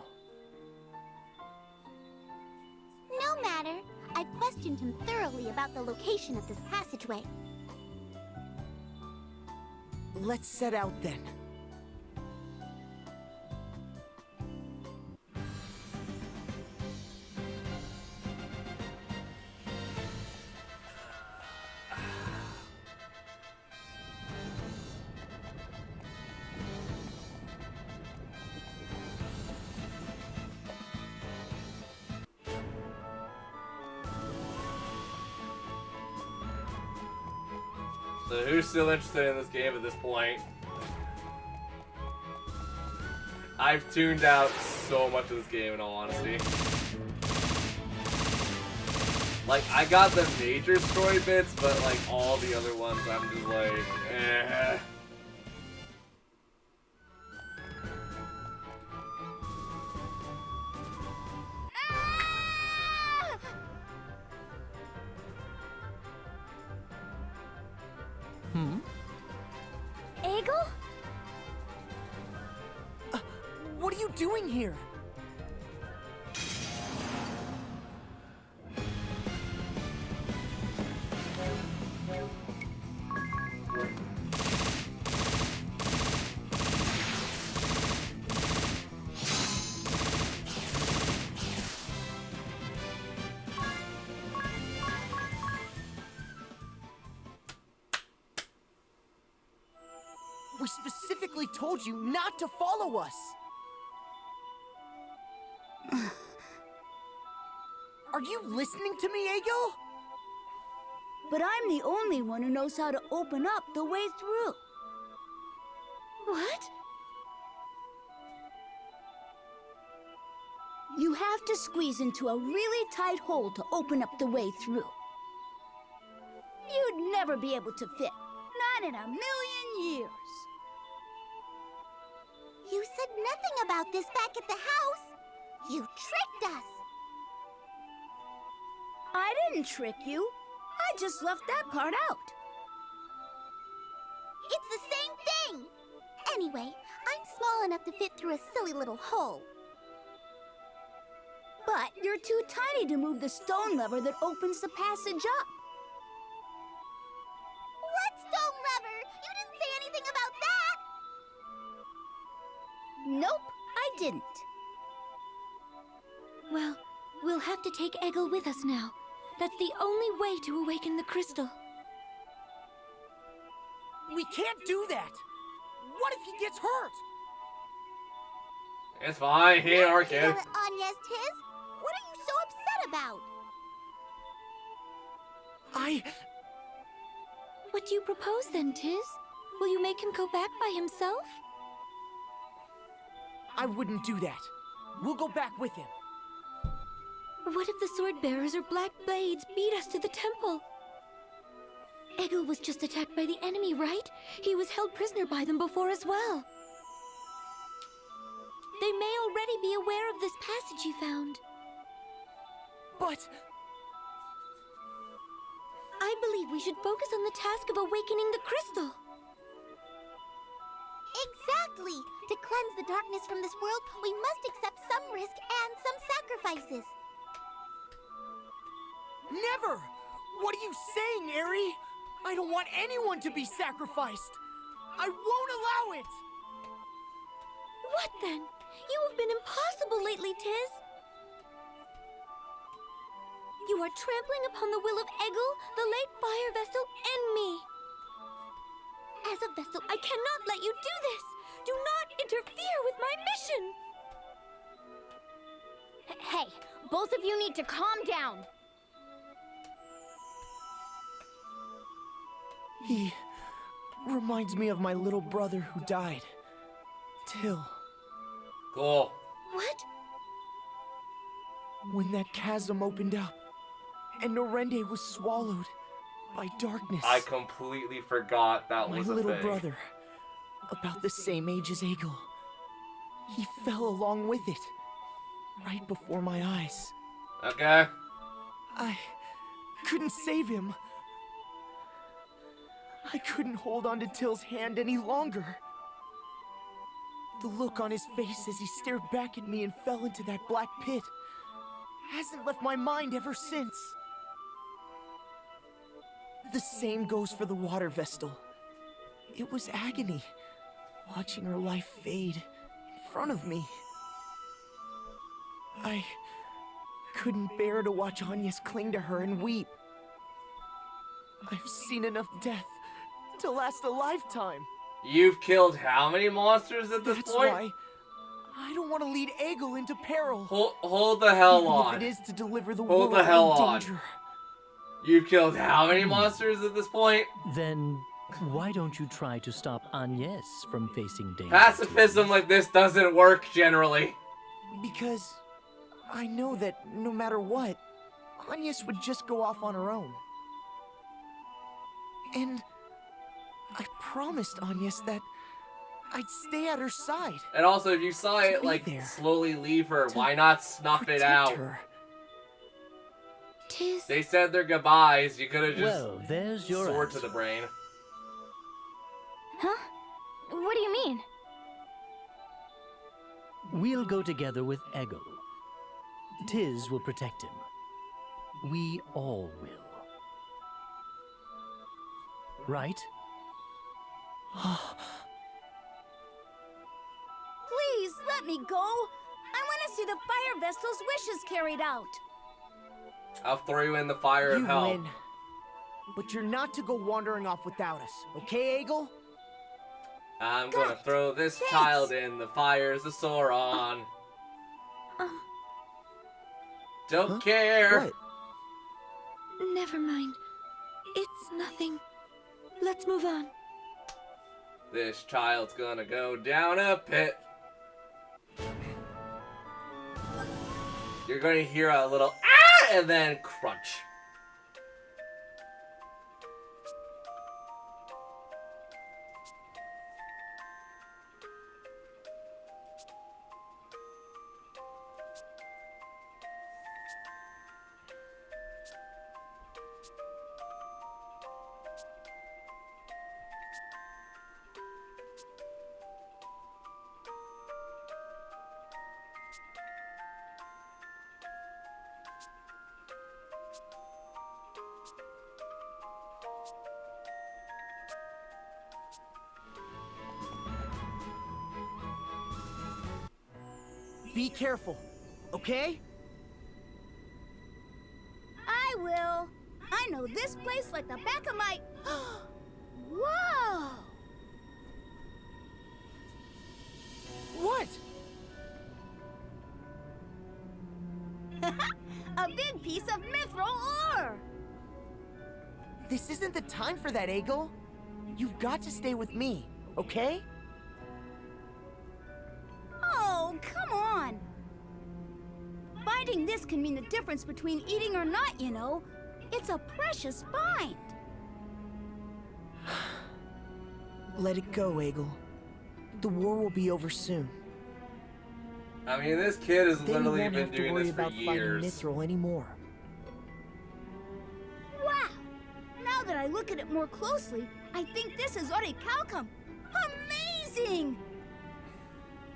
S: No matter. I've questioned him thoroughly about the location of this passageway.
D: Let's set out then.
A: So who's still interested in this game at this point? I've tuned out so much of this game in all honesty. Like, I got the major story bits, but like all the other ones I'm just like, eh.
C: Eagle?
D: What are you doing here? We specifically told you not to follow us! Are you listening to me, Eagle?
O: But I'm the only one who knows how to open up the way through.
C: What?
O: You have to squeeze into a really tight hole to open up the way through. You'd never be able to fit. Not in a million years.
S: You said nothing about this back at the house. You tricked us.
O: I didn't trick you. I just left that part out.
S: It's the same thing. Anyway, I'm small enough to fit through a silly little hole.
O: But you're too tiny to move the stone lever that opens the passage up.
S: What stone lever? You didn't say anything about that.
O: Nope, I didn't.
G: Well, we'll have to take Eggle with us now. That's the only way to awaken the crystal.
D: We can't do that! What if he gets hurt?
A: It's fine, he ain't our kid.
S: Anya's Tiz? What are you so upset about?
G: What do you propose then, Tiz? Will you make him go back by himself?
D: I wouldn't do that. We'll go back with him.
G: What if the sword bearers or black blades beat us to the temple? Eggle was just attacked by the enemy, right? He was held prisoner by them before as well. They may already be aware of this passage you found.
D: But...
G: I believe we should focus on the task of awakening the crystal.
S: Exactly! To cleanse the darkness from this world, we must accept some risk and some sacrifices.
D: Never! What are you saying, Eri? I don't want anyone to be sacrificed! I won't allow it!
G: What then? You have been impossible lately, Tiz. You are trampling upon the will of Eggle, the late Fire Vestal, and me. As a Vestal, I cannot let you do this. Do not interfere with my mission.
C: Hey, both of you need to calm down.
D: He reminds me of my little brother who died. Till.
A: Cool.
G: What?
D: When that chasm opened up, and Norende was swallowed, by darkness.
A: I completely forgot that
D: My
A: was a
D: little
A: thing.
D: brother, about the same age as Egil. He fell along with it, right before my eyes.
A: Okay.
D: I couldn't save him. I couldn't hold on to Till's hand any longer. The look on his face as he stared back at me and fell into that black pit hasn't left my mind ever since. The same goes for the water Vestal. It was agony, watching her life fade in front of me. I couldn't bear to watch Agnes cling to her and weep. I've seen enough death to last a lifetime.
A: You've killed how many monsters at this
D: That's
A: point?
D: why I don't want to lead Egil into peril.
A: Hold the hell
D: Even
A: on.
D: if it is to deliver the
A: Hold
D: world
A: the hell
D: from
A: on.
D: danger.
A: You've killed how many monsters at this point?
B: Then why don't you try to stop Agnes from facing danger?
A: Pacifism like this doesn't work generally.
D: Because I know that no matter what, Agnes would just go off on her own. And I promised Agnes that I'd stay at her side.
A: And also, if you saw it, like, slowly leave her, why not snuff it out? They said their goodbyes, you could've just
B: Well, there's your
A: sword to
B: answer.
A: the brain.
C: Huh? What do you mean?
B: We'll go together with Egil. Tiz will protect him. We all will. Right?
O: Please, let me go. I want to see the Fire Vestal's wishes carried out.
A: I'll throw you in the fire of
D: You
A: hell.
D: win. But you're not to go wandering off without us, okay, Egil?
A: I'm gonna throw this child in the fires of Sauron. Don't care.
D: What?
G: Never mind. It's nothing. Let's move on.
A: This child's gonna go down a pit. You're gonna hear a little ah and then crunch.
D: Be careful, okay?
O: I will. I know this place like the back of my... Whoa!
D: What?
O: A big piece of mithril ore!
D: This isn't the time for that, Egil. You've got to stay with me, okay?
O: Oh, come on! Finding this can mean the difference between eating or not, you know. It's a precious find.
D: Let it go, Egil. The war will be over soon.
A: I mean, this kid has
D: Then you
A: literally
D: won't
A: been
D: have to
A: doing
D: worry
A: this for
D: about finding
A: years.
D: mithril anymore.
O: Wow! Now that I look at it more closely, I think this is orichalcum. Amazing!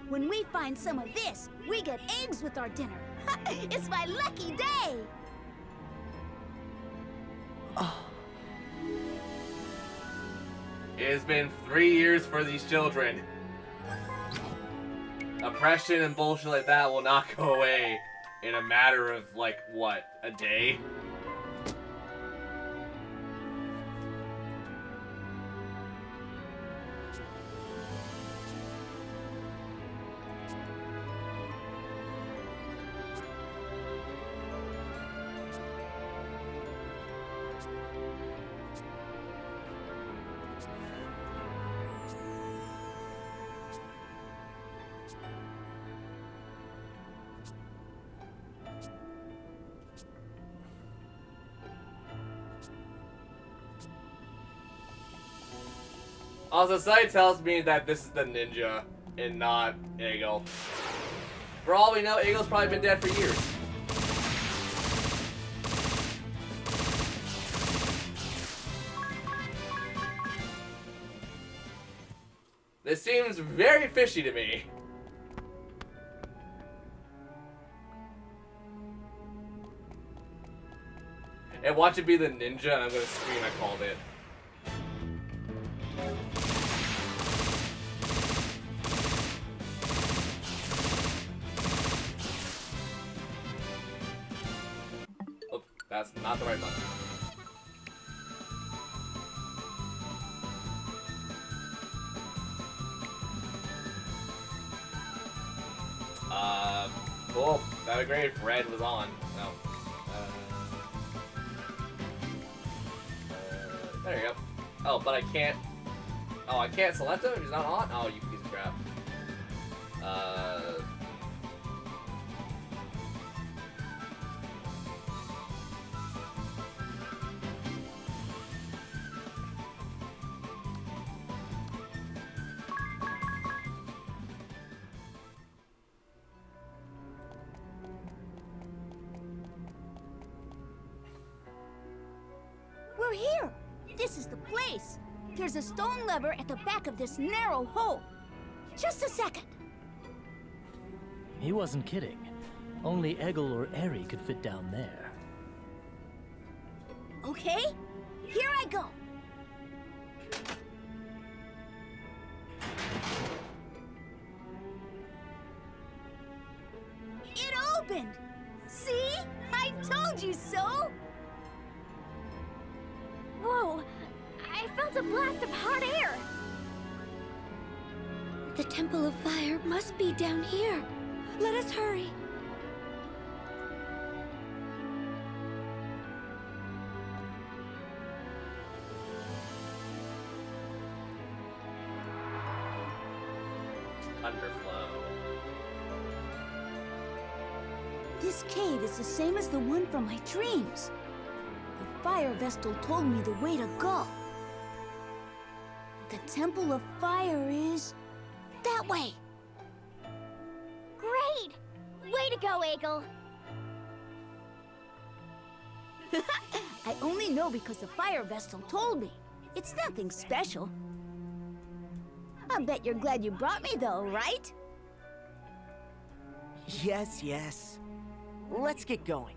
O: When we find some of this, we get eggs with our dinner. It's my lucky day!
A: It has been 3 years for these children. Oppression and bullshit like that will not go away in a matter of, like, what, a day? Also, Sai tells me that this is the ninja and not Eagle. For all we know, Eagle's probably been dead for years. This seems very fishy to me. And watch it be the ninja, and I'm gonna scream I called it. Oops, that's not the right button. Cool. That'd be great if red was on. No. There you go. Oh, but I can't. Oh, I can't select him if he's not on? Oh, you piece of crap.
O: We're here! This is the place! There's a stone lever at the back of this narrow hole. Just a second.
B: He wasn't kidding. Only Eggle or Eri could fit down there.
O: Okay, here I go. It opened! See? I told you so!
C: Whoa! I felt a blast of hot air!
G: The Temple of Fire must be down here. Let us hurry.
A: Underflow.
O: This cave is the same as the one from my dreams. The Fire Vestal told me the way to go. The Temple of Fire is that way.
C: Great! Way to go, Eagle!
O: I only know because the Fire Vestal told me. It's nothing special. I bet you're glad you brought me though, right?
D: Yes, yes. Let's get going.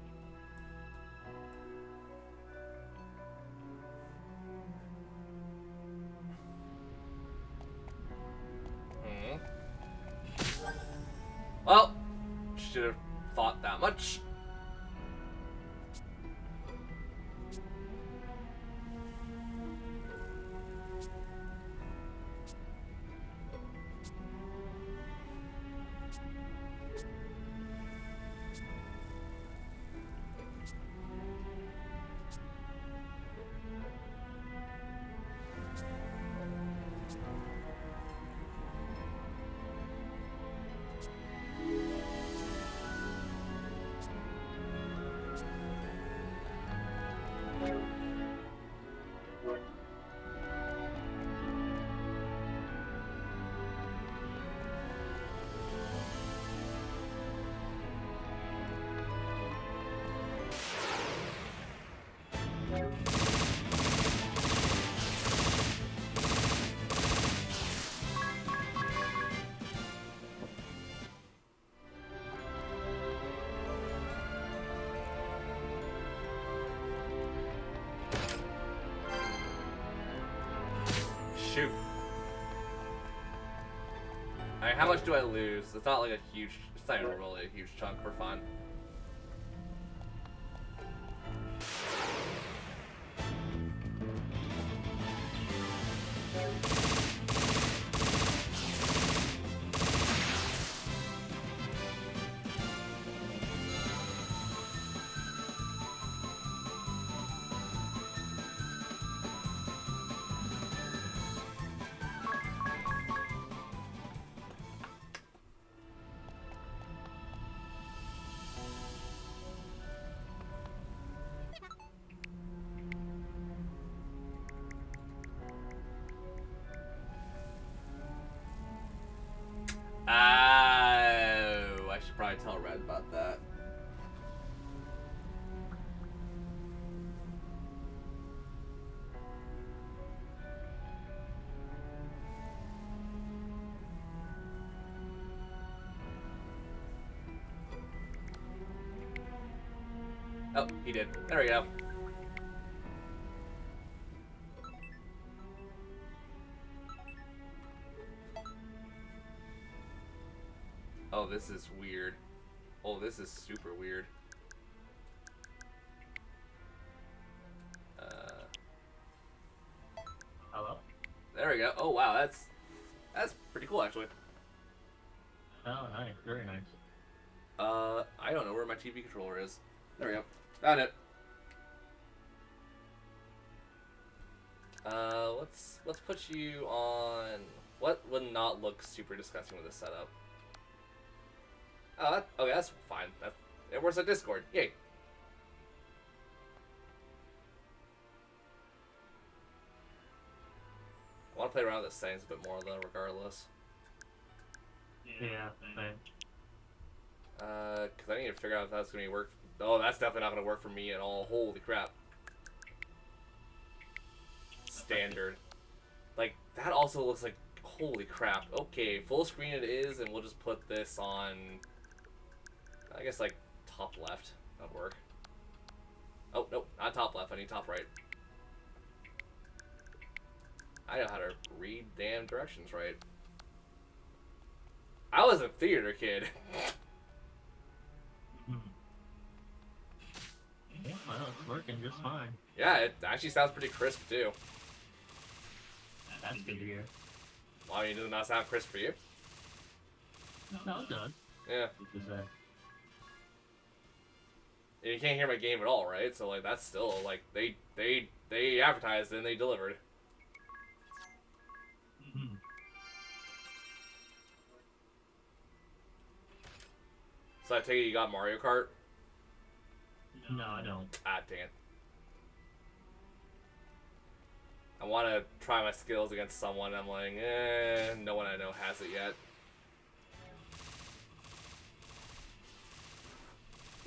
A: Well, should have thought that much. Shoot. Alright, how much do I lose? It's not like a huge, it's not even really a huge chunk. We're fine. Oh, he did. There we go. Oh, this is weird. Oh, this is super weird.
P: Hello?
A: There we go. Oh, wow, that's pretty cool, actually.
P: Oh, nice. Very nice.
A: I don't know where my TV controller is. There we go. Found it. Let's put you on. What would not look super disgusting with this setup? Oh, okay, that's fine. It works on Discord. Yay. I want to play around with the settings a bit more, though, regardless.
P: Yeah, same.
A: Because I need to figure out if that's going to work. Oh, that's definitely not going to work for me at all. Holy crap. Standard. Like, that also looks like, holy crap. Okay, full screen it is, and we'll just put this on, I guess, like, top left. That'll work. Oh, nope, not top left. I need top right. I know how to read damn directions right. I was a theater kid.
P: Yeah, well, it's working just fine.
A: Yeah, it actually sounds pretty crisp, too.
P: That's good to hear.
A: Well, I mean, does it not sound crisp for you?
P: No, it does.
A: Yeah.
P: Just that.
A: And you can't hear my game at all, right? So, like, that's still, like, they advertised and they delivered. So I take it you got Mario Kart?
P: No, I don't.
A: Ah, dang it. I want to try my skills against someone. I'm like, no one I know has it yet.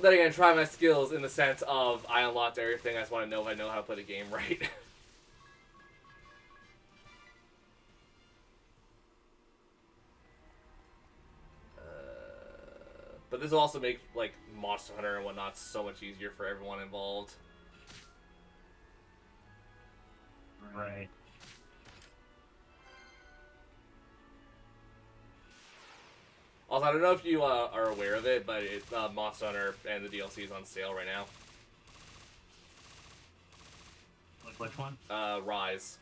A: Then again, try my skills in the sense of I unlocked everything. I just want to know if I know how to play the game right. But this will also make, like, Monster Hunter and whatnot so much easier for everyone involved.
P: Right.
A: Also, I don't know if you are aware of it, but Monster Hunter and the DLC is on sale right now.
P: Which one?
A: Rise.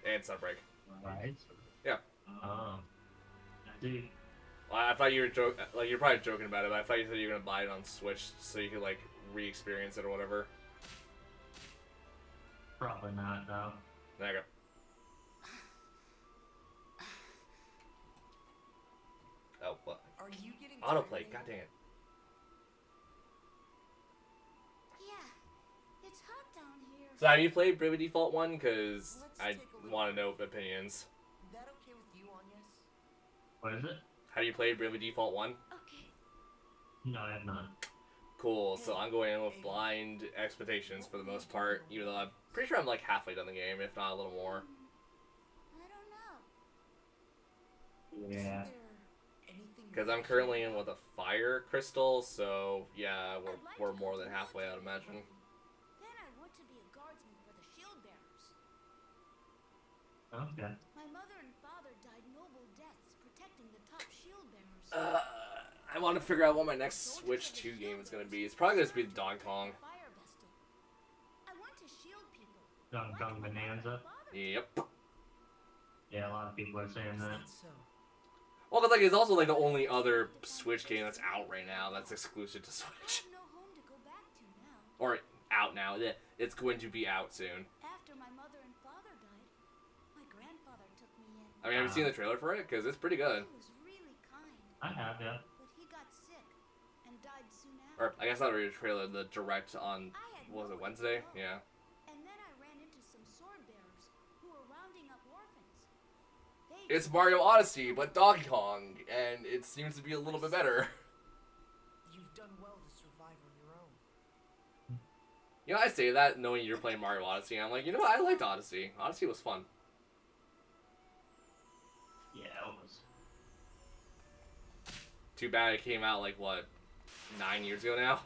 A: And Sunbreak.
P: Rise?
A: Yeah.
P: Dude.
A: Well, I thought you were you're probably joking about it, but I thought you said you were gonna buy it on Switch so you could, like, re-experience it or whatever.
P: Probably not, though.
A: There you go. Oh, what?
D: Are you getting
A: Autoplay, god dang it.
O: Yeah, it's hot down here.
A: So have you played Bravely Default 1? Because I want to know opinions.
D: That okay with you, Agnes?
P: What is it?
A: Have you played Bravely Default 1?
P: No, I have not.
A: Cool, so I'm going in with blind expectations for the most part, even though I'm pretty sure I'm like halfway done the game, if not a little more.
P: Yeah.
A: Because I'm currently in with a fire crystal, so yeah, we're more than halfway, I'd imagine.
O: Then I want to be a guardsman for the shield bearers.
P: Okay.
O: My mother and father died noble deaths protecting the top shield bearers.
A: I want to figure out what my next Switch 2 game is going to be. It's probably going to be Donkey Kong.
O: I want to shield people.
P: Donkey Kong Bonanza?
A: Yep.
P: Yeah, a lot of people are saying that.
A: Well, but like, it's also like the only other Switch game that's out right now that's exclusive to Switch. Or out now. It's going to be out soon.
O: After my mother and father died, my grandfather took me in.
A: I mean, have you seen the trailer for it? Because it's pretty good.
O: He was really kind.
P: I have, yeah.
O: But he got sick and died soon after.
A: Or, I guess not really a trailer, the direct on, what was it, Wednesday? Yeah.
O: And then I ran into some sword bearers who were rounding up orphans.
A: It's Mario Odyssey, but Donkey Kong, and it seems to be a little bit better.
D: You've done well to survive on your own.
A: You know, I say that knowing you're playing Mario Odyssey, and I'm like, you know what, I liked Odyssey. Odyssey was fun.
P: Yeah, it was.
A: Too bad it came out, like, what, 9 years ago now?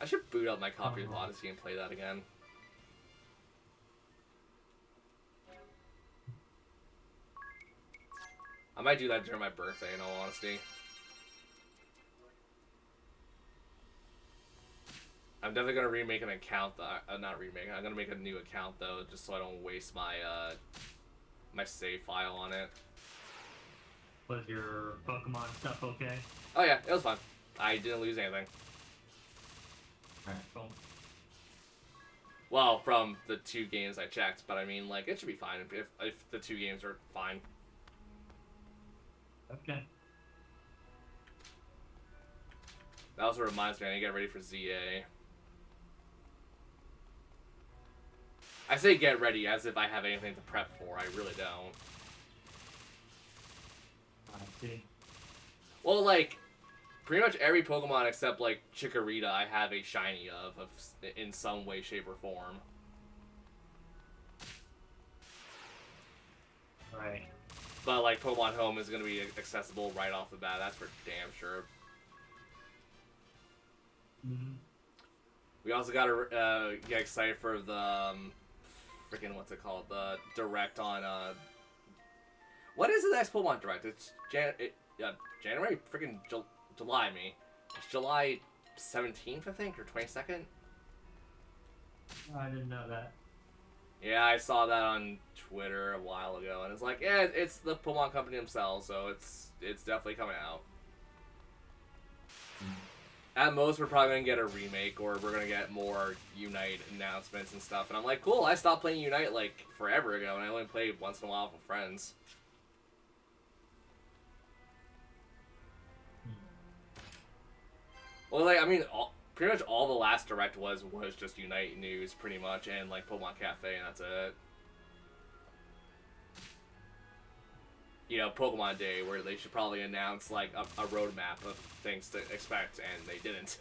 A: should boot up my copy of Odyssey and play that again. I might do that during my birthday, in all honesty. I'm definitely gonna remake an account. Not remake. I'm gonna make a new account though, just so I don't waste my my save file on it.
T: Was your Pokemon stuff okay?
A: Oh yeah, it was fun. I didn't lose anything.
T: Alright, cool.
A: Well, from the 2 games I checked, but I mean, like, it should be fine if the 2 games are fine.
T: Okay.
A: That also reminds me, I need to get ready for ZA. I say get ready as if I have anything to prep for. I really don't.
T: I see.
A: Well, like, pretty much every Pokemon except, like, Chikorita I have a shiny of in some way, shape, or form.
T: Right.
A: But, like, Pokemon Home is going to be accessible right off the bat. That's for damn sure.
T: Mm-hmm.
A: We also got to get excited for the, freaking, what's it called? The Direct on, what is the next Pokemon Direct? It's January? Freaking July, me. It's July 17th, I think, or 22nd?
T: I didn't know that.
A: Yeah, I saw that on Twitter a while ago, and it's like, yeah, it's the Pokemon Company themselves, so it's definitely coming out. At most, we're probably going to get a remake, or we're going to get more Unite announcements and stuff, and I'm like, cool, I stopped playing Unite, like, forever ago, and I only played once in a while with friends. Well, like, I mean, pretty much all the last Direct was just Unite news, pretty much, and, like, Pokemon Cafe, and that's it. You know, Pokemon Day, where they should probably announce, like, a roadmap of things to expect, and they didn't.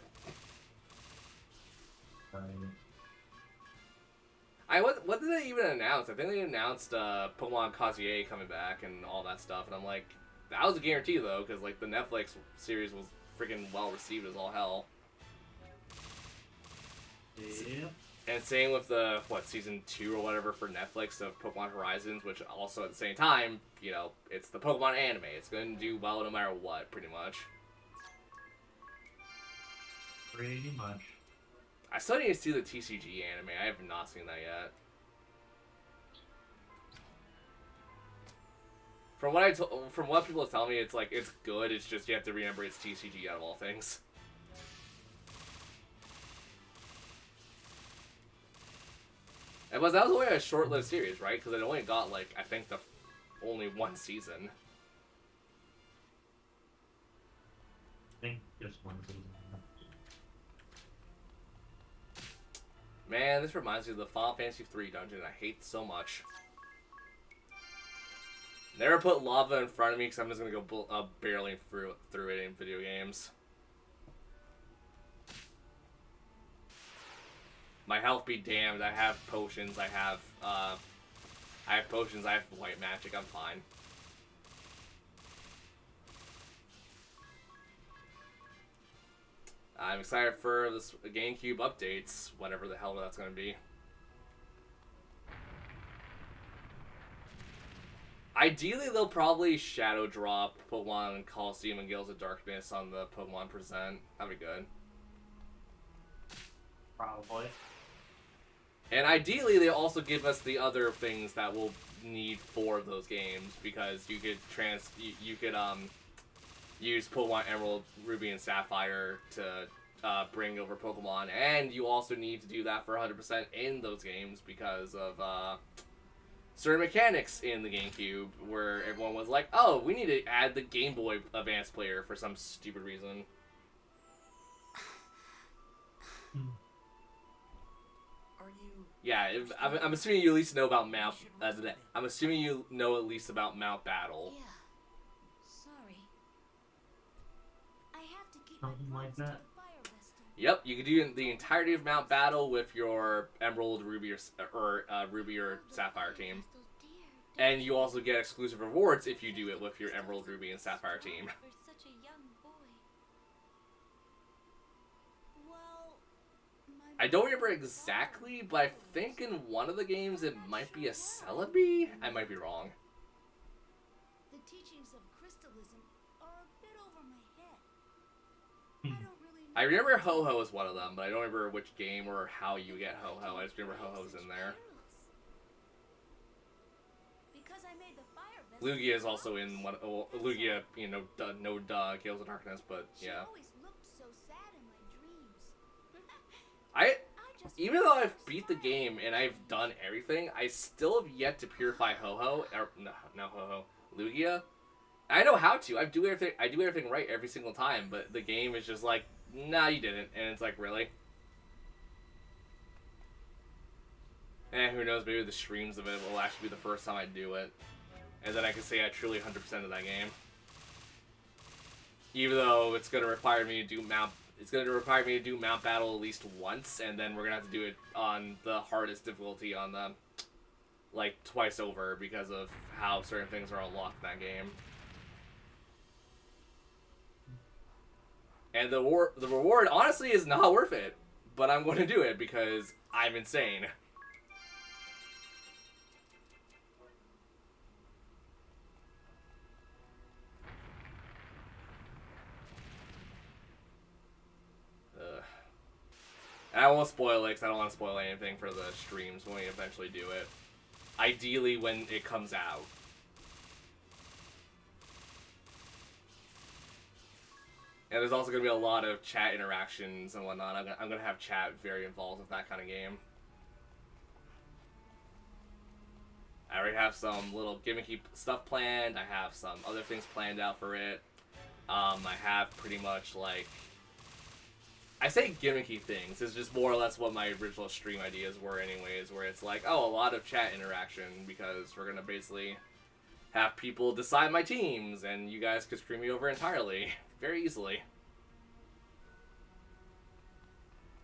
A: What did they even announce? I think they announced Pokemon Kazuya coming back and all that stuff, and I'm like, that was a guarantee, though, because, like, the Netflix series was freaking well received as all hell.
T: Yeah.
A: And same with the, season 2 or whatever for Netflix of Pokemon Horizons, which also at the same time, you know, it's the Pokemon anime. It's going to do well no matter what, pretty much.
T: Pretty much.
A: I still need to see the TCG anime. I have not seen that yet. From what people tell me, it's like, it's good, it's just you have to remember it's TCG out of all things. That was only a short-lived series, right? Because it only got, like, I think only 1 season.
T: I think just 1 season.
A: Man, this reminds me of the Final Fantasy III dungeon I hate so much. Never put lava in front of me because I'm just going to go barreling through it in video games. My health be damned. I have potions. I have potions. I have white magic. I'm fine. I'm excited for this GameCube updates, whatever the hell that's going to be. Ideally, they'll probably shadow drop Pokemon Coliseum and Gales of Darkness on the Pokemon Present. That'd be good.
T: Probably.
A: And ideally, they also give us the other things that we'll need for those games, because you could use Pokemon Emerald, Ruby, and Sapphire to bring over Pokemon, and you also need to do that for 100% in those games because of certain mechanics in the GameCube, where everyone was like, "Oh, we need to add the Game Boy Advance player for some stupid reason." Yeah, I'm assuming you at least know about Mount. I'm assuming you know at least about Mount Battle.
S: Yeah. Sorry. I have to keep
T: something like that.
A: Yep, you can do the entirety of Mount Battle with your Emerald, Ruby, or Ruby or Sapphire team, and you also get exclusive rewards if you do it with your Emerald, Ruby, and Sapphire team.
S: For such a young boy. Well,
A: I don't remember exactly, but I think in one of the games it might be a Celebi? I might be wrong.
O: The teachings of crystalism are a bit over my head. I don't really know.
A: I remember Ho-Ho is one of them, but I don't remember which game or how you get Ho-Ho. I just remember Ho-Ho's in there.
O: Because I made the fire vessel.
A: Lugia is also in one. Oh, Lugia, you know, no duh, Gales of Darkness, but yeah.
O: She always looked so sad in my dreams.
A: Even though I've beat the game and I've done everything, I still have yet to purify Ho-Ho, or no, not Ho-Ho, Lugia. I know how to. I do everything right every single time, but the game is just like, nah, you didn't, and it's like, really? And who knows? Maybe the streams of it will actually be the first time I do it, and then I can say I truly 100% of that game. Even though it's gonna require me to do Mount Battle at least once, and then we're gonna have to do it on the hardest difficulty on the, like, twice over because of how certain things are unlocked in that game. And the reward honestly is not worth it, but I'm going to do it because I'm insane. And I won't spoil it because I don't want to spoil anything for the streams when we eventually do it. Ideally when it comes out. And there's also going to be a lot of chat interactions and whatnot. I'm going to have chat very involved with that kind of game. I already have some little gimmicky stuff planned. I have some other things planned out for it. I have pretty much, like... I say gimmicky things. It's just more or less what my original stream ideas were anyways, where it's like, oh, a lot of chat interaction because we're going to basically have people decide my teams and you guys could screw me over entirely. Very easily.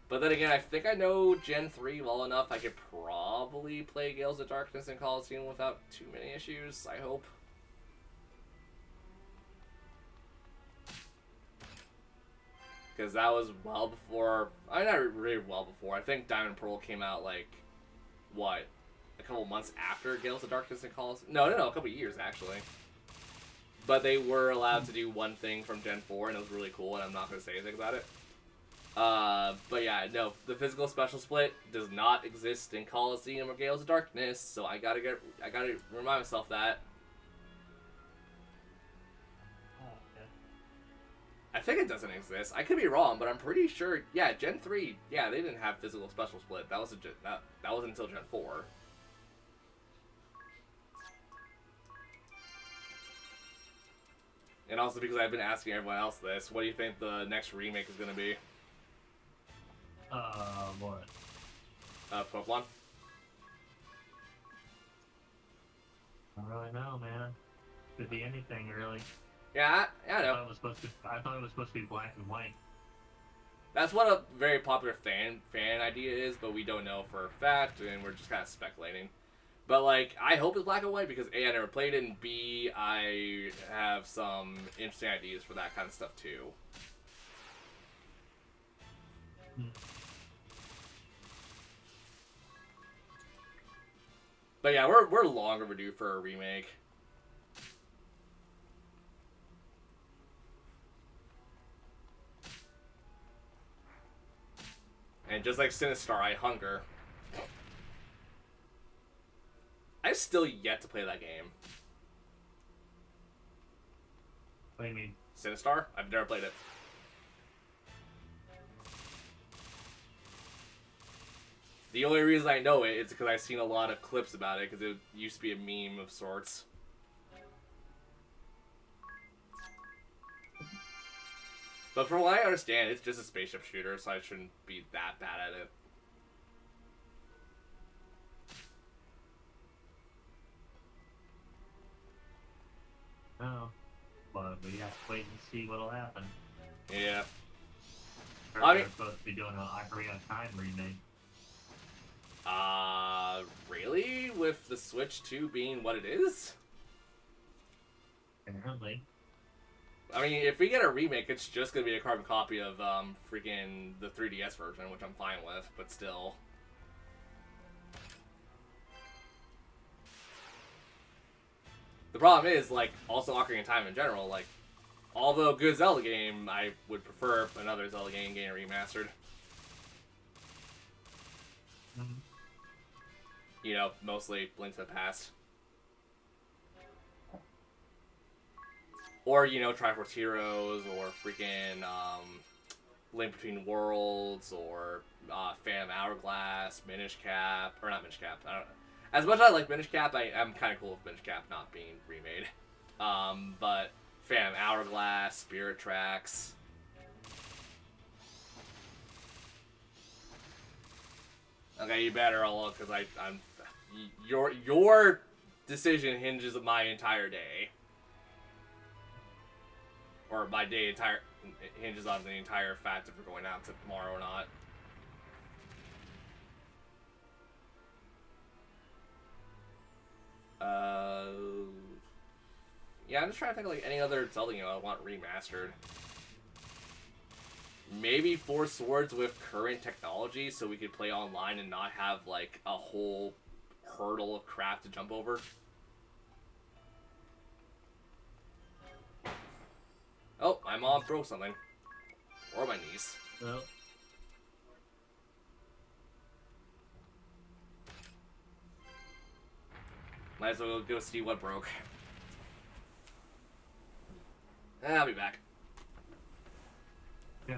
A: But then again, I think I know Gen 3 well enough I could probably play Gales of Darkness and Coliseum without too many issues, I hope. Because that was well before... I not really well before. I think Diamond Pearl came out, like, what? A couple months after Gales of Darkness and Coliseum? No, a couple years, actually. But they were allowed to do one thing from Gen 4, and it was really cool, and I'm not going to say anything about it. But yeah, no, the physical special split does not exist in Coliseum or Gales of Darkness, so I gotta remind myself that. I think it doesn't exist. I could be wrong, but I'm pretty sure. Yeah, Gen 3. Yeah, they didn't have physical special split. That was that was until Gen 4. And also because I've been asking everyone else this, what do you think the next remake is going to be?
T: What?
A: Pokemon.
T: I don't really know, man. Could be anything, really.
A: Yeah, I know.
T: I thought it was supposed to be black and white.
A: That's what a very popular fan idea is, but we don't know for a fact, and we're just kind of speculating. But, like, I hope it's black and white because A, I never played it, and B, I have some interesting ideas for that kind of stuff, too. But yeah, we're long overdue for a remake. And just like Sinistar, I hunger. I've still yet to play that game.
T: What do you mean?
A: Sinistar? I've never played it. The only reason I know it is because I've seen a lot of clips about it, because it used to be a meme of sorts. But from what I understand, it's just a spaceship shooter, so I shouldn't be that bad at it.
T: No. But we have to wait and see what'll happen.
A: Yeah.
T: They're supposed to be doing an Ocarina of Time remake.
A: Really? With the Switch 2 being what it is?
T: Apparently.
A: I mean, if we get a remake, it's just gonna be a carbon copy of freaking the 3DS version, which I'm fine with, but still. The problem is, like, also Ocarina of Time in general, like, although good Zelda game, I would prefer another Zelda game getting remastered. You know, mostly Link to the Past. Or, you know, Triforce Heroes, or freaking Link Between Worlds, or Phantom Hourglass, Minish Cap, or not Minish Cap, I don't know. As much as I like Minish Cap, I'm kind of cool with Minish Cap not being remade. But Phantom Hourglass, Spirit Tracks. Okay, you better all look, because I'm your decision hinges on my entire day. Or my day hinges on the entire fact if we're going out tomorrow or not. Yeah, I'm just trying to think of like any other Zelda game I want remastered. Maybe Four Swords with current technology, so we could play online and not have like a whole hurdle of crap to jump over. Oh, my mom broke something. Or my niece.
T: Well.
A: Might as well go see what broke. I'll be back.
T: Yeah.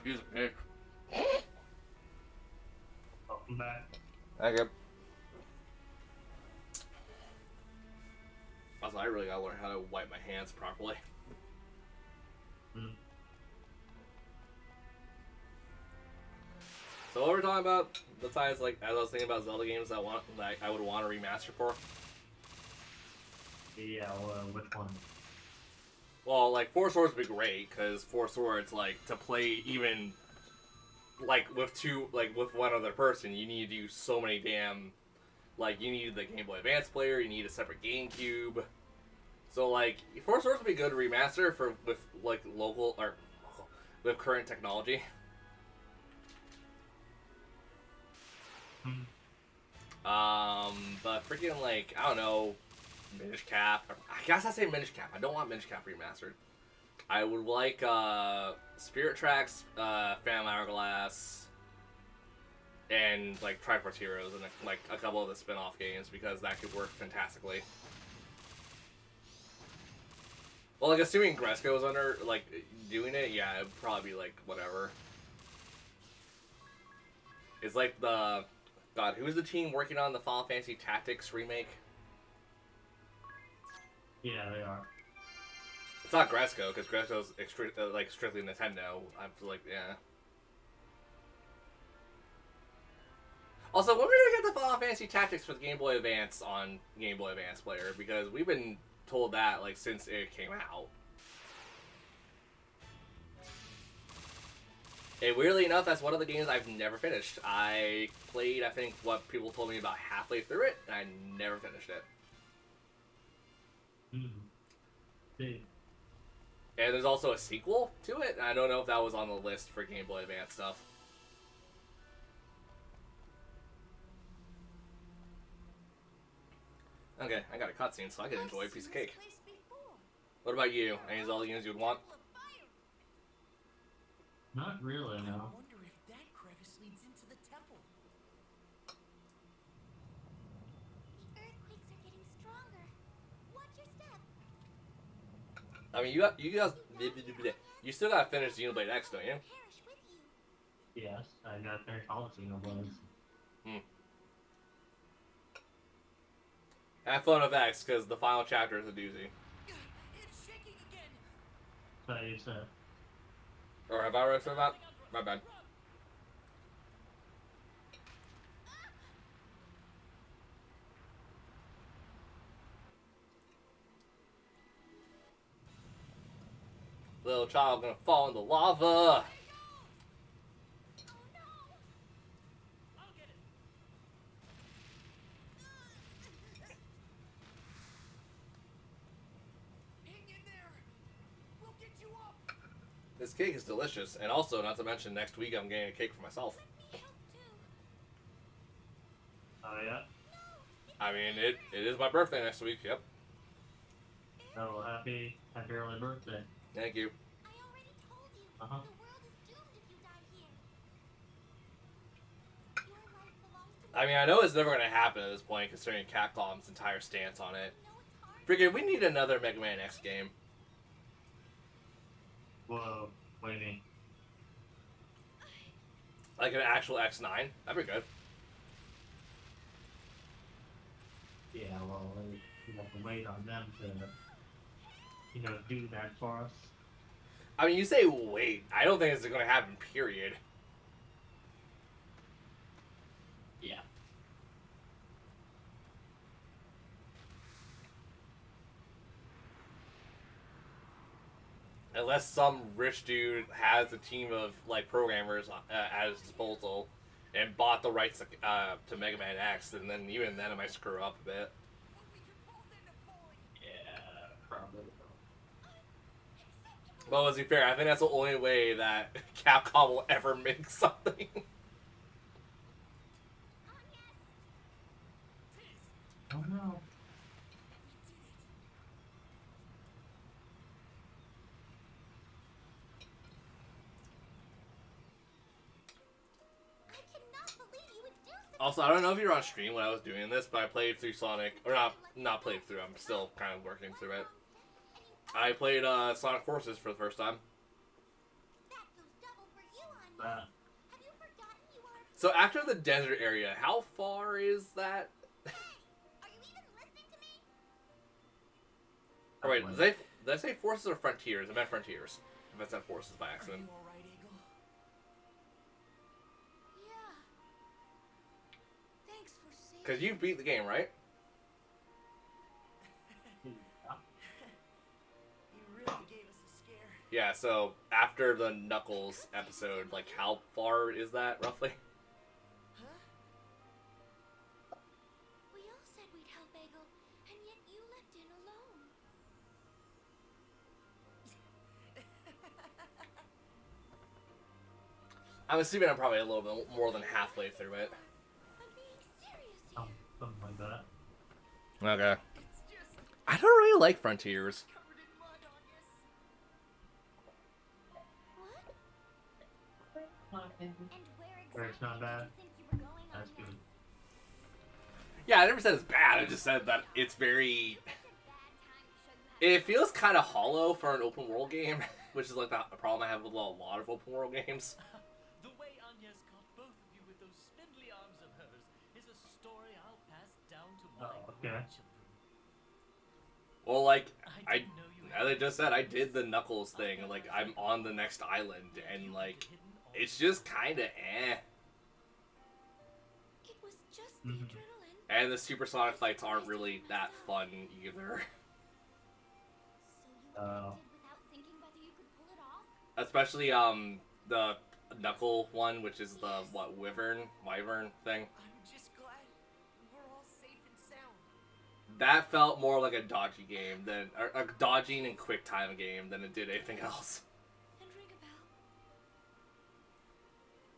A: He's a dick.
T: Welcome back.
A: Okay. Also, I really gotta learn how to wipe my hands properly.
T: Mm.
A: So what we're talking about, besides like as I was thinking about Zelda games that I would want to remaster for.
T: Yeah, which one?
A: Well, like Four Swords would be great because Four Swords, like to play even like with one other person, you need to do so many damn. Like you need the Game Boy Advance player, you need a separate GameCube. So like Four Swords would be good to remaster with like local or with current technology. But freaking like I don't know, Minish Cap. I guess I say Minish Cap. I don't want Minish Cap remastered. I would like Spirit Tracks, Phantom Hourglass, and like Triforce Heroes, and like a couple of the spin-off games because that could work fantastically. Well, like assuming Gresco is under like doing it, yeah, it'd probably be like whatever. It's like the God, who's the team working on the Final Fantasy Tactics remake?
T: Yeah, they are.
A: It's not Gresco, because Gresco's like strictly Nintendo. I'm like, yeah. Also, when are we gonna get the Final Fantasy Tactics for the Game Boy Advance on Game Boy Advance player? Because we've been told that like since it came out. And weirdly enough, that's one of the games I've never finished. I played, I think, what people told me about halfway through it, and I never finished it.
T: Big.
A: And there's also a sequel to it. I don't know if that was on the list for Game Boy Advance stuff. Okay, I got a cutscene, so I can enjoy a piece of cake. What about you? Any Zelda games you would want?
T: Not really, no.
D: I wonder if that crevice leads into the temple.
S: The earthquakes are getting stronger. Watch your step.
A: I mean, you still gotta finish Xenoblade X, don't you?
T: Yes, I got their college Xenoblades.
A: Have fun with X, because the final chapter is a doozy.
D: It's shaking again.
T: So you said.
A: Or have I read through that? My bad. Little child gonna fall in the lava. This cake is delicious, and also, not to mention, next week I'm getting a cake for myself.
T: Oh yeah?
A: I mean, it is my birthday next week, yep.
T: Oh, happy early birthday.
A: Thank you.
T: Uh-huh.
A: I mean, I know it's never gonna happen at this point, considering Capcom's entire stance on it. Freaking, we need another Mega Man X game.
T: Whoa, what do you mean?
A: Like an actual X9? That'd be good.
T: Yeah, well, we have to wait on them to, do that for us.
A: I mean, you say wait. I don't think it's gonna happen, period.
T: Yeah.
A: Unless some rich dude has a team of like programmers at his disposal and bought the rights to Mega Man X, and then even then it might screw up a bit.
T: Yeah, probably.
A: But let's be fair, I think that's the only way that Capcom will ever make something.
T: Oh no.
A: Also, I don't know if you were on stream when I was doing this, but I played through Sonic, or not played through, I'm still kind of working through it. I played Sonic Forces for the first time.
T: that.
A: So after the desert area, how far is that? Oh wait, did I say forces or frontiers? I meant frontiers. I meant said forces by accident.
O: Thanks for saving.
A: Because you beat the game, right? Yeah, so after the Knuckles episode, like how far is that roughly?
S: We all said we'd help Eggle, and yet you left in alone.
A: I'm assuming I'm probably a little bit more than halfway through it.
T: Something like that.
A: Okay. I don't really like Frontiers.
T: Where it's not bad. That's good.
A: Yeah, I never said it's bad. I just said that it's very... It feels kind of hollow for an open world game, which is like the problem I have with a lot of open world games.
B: The way Anya's caught both of you with those spindly arms of hers is a story I'll pass down to my grandchildren.
A: Well, like, as I just said, I did the Knuckles thing. Like, I'm on the next island, and like, it's just kind of eh.
S: It was just the adrenaline.
A: And the supersonic fights aren't really that fun either. Especially the Knuckle one, which is the Wyvern thing.
D: I'm just glad we're all safe and sound.
A: That felt more like a dodgy game than a dodging and quick time game than it did anything else.
S: And Ringabel,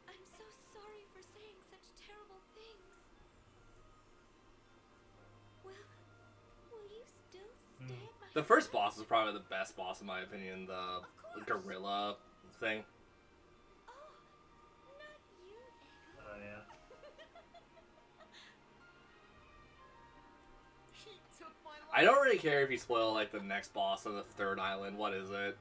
S: I'm so sorry for saying such terrible things. Well, will you still stay at my
A: The first boss is probably the best boss in my opinion, the gorilla thing.
T: Oh yeah.
A: I don't really care if you spoil like the next boss on the third island. What is it?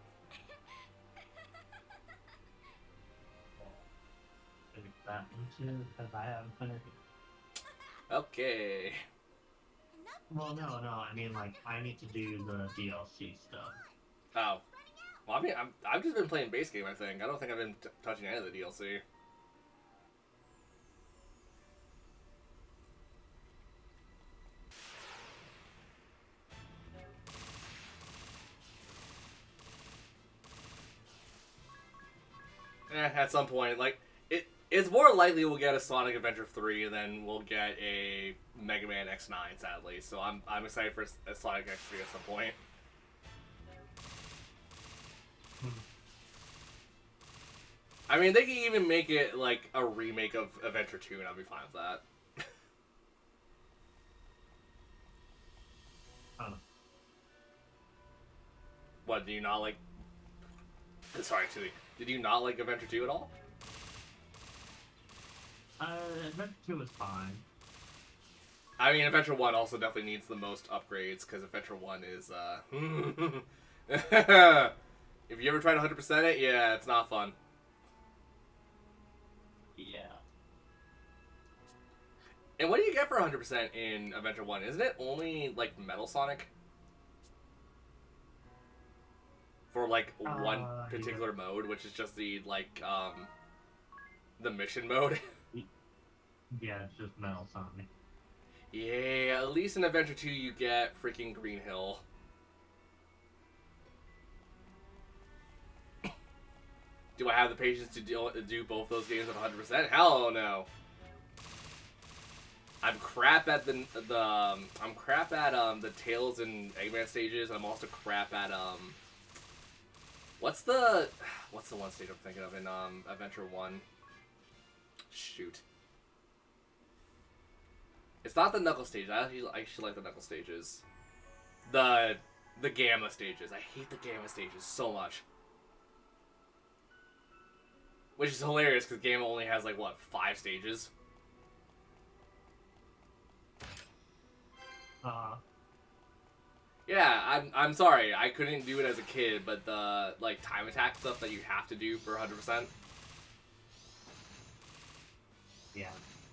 T: That one too, because I haven't finished it.
A: Okay.
T: Well, no, I mean like I need to do the DLC stuff.
A: Oh. Well, I mean, I've just been playing base game, I think. I don't think I've been touching any of the DLC. At some point, like, it's more likely we'll get a Sonic Adventure 3 and then we'll get a Mega Man X9, sadly. So I'm excited for a Sonic X3 at some point. I mean, they can even make it like a remake of Adventure 2 and I'll be fine with that. What, do you not like... Sorry, excuse me. Did you not like Adventure 2 at all?
T: Adventure 2 was fine.
A: I mean, Adventure 1 also definitely needs the most upgrades, because Adventure 1 is, if you ever try to 100% it, yeah, it's not fun.
T: Yeah.
A: And what do you get for 100% in Adventure 1? Isn't it only, like, Metal Sonic? For, like, one particular mode, which is just the, like, the mission mode?
T: Yeah, it's just Metal Sonic.
A: Yeah, at least in Adventure 2 you get freaking Green Hill. Do I have the patience to do both those games at 100%? Hell no. I'm crap at the Tails and Eggman stages. I'm also crap at what's the one stage I'm thinking of in Adventure 1? Shoot. It's not the Knuckle stage. I actually like the Knuckle stages. The Gamma stages. I hate the Gamma stages so much. Which is hilarious because Gamma only has like what, 5 stages? Yeah, I'm sorry. I couldn't do it as a kid, but the like time attack stuff that you have to do for 100%.
T: Yeah.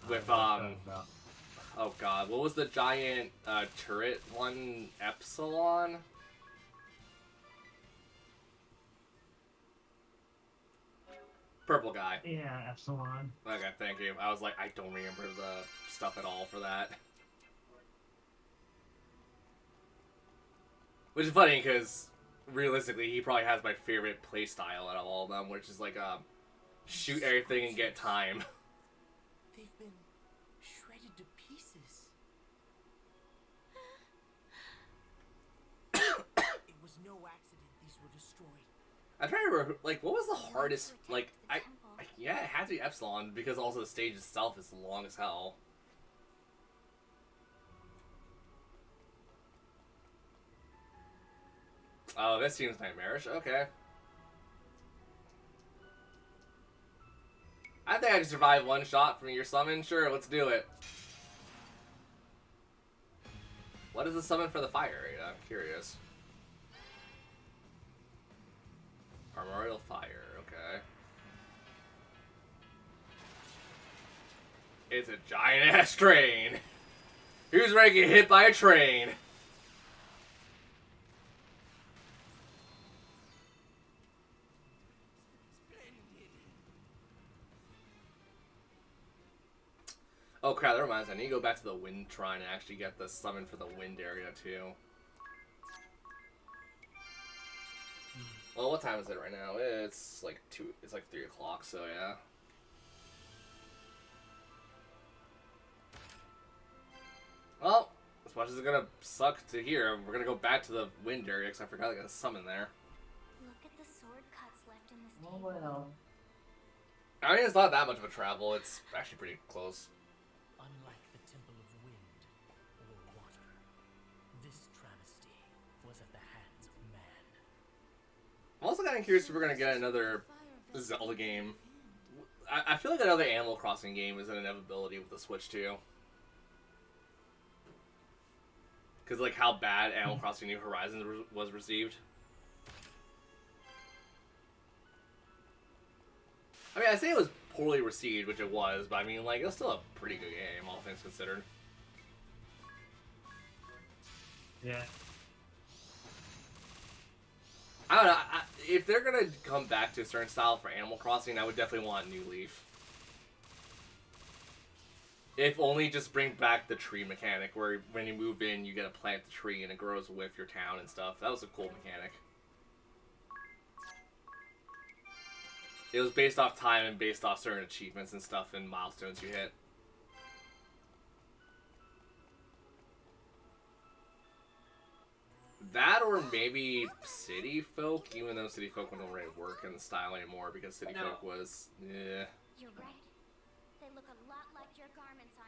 A: With oh god, what was the giant turret one? Epsilon? Purple guy.
T: Yeah, Epsilon.
A: Okay, thank you. I was like, I don't remember the stuff at all for that. Which is funny, because realistically, he probably has my favorite playstyle out of all of them, which is like, shoot everything and get time.
D: They've been shredded to pieces. It was no accident these were destroyed.
A: I'm trying to remember, like, what was the hardest, like, yeah, it had to be Epsilon, because also the stage itself is long as hell. Oh, this seems nightmarish. Okay. I think I can survive one shot from your summon. Sure, let's do it. What is the summon for the fire area? I'm curious. Armorial fire, okay. It's a giant-ass train. Who's ready to get hit by a train? Oh crap, that reminds me, I need to go back to the wind shrine and actually get the summon for the wind area too. Well, what time is it right now? It's like 3 o'clock, so yeah. Well, as much as it's gonna suck to hear, we're gonna go back to the wind area because I forgot I got a summon there.
C: Look at the sword cuts left in this
T: Oh well.
A: I mean, it's not that much of a travel, it's actually pretty close.
B: Unlike the Temple of Wind or Water, this travesty was at the hands of man.
A: I'm also kind of curious if we're gonna get another Zelda game. I feel like another Animal Crossing game is an inevitability with the Switch too. Because like how bad Animal Crossing New Horizons was received. I mean, I say it was poorly received, which it was, but I mean, like, it was still a pretty good game, all things considered.
T: Yeah.
A: I don't know, if they're gonna come back to a certain style for Animal Crossing, I would definitely want New Leaf. If only just bring back the tree mechanic, where when you move in, you get to plant the tree and it grows with your town and stuff. That was a cool mechanic. It was based off time and based off certain achievements and stuff and milestones you hit. That or maybe City Folk, even though City Folk wouldn't really work in the style anymore because City Folk was, yeah.
C: You're right. They look a lot like your garments on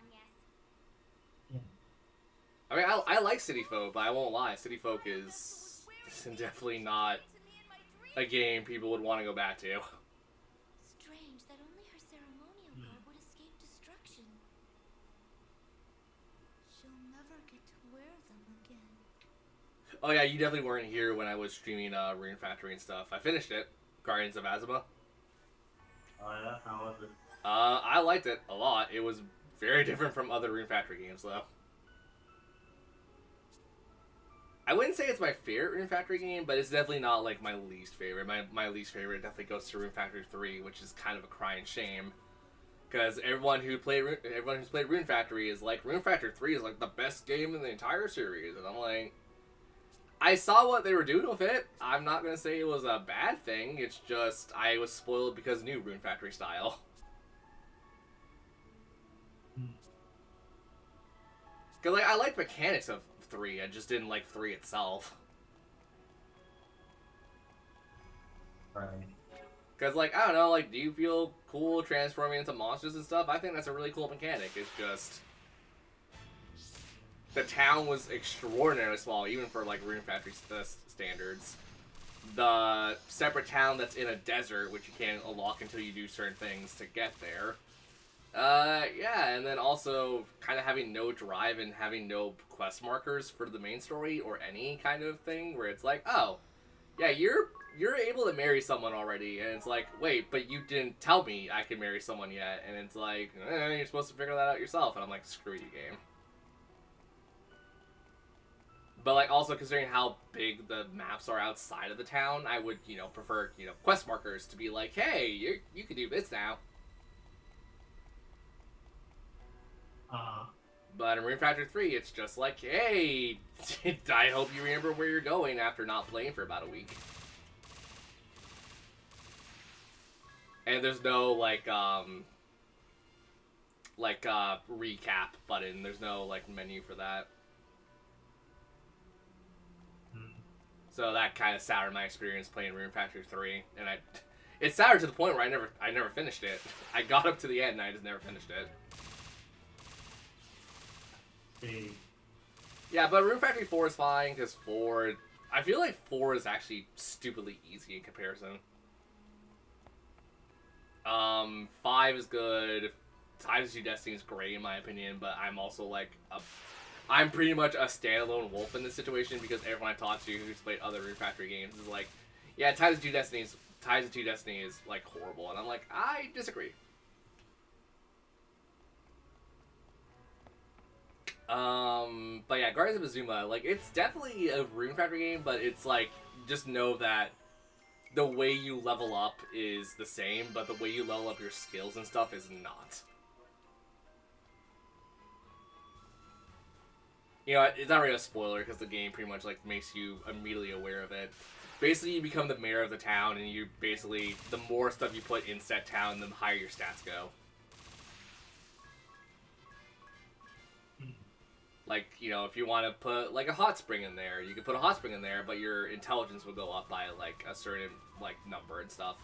C: Yes.
A: I mean, I like City Folk, but I won't lie, City Folk is definitely not a game people would want to go back to.
G: Strange that only her ceremonial garb would escape destruction.
O: She'll never get to wear them again.
A: Oh yeah, you definitely weren't here when I was streaming Rune Factory and stuff. I finished it, Guardians of Azuma.
T: Oh yeah, how was it?
A: I liked it a lot. It was very different from other Rune Factory games, though. I wouldn't say it's my favorite Rune Factory game, but it's definitely not, like, my least favorite. My least favorite definitely goes to Rune Factory 3, which is kind of a crying shame. Because everyone who's played Rune Factory is like, Rune Factory 3 is, like, the best game in the entire series. And I'm like, I saw what they were doing with it. I'm not going to say it was a bad thing. It's just, I was spoiled because new Rune Factory style. Because, like, I like mechanics of 3, I just didn't like 3 itself.
T: Right.
A: Because, like, I don't know, like, do you feel cool transforming into monsters and stuff? I think that's a really cool mechanic. It's just... the town was extraordinarily small, even for, like, Rune Factory standards. The separate town that's in a desert, which you can't unlock until you do certain things to get there. Yeah, and then also kind of having no drive and having no quest markers for the main story or any kind of thing where it's like, oh, yeah, you're able to marry someone already, and it's like, wait, but you didn't tell me I could marry someone yet, and it's like, you're supposed to figure that out yourself, and I'm like, screw you, game. But, like, also considering how big the maps are outside of the town, I would, prefer, quest markers to be like, hey, you can do this now. But in Rune Factory 3, it's just like, hey, I hope you remember where you're going after not playing for about a week. And there's no, recap button. There's no, menu for that. So that kind of soured my experience playing Rune Factory 3. And it soured to the point where I never finished it. I got up to the end and I just never finished it. Yeah, but Rune Factory 4 is fine, because 4... I feel like 4 is actually stupidly easy in comparison. 5 is good. Times 2 Destiny is great in my opinion, but I'm also I'm pretty much a standalone wolf in this situation, because everyone I talk to who's played other Rune Factory games is like, yeah, Times 2 Destiny is horrible, and I'm like, I disagree. But yeah, Guardians of Azuma, it's definitely a Rune Factory game, but it's just know that the way you level up is the same, but the way you level up your skills and stuff is not. It's not really a spoiler, because the game pretty much, makes you immediately aware of it. Basically, you become the mayor of the town, and you basically, the more stuff you put in that town, the higher your stats go. If you want to put, a hot spring in there, you can put a hot spring in there, but your intelligence will go up by, a certain, number and stuff.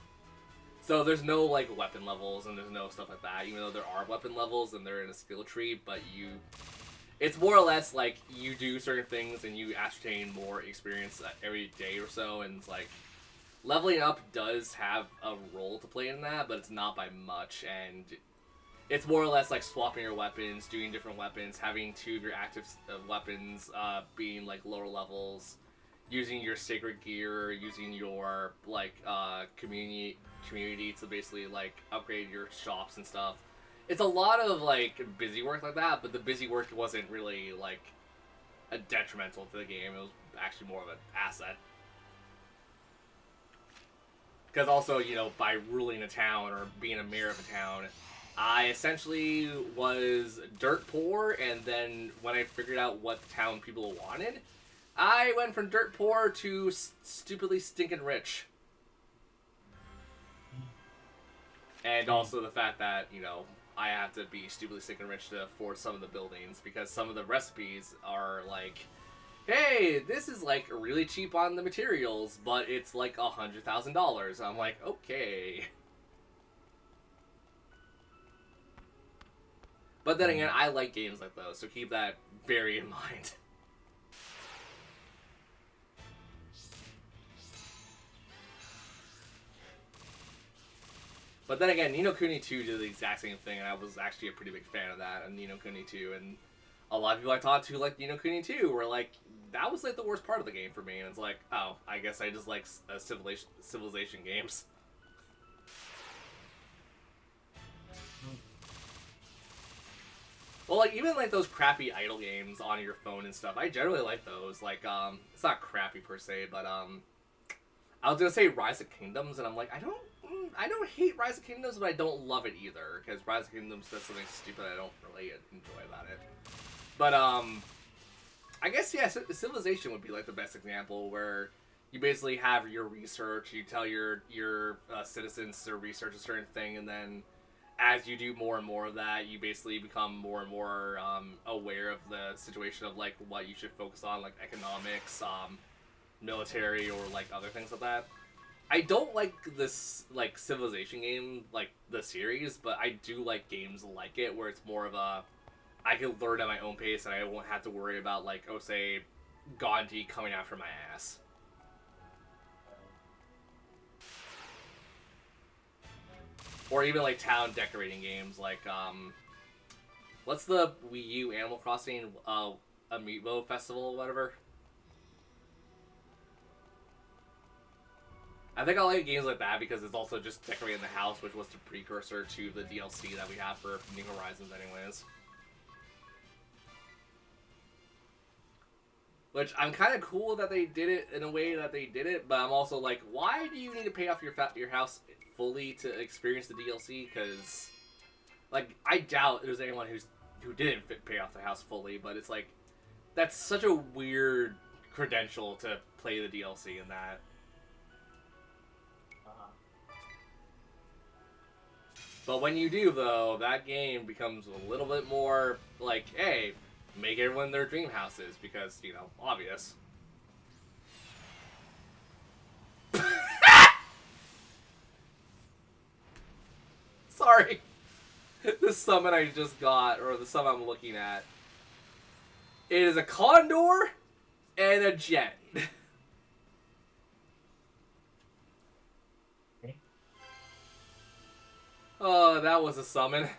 A: So there's no, weapon levels, and there's no stuff like that, even though there are weapon levels, and they're in a skill tree, but it's more or less, you do certain things, and you ascertain more experience every day or so, and it's, leveling up does have a role to play in that, but it's not by much, and... It's more or less swapping your weapons, doing different weapons, having 2 of your active weapons being lower levels, using your sacred gear, using your community to basically upgrade your shops and stuff. It's a lot of busy work like that, but the busy work wasn't really a detrimental to the game. It was actually more of an asset. Because also, by ruling a town or being a mayor of a town, I essentially was dirt poor, and then when I figured out what town people wanted, I went from dirt poor to stupidly stinking rich. And also the fact that, I have to be stupidly stinking rich to afford some of the buildings, because some of the recipes are hey, this is really cheap on the materials, but it's $100,000. I'm like, okay. But then again, I like games like those, so keep that very in mind. But then again, Ni no Kuni 2 did the exact same thing, and I was actually a pretty big fan of that, and Ni no Kuni 2, and a lot of people I talked to like Ni no Kuni 2 were like, that was the worst part of the game for me, and it's like, oh, I guess I just like civilization games. Well, even those crappy idle games on your phone and stuff, I generally like those. It's not crappy per se, but I was gonna say Rise of Kingdoms, and I'm like, I don't hate Rise of Kingdoms, but I don't love it either, because Rise of Kingdoms does something stupid I don't really enjoy about it. But I guess yeah, Civilization would be the best example, where you basically have your research, you tell your citizens to research a certain thing, and then as you do more and more of that, you basically become more and more aware of the situation of what you should focus on, economics, military, or other things like that. I don't like this Civilization game, the series, but I do like games like it, where it's more of a, I can learn at my own pace, and I won't have to worry about say Gandhi coming after my ass. Or even town decorating games, what's the Wii U Animal Crossing Amiibo Festival or whatever? I think I like games like that because it's also just decorating the house, which was the precursor to the DLC that we have for New Horizons anyways. Which I'm kind of cool that they did it in a way that they did it, but I'm also like, why do you need to pay off your house fully to experience the DLC? Because, like, I doubt there's anyone who didn't pay off their house fully, but it's like, that's such a weird credential to play the DLC in that. But when you do, though, that game becomes a little bit more like, hey, make everyone their dream houses, because, you know, obvious. Sorry. The summon I just got, or the summon I'm looking at, it is a condor and a jet. Oh, that was a summon.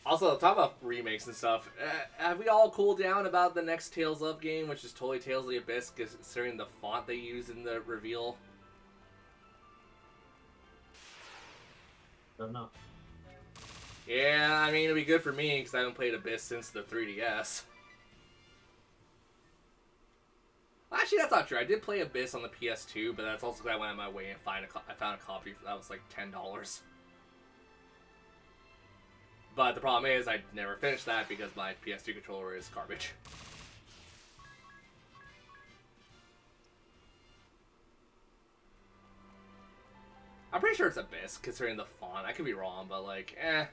A: Also, talk about remakes and stuff. Have we all cooled down about the next Tales of game, which is totally Tales of the Abyss, considering the font they use in the reveal?
T: Don't know.
A: Yeah, I mean, it'd be good for me, because I haven't played Abyss since the 3DS. Actually, that's not true. I did play Abyss on the PS2, but that's also because I went out of my way and I found a copy that was like $10. But the problem is, I never finished that because my PS2 controller is garbage. I'm pretty sure it's Abyss, considering the font. I could be wrong, but like, eh.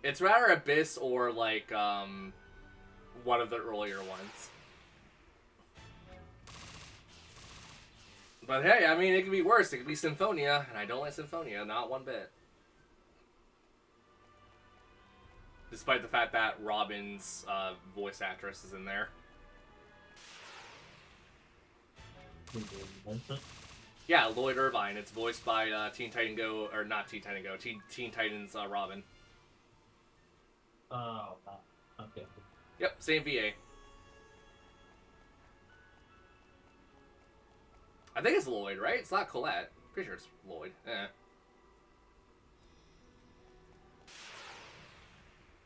A: It's rather Abyss or like, one of the earlier ones. But hey, I mean, it could be worse. It could be Symphonia, and I don't like Symphonia, not one bit. Despite the fact that Robin's voice actress is in there. Yeah, Lloyd Irvine. It's voiced by Teen Titan Go, or not Teen Titan Go, Teen Titans Robin.
T: Oh, okay.
A: Yep, same VA. I think it's Lloyd, right? It's not Colette. Pretty sure it's Lloyd. Eh.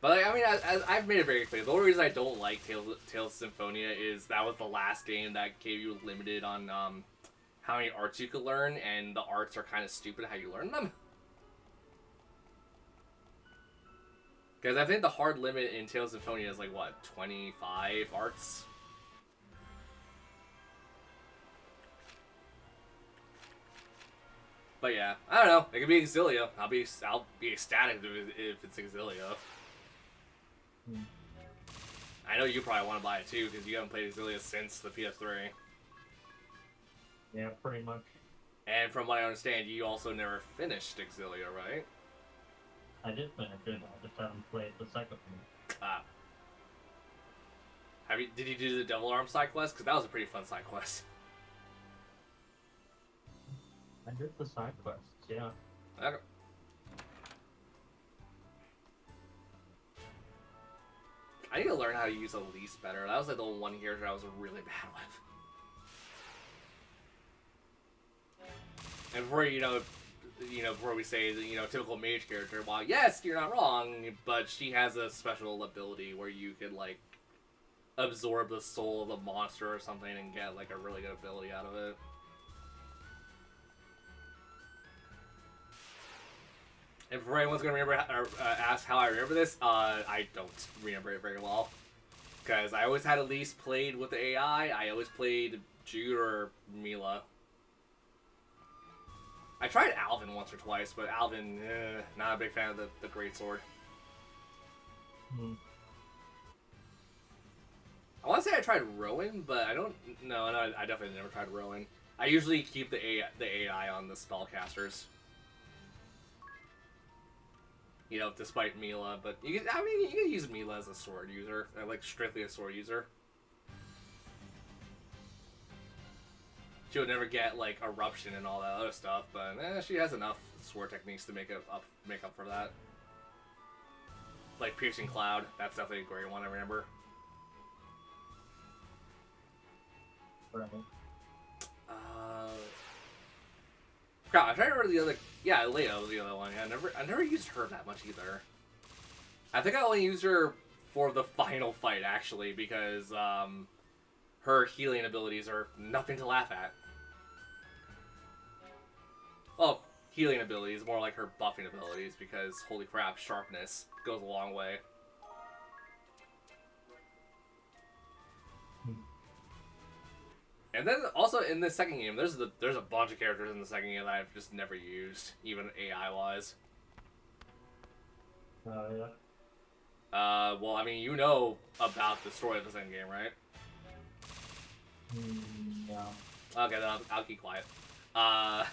A: But like, I mean, I've made it very clear. The only reason I don't like Tales of Symphonia is that was the last game that gave you limited on how many arts you could learn, and the arts are kind of stupid how you learn them. Because I think the hard limit in Tales of Symphonia is like, what, 25 arts? But yeah, I don't know. It could be Exilia. I'll be ecstatic if it's Exilia. I know you probably want to buy it too, because you haven't played Exilia since the PS3.
T: Yeah, pretty much.
A: And from what I understand, you also never finished Exilia, right?
T: I did finish it, I just haven't played the second one.
A: Ah. Did you do the Devil Arm side quest? Because that was a pretty fun side quest.
T: I did the side quests, yeah.
A: Okay. I need to learn how to use Elise better. That was like the one character I was really bad with. And before before we say the typical mage character, well, yes, you're not wrong, but she has a special ability where you could like absorb the soul of the monster or something and get like a really good ability out of it. And for anyone's gonna remember or ask how I remember this, I don't remember it very well, because I always had Elise played with the AI. I always played Jude or Mila. I tried Alvin once or twice, but Alvin, not a big fan of the Great Sword. I want to say I tried Rowan, but I don't. No, I definitely never tried Rowan. I usually keep the AI on the spellcasters. Despite Mila, but you can use Mila as a sword user, like strictly a sword user. She would never get like eruption and all that other stuff, but she has enough sword techniques to make up for that. like Piercing Cloud. That's definitely a great one. I remember.
T: Right.
A: Crap, I'm trying to remember the other. Yeah, Leia was the other one. Yeah, I never used her that much either. I think I only used her for the final fight actually, because her healing abilities are nothing to laugh at. Well, healing abilities, more like her buffing abilities, because holy crap, sharpness goes a long way. And then also in the second game, there's a bunch of characters in the second game that I've just never used, even AI wise.
T: Oh yeah.
A: Well, I mean, you know about the story of the second game, right?
T: No.
A: Okay, then I'll keep quiet. But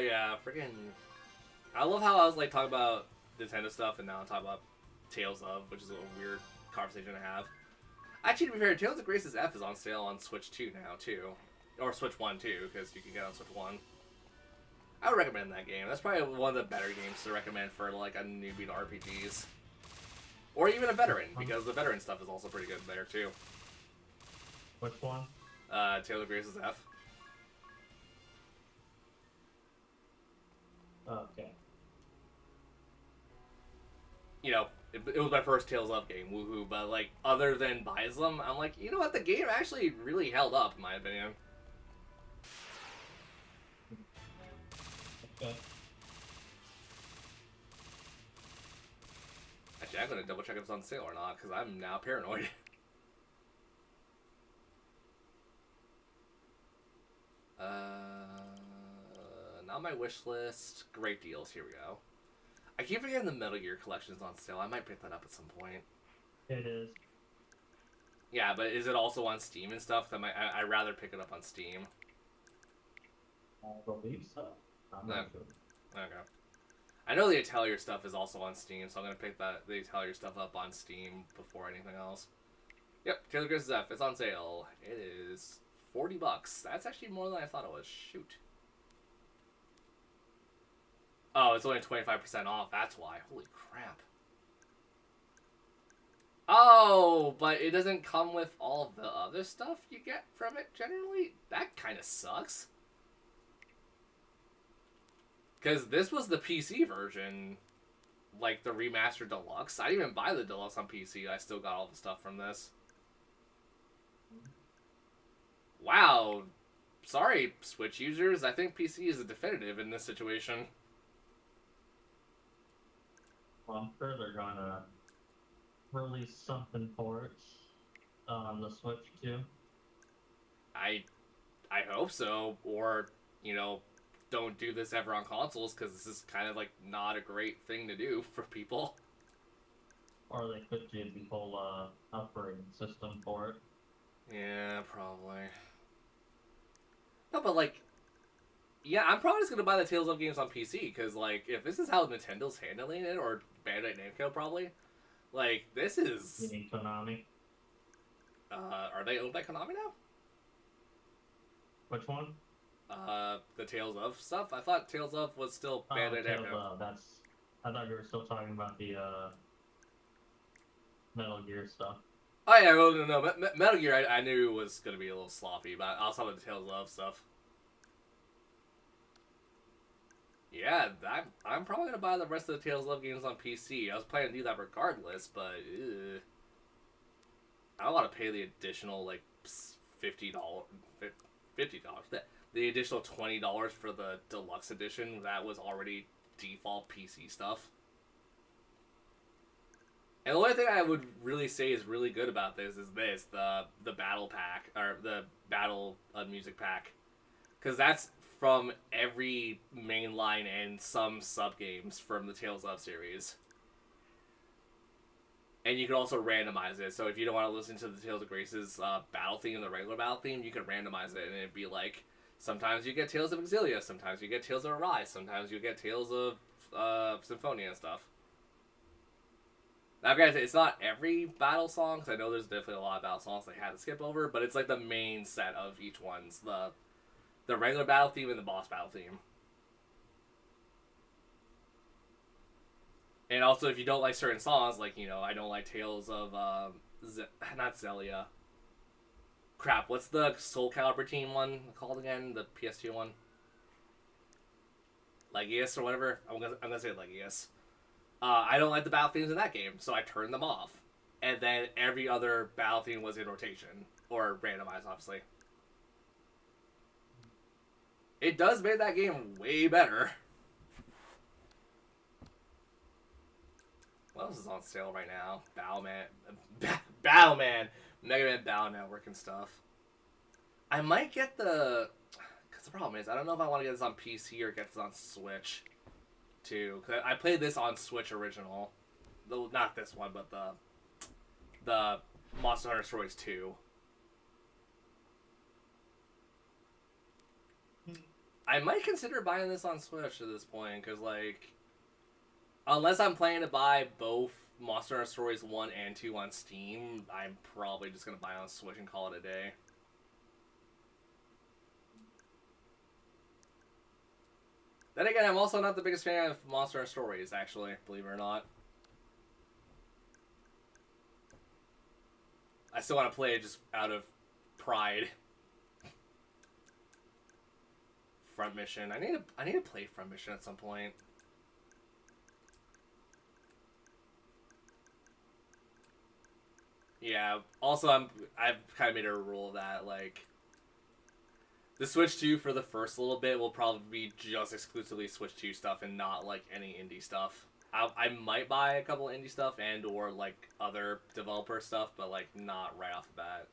A: yeah, freaking. I love how I was like talking about Nintendo stuff, and now I'm talking about Tales of, which is a weird conversation to have. Actually, to be fair, Tales of Grace's F is on sale on Switch 2 now, too. Or Switch 1, too, because you can get it on Switch 1. I would recommend that game. That's probably one of the better games to recommend for, like, a newbie to RPGs. Or even a veteran, because the veteran stuff is also pretty good there, too.
T: Which one?
A: Tales of Grace's F.
T: Okay.
A: You know, it was my first Tales of game, woohoo, but, like, other than buys them, I'm like, you know what, the game actually really held up, in my opinion.
T: Okay.
A: Actually, I'm gonna double check if it's on sale or not, because I'm now paranoid. Not my wish list. Great deals, here we go. I keep forgetting the Metal Gear collection's on sale. I might pick that up at some point.
T: It is.
A: Yeah, but is it also on Steam and stuff? I'd rather pick it up on Steam.
T: I believe so. I'm not sure.
A: Okay. I know the Atelier stuff is also on Steam, so I'm gonna pick the Atelier stuff up on Steam before anything else. Yep, Taylor Grace's F. It's on sale. It is $40. That's actually more than I thought it was. Shoot. Oh, it's only 25% off. That's why. Holy crap. Oh, but it doesn't come with all the other stuff you get from it generally? That kind of sucks. Because this was the PC version, like the Remaster Deluxe. I didn't even buy the Deluxe on PC. I still got all the stuff from this. Wow. Sorry, Switch users. I think PC is a definitive in this situation.
T: Well, I'm sure they're gonna release something for it on the Switch too.
A: I hope so, or, you know, don't do this ever on consoles, because this is kind of like not a great thing to do for people.
T: Or they could do the whole operating system for it.
A: Yeah, probably. No, but like, yeah, I'm probably just gonna buy the Tales of games on PC, because like, if this is how Nintendo's handling it, or Bandai Namco probably, like, this is.
T: You need Konami.
A: Are they owned by Konami now?
T: Which one?
A: The Tales of stuff? I thought Tales of was still Bandai Namco.
T: I thought you were still talking about the Metal Gear stuff.
A: Oh yeah, no. Metal Gear I knew was gonna be a little sloppy, but I was talking about the Tales of stuff. Yeah, I'm probably gonna buy the rest of the Tales of games on PC. I was planning to do that regardless, but I don't want to pay the additional like $50. The additional $20 for the deluxe edition that was already default PC stuff. And the only thing I would really say is really good about this is the battle pack, or the battle music pack, because that's from every mainline and some sub games from the Tales of series. And you can also randomize it, so if you don't want to listen to the Tales of Grace's battle theme, the regular battle theme, you can randomize it, and it'd be like, sometimes you get Tales of Exilia, sometimes you get Tales of Arise, sometimes you get Tales of Symphonia and stuff. Now, guys, it's not every battle song, because I know there's definitely a lot of battle songs they had to skip over, but it's like the main set of each one's the regular battle theme and the boss battle theme. And also, if you don't like certain songs, like, you know, I don't like Tales of, not Zelia. Crap, what's the Soul Calibur team one called again? The PS2 one? Legius or whatever? I'm gonna say Legius. I don't like the battle themes in that game, so I turned them off. And then every other battle theme was in rotation. Or randomized, obviously. It does make that game way better. What else is on sale right now? Battleman, Mega Man Battle Network and stuff. I might get the... Because the problem is, I don't know if I want to get this on PC or get this on Switch, too. Cause I played this on Switch original. Not this one, but the Monster Hunter Stories 2. I might consider buying this on Switch at this point, because, like... Unless I'm planning to buy both Monster Hunter Stories 1 and 2 on Steam, I'm probably just going to buy it on Switch and call it a day. Then again, I'm also not the biggest fan of Monster Hunter Stories, actually, believe it or not. I still want to play it just out of pride. Front Mission. I need to play Front Mission at some point. Yeah, also I've kind of made a rule that, like, the Switch 2 for the first little bit will probably be just exclusively Switch 2 stuff and not, like, any indie stuff. I might buy a couple indie stuff and or, like, other developer stuff, but, like, not right off the bat.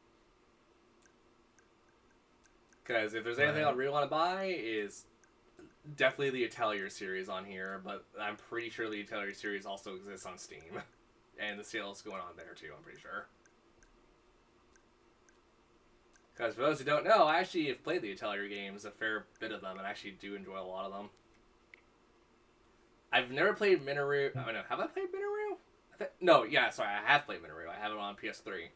A: Because if there's anything I really want to buy is definitely the Atelier series on here, but I'm pretty sure the Atelier series also exists on Steam. And the sale is going on there, too, I'm pretty sure. Because for those who don't know, I actually have played the Atelier games, a fair bit of them, and I actually do enjoy a lot of them. I've never played Minoru... Oh, no. Have I played Minoru? No, yeah, sorry. I have played Minoru. I have it on PS3.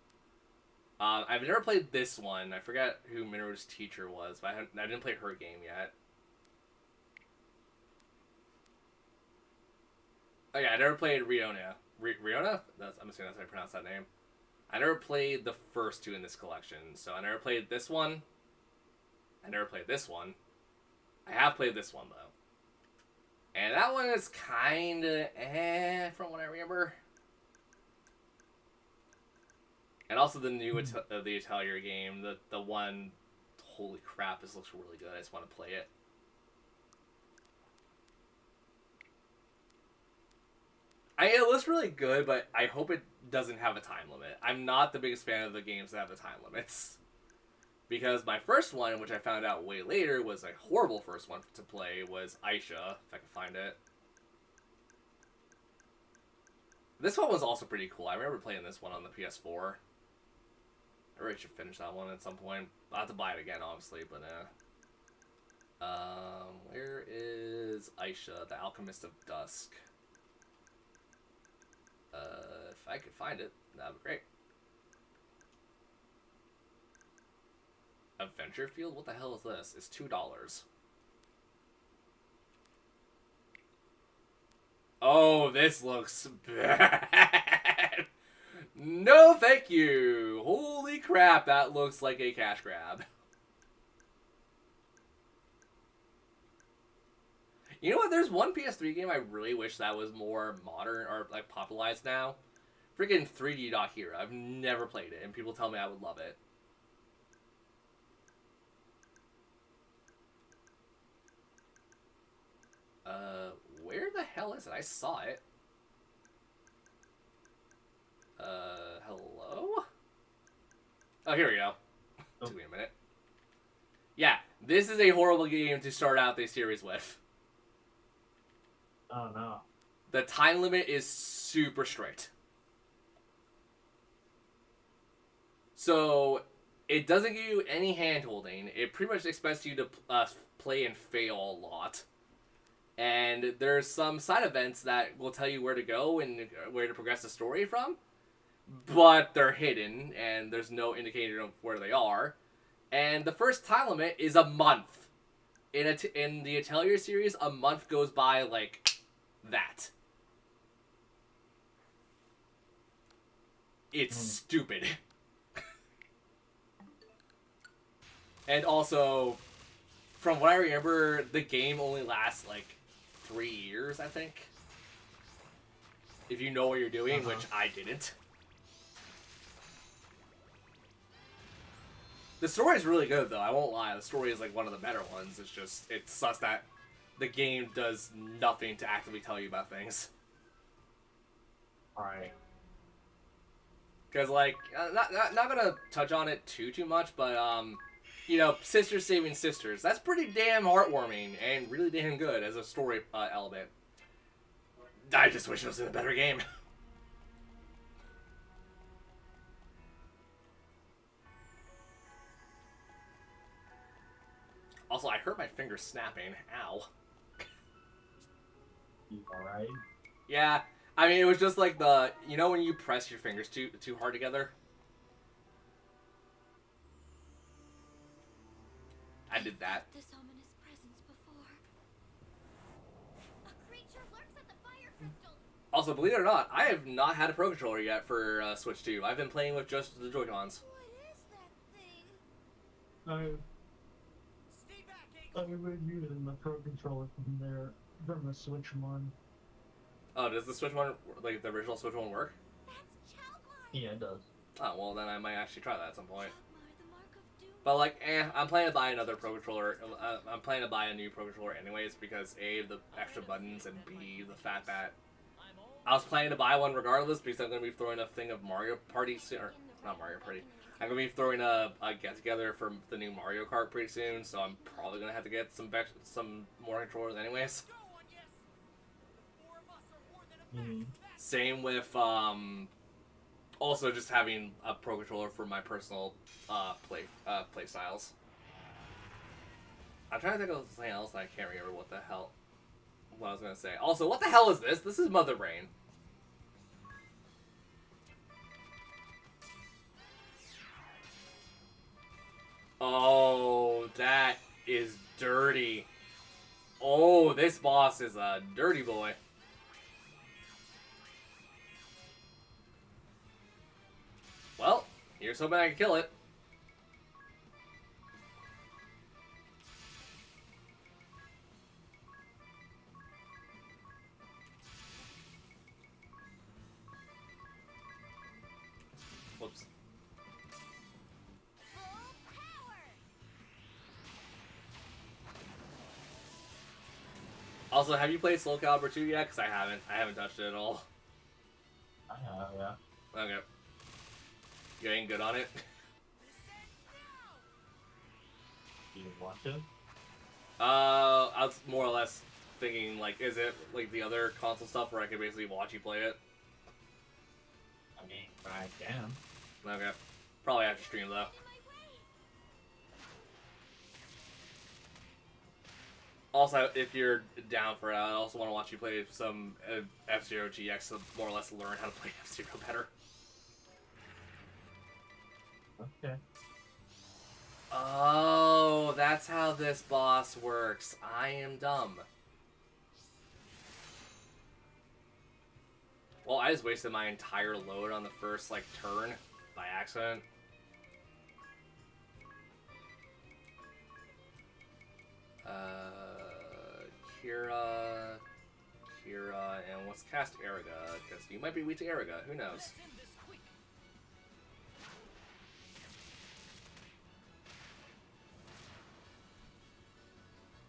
A: I've never played this one. I forgot who Minoru's teacher was, but I didn't play her game yet. Oh, yeah, I never played Riona. Riona? I'm assuming that's how I pronounce that name. I never played the first two in this collection, so I never played this one. I never played this one. I have played this one, though. And that one is kinda from what I remember. And also the new the Atelier game, the one, holy crap, this looks really good. I just want to play it. It looks really good, but I hope it doesn't have a time limit. I'm not the biggest fan of the games that have the time limits. Because my first one, which I found out way later, was a horrible first one to play, was Aisha, if I can find it. This one was also pretty cool. I remember playing this one on the PS4. I really should finish that one at some point. I'll have to buy it again, obviously, but where is Aisha, the Alchemist of Dusk? If I could find it, that'd be great. Adventure Field? What the hell is this? It's $2. Oh, this looks bad. No, thank you. Holy crap, that looks like a cash grab. You know what? There's one PS3 game I really wish that was more modern or like popularized now. Freaking 3D Dot Hero. I've never played it, and people tell me I would love it. Where the hell is it? I saw it. Hello? Oh, here we go. Took me a minute. Yeah, this is a horrible game to start out this series with.
T: Oh, no.
A: The time limit is super strict. So, it doesn't give you any hand-holding. It pretty much expects you to play and fail a lot. And there's some side events that will tell you where to go and where to progress the story from. But they're hidden, and there's no indicator of where they are. And the first time limit is a month. In the Atelier series, a month goes by like that. it's stupid. And also, from what I remember, the game only lasts like 3 years, I think. If you know what you're doing, which I didn't. The story is really good, though. I won't lie. The story is like one of the better ones. It's just, it sucks that the game does nothing to actively tell you about things.
T: Alright.
A: Because, like, not gonna touch on it too much, but, you know, sisters saving sisters. That's pretty damn heartwarming and really damn good as a story element. I just wish it was in a better game. Also, I hurt my finger snapping. Ow.
T: You alright?
A: Yeah, I mean, it was just like the, you know when you press your fingers too hard together? I did that.
C: This ominous presence before. A creature lurks at the fire crystal.
A: Also, believe it or not, I have not had a Pro Controller yet for Switch 2. I've been playing with just the Joy-Cons.
T: I've been using the Pro Controller from the Switch one.
A: Oh, does the Switch one, like the original Switch one, work?
T: Yeah, it does.
A: Oh, well then I might actually try that at some point. But like, I'm planning to buy another Pro Controller. I'm planning to buy a new Pro Controller anyways because A, the extra buttons, and B, the fact that I was planning to buy one regardless because I'm going to be throwing a thing of Mario Party soon, or not Mario Party. I'm going to be throwing a get-together for the new Mario Kart pretty soon, so I'm probably going to have to get some more controllers anyways. Same with, also just having a Pro Controller for my personal play styles. I'm trying to think of something else and I can't remember what I was going to say. Also, what the hell is this? This is Mother Brain. Oh, that is dirty. Oh, this boss is a dirty boy. Well, here's hoping I can kill it. Whoops. Also, have you played Soul Calibur 2 yet? Because I haven't. I haven't touched it at all.
T: I have, yeah.
A: Okay. You ain't good on it?
T: You want to?
A: I was more or less thinking, like, is it like the other console stuff where I could basically watch you play it?
T: I mean, I can.
A: Okay. Probably after stream, though. Also, if you're down for it, I also want to watch you play some F-Zero GX to more or less learn how to play F-Zero better.
T: Okay.
A: Oh, that's how this boss works. I am dumb. Well, I just wasted my entire load on the first, like, turn by accident. Kira, and let's cast Eriga, because you might be weak to Eriga, who knows?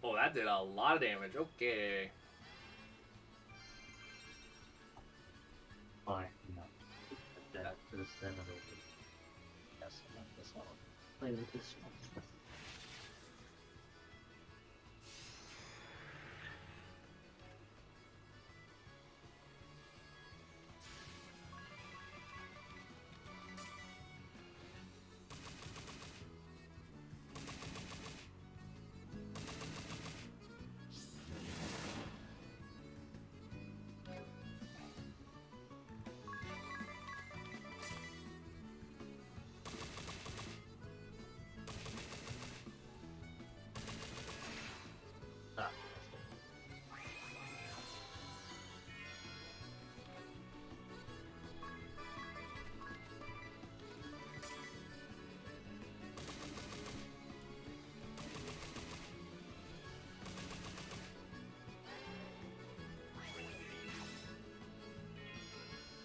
A: Oh, that did a lot of damage, okay.
T: Fine, no. That is then it'll be. Yes, this one. Play with this one.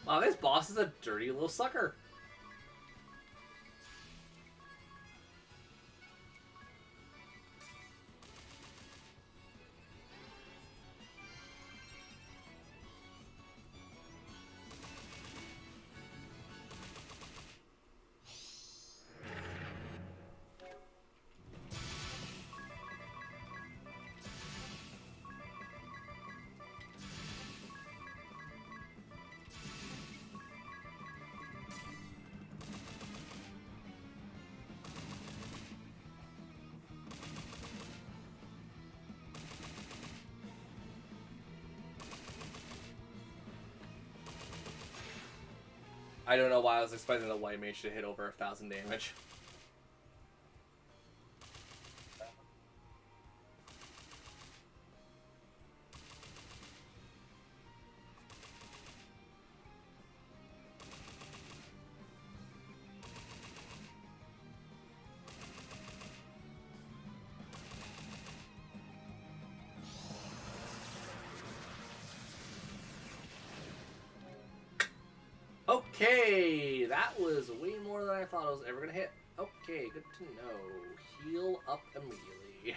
A: Wow, this boss is a dirty little sucker. I don't know why I was expecting the white mage to hit over 1,000 damage. Okay, that was way more than I thought I was ever gonna hit. Okay, good to know. Heal up immediately.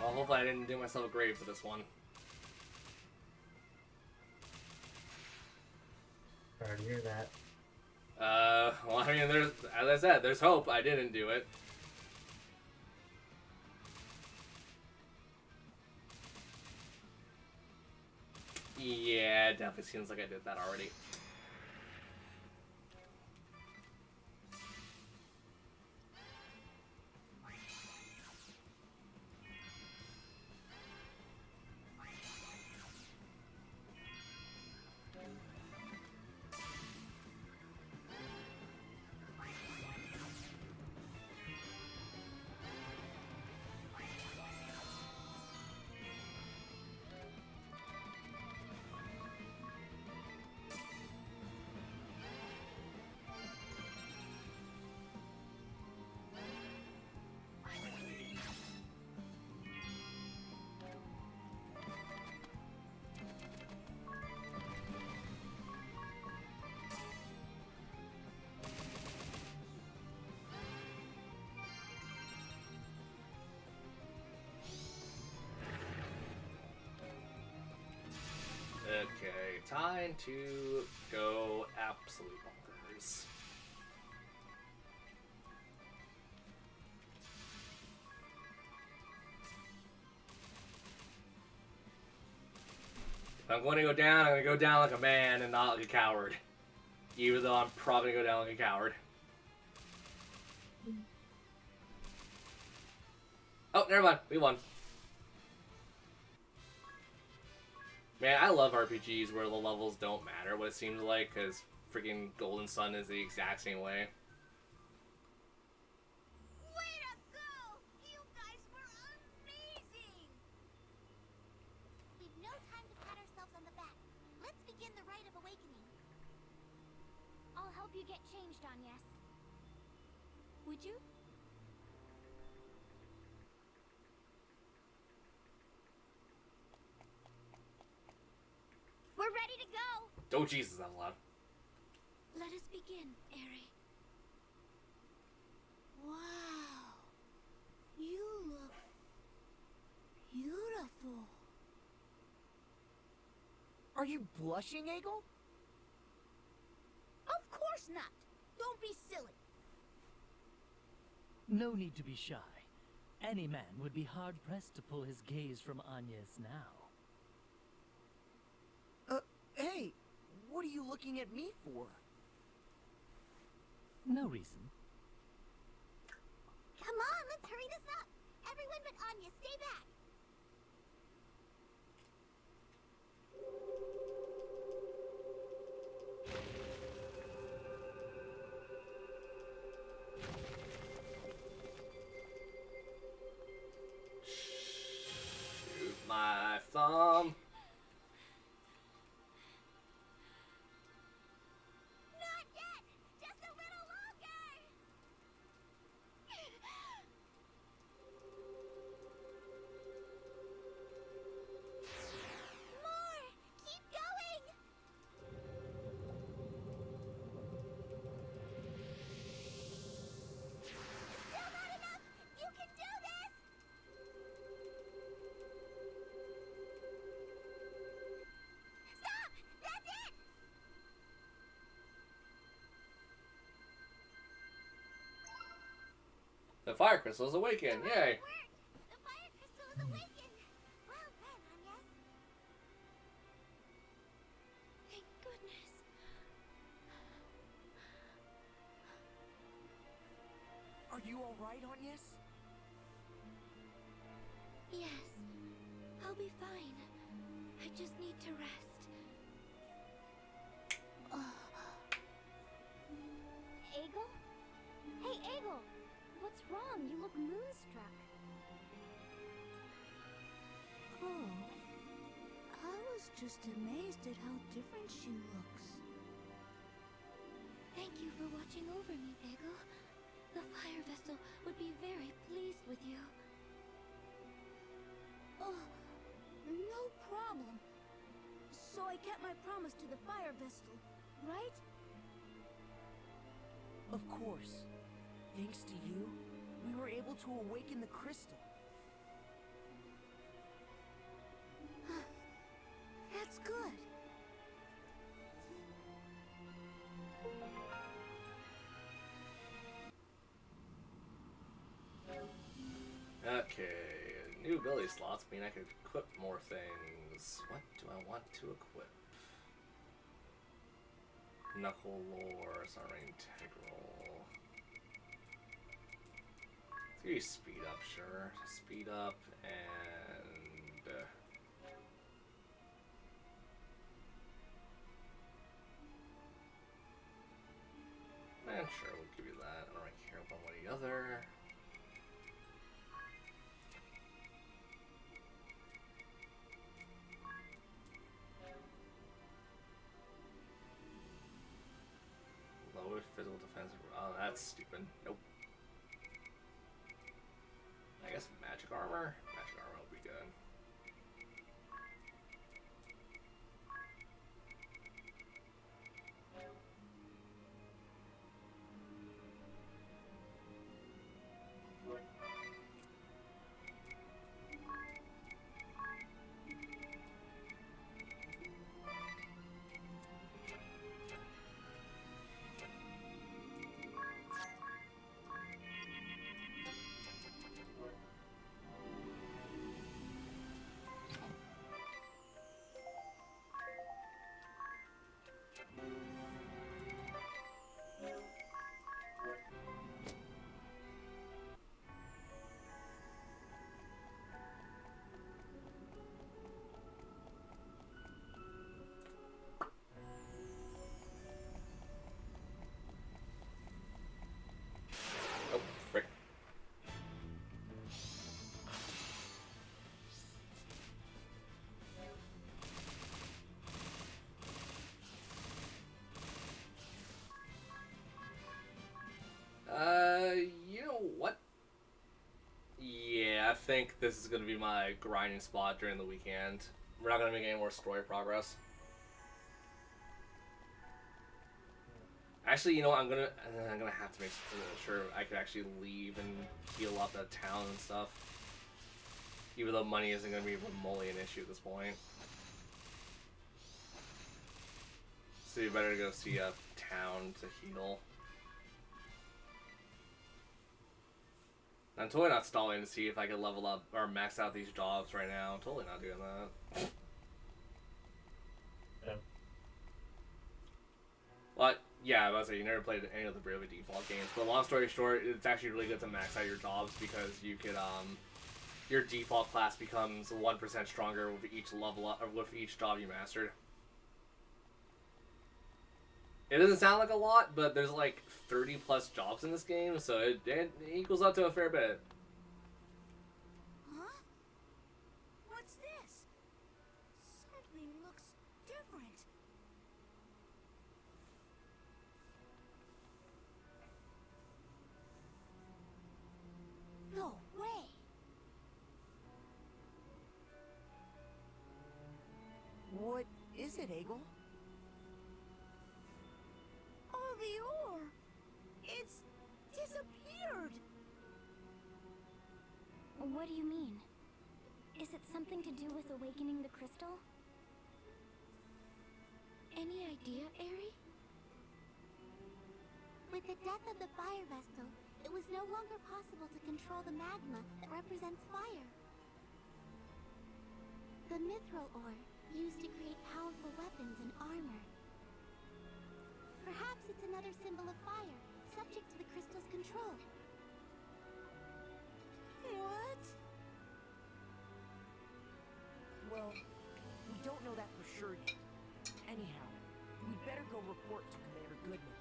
A: Well, hopefully I didn't do myself a grave for this one.
T: Sorry to hear that.
A: Well, I mean, there's, as I said, there's hope. I didn't do it. Yeah, it definitely seems like I did that already. Okay, time to go absolute bonkers. If I'm going to go down, I'm going to go down like a man and not like a coward. Even though I'm probably going to go down like a coward. Oh, never mind. We won. Man, I love RPGs where the levels don't matter what it seems like, because freaking Golden Sun is the exact same way.
S: Way to go! You guys were amazing! We've no time to pat ourselves on the back. Let's begin the rite of awakening.
C: I'll help you get changed, Agnes. Would you? We're ready to go!
A: Oh, Jesus, that was loud.
G: Let us begin, Aerie.
O: Wow. You look beautiful.
D: Are you blushing, Egel?
O: Of course not. Don't be silly.
B: No need to be shy. Any man would be hard-pressed to pull his gaze from Agnes now.
D: Hey, what are you looking at me for?
B: No reason.
S: Come on, let's hurry this up. Everyone but Anya, stay back.
A: my thumb.
S: Not yet! Just a little longer! More! Keep going! Still not enough! You can do this! Stop! That's it!
A: The fire crystal is awakened. Yay!
S: The fire crystal is awakened! Well done, Agnes.
G: Thank goodness.
D: Are you alright, Agnes?
G: Yes, I'll be fine. I just need to rest.
C: Egel? Hey, Egel! What's wrong? You look moonstruck.
O: Oh, I was just amazed at how different she looks.
G: Thank you for watching over me, Egel. The Fire Vestal would be very pleased with you.
O: Oh, no problem. So I kept my promise to the Fire Vestal, right?
D: Of course. Thanks to you, we were able to awaken the crystal.
O: That's good.
A: Okay, new ability slots mean I could equip more things. What do I want to equip? Knuckle lore, sorry, integral. Let's give you speed up, sure. Speed up and sure, we'll give you that. I don't really care about one or the other. Lower physical defense. Oh, that's stupid. Nope. I guess magic armor? Magic armor will be good. Oh, frick. You know what? Yeah, I think this is gonna be my grinding spot during the weekend. We're not gonna make any more story progress. Actually, you know what? I'm gonna have to make sure I could actually leave and heal up that town and stuff. Even though money isn't gonna be remotely an issue at this point. So you better go see a town to heal. I'm totally not stalling to see if I can level up or max out these jobs right now. I'm totally not doing that.
T: Yeah.
A: But yeah, I was say you never played any of the Bravely Default games. But long story short, it's actually really good to max out your jobs because you could your default class becomes 1% stronger with each level up or with each job you mastered. It doesn't sound like a lot, but there's like 30 plus jobs in this game, so it equals up to a fair bit.
O: Huh? What's this?
D: it, Egel?
O: All the ore. It's disappeared.
C: What do you mean? Is it something to do with awakening the crystal?
G: Any idea, Aerie?
S: With the death of the fire vestal, it was no longer possible to control the magma that represents fire. The mithril ore, used to create powerful weapons and armor. Perhaps it's another symbol of fire, subject to the crystal's control.
O: What?
D: Well, we don't know that for sure yet. Anyhow, we better go report to Commander Goodman.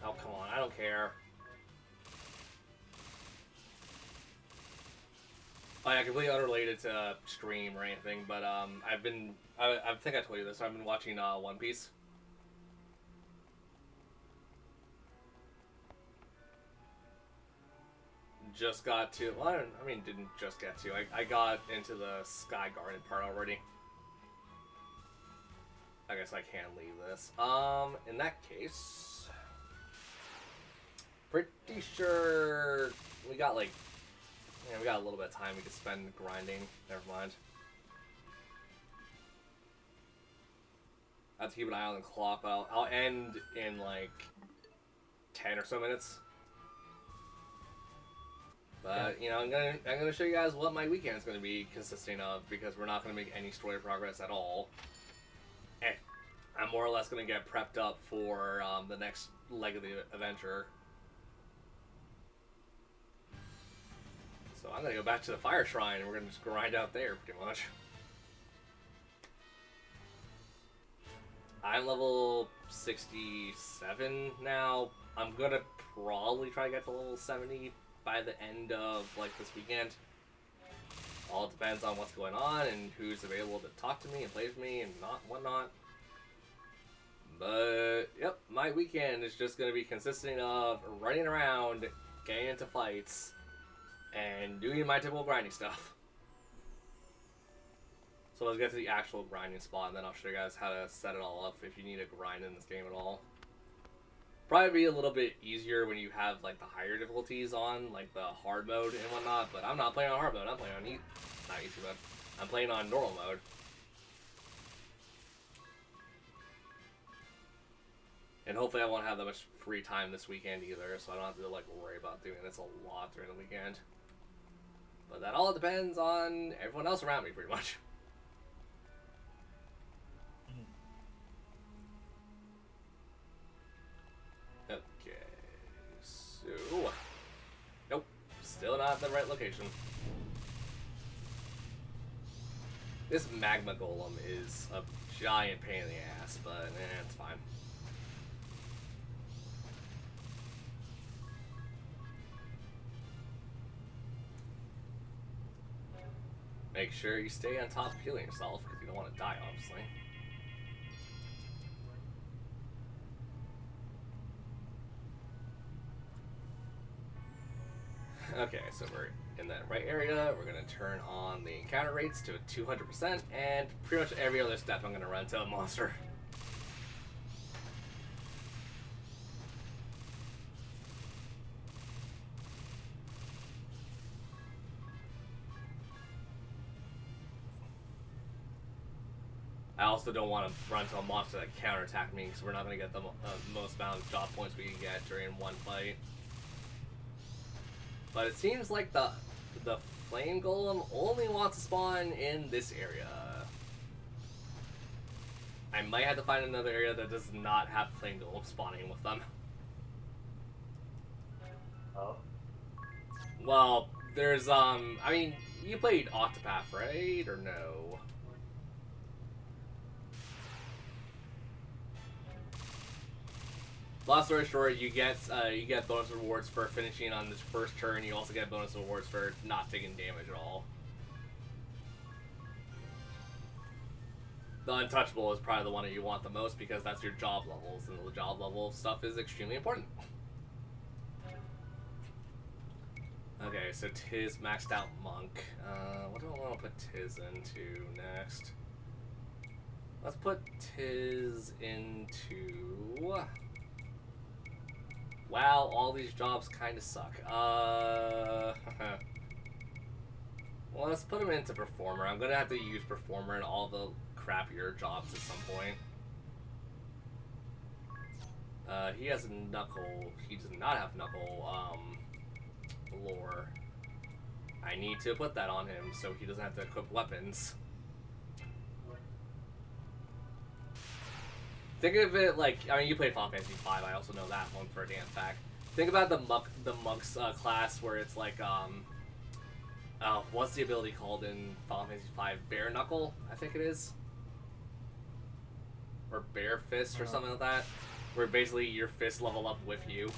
A: Oh, come on, I don't care. Oh, yeah, completely unrelated to stream or anything, but I think I told you this, I've been watching One Piece. Just got to, well, I mean, didn't just get to, I got into the Sky Garden part already. I guess I can leave this. In that case, pretty sure we got like, yeah, we got a little bit of time we could spend grinding. Never mind. I have to keep an eye on the clock, but I'll end in like 10 or so minutes. But you know, I'm gonna show you guys what my weekend is gonna be consisting of, because we're not gonna make any story progress at all. I'm more or less gonna get prepped up for the next leg of the adventure. So I'm gonna go back to the Fire Shrine and we're gonna just grind out there pretty much. I'm level 67 now. I'm gonna probably try to get to level 70 by the end of like this weekend. All depends on what's going on and who's available to talk to me and play with me and whatnot. But yep, my weekend is just gonna be consisting of running around, getting into fights, and doing my typical grinding stuff. So let's get to the actual grinding spot, and then I'll show you guys how to set it all up if you need to grind in this game at all. Probably be a little bit easier when you have like the higher difficulties on, like the hard mode and whatnot, but I'm not playing on hard mode, I'm playing on not easy mode. I'm playing on normal mode. And hopefully I won't have that much free time this weekend either, so I don't have to like worry about doing this a lot during the weekend. But that all depends on everyone else around me, pretty much. Okay, so... Nope, still not the right location. This magma golem is a giant pain in the ass, but it's fine. Make sure you stay on top of healing yourself, because you don't want to die, obviously. Okay, so we're in that right area. We're going to turn on the encounter rates to 200%, and pretty much every other step I'm going to run to a monster. I also don't want to run to a monster that counterattack me, because we're not going to get the most amount of job points we can get during one fight. But it seems like the flame golem only wants to spawn in this area. I might have to find another area that does not have flame golem spawning with them.
T: Oh.
A: Well, there's I mean, You played Octopath, right? Or no? Long story short, you get bonus rewards for finishing on this first turn. You also get bonus rewards for not taking damage at all. The Untouchable is probably the one that you want the most because that's your job levels, and the job level stuff is extremely important. Okay, so Tiz maxed out Monk. What do I want to put Tiz into next? Let's put Tiz into... Wow, all these jobs kind of suck. Well, let's put him into Performer. I'm going to have to use Performer in all the crappier jobs at some point. He has Knuckle. He does not have Knuckle, lore. I need to put that on him so he doesn't have to equip weapons. Think of it like, I mean, you played Final Fantasy V. I also know that one for a damn fact. Think about the Monk's class where it's like, what's the ability called in Final Fantasy V? Bare Knuckle, I think it is, or Bare Fist or something like that, where basically your fists level up with you.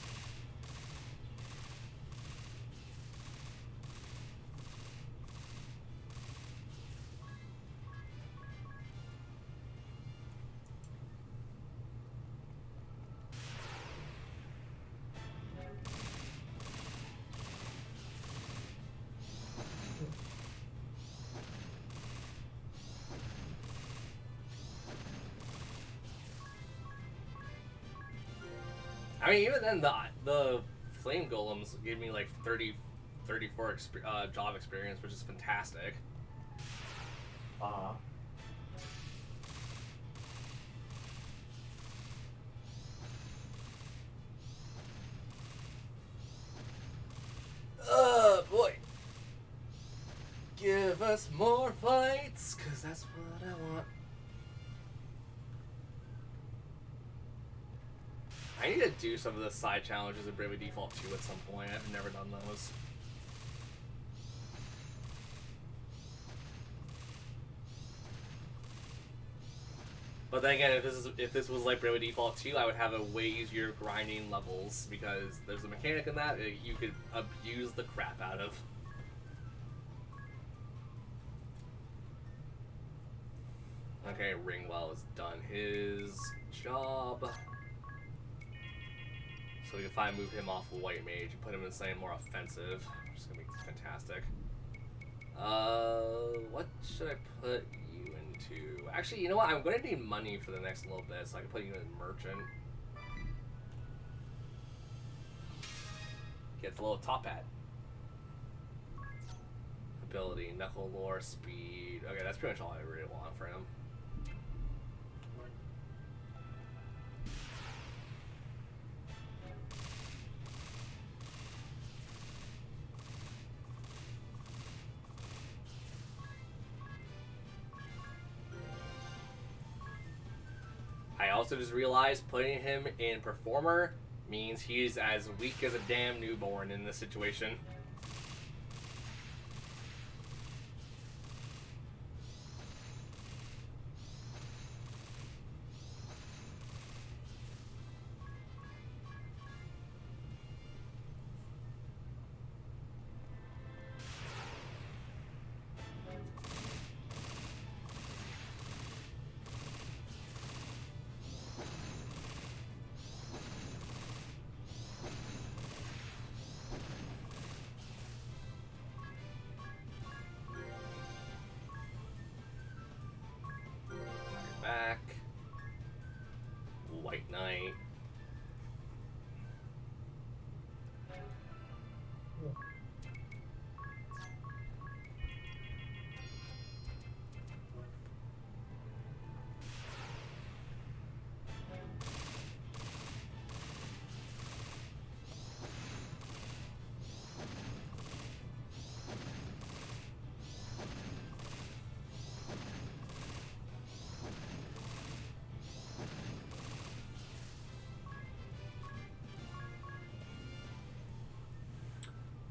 A: I mean, even then, the Flame Golems gave me like 34 job experience, which is fantastic. Boy. Give us more fights, because that's what I want. I need to do some of the side challenges in Bravely Default 2 at some point. I've never done those. But then again, if this was like Bravely Default 2, I would have a way easier grinding levels because there's a mechanic in that you could abuse the crap out of. Okay, Ringwell has done his job. So we can finally move him off of White Mage and put him in something more offensive, which is going to be fantastic. What should I put you into? Actually, you know what? I'm going to need money for the next little bit, so I can put you in Merchant. Gets a little top hat. Ability, Knuckle Lore, Speed. Okay, that's pretty much all I really want for him. I also just realized putting him in Performer means he's as weak as a damn newborn in this situation. Back. White Knight.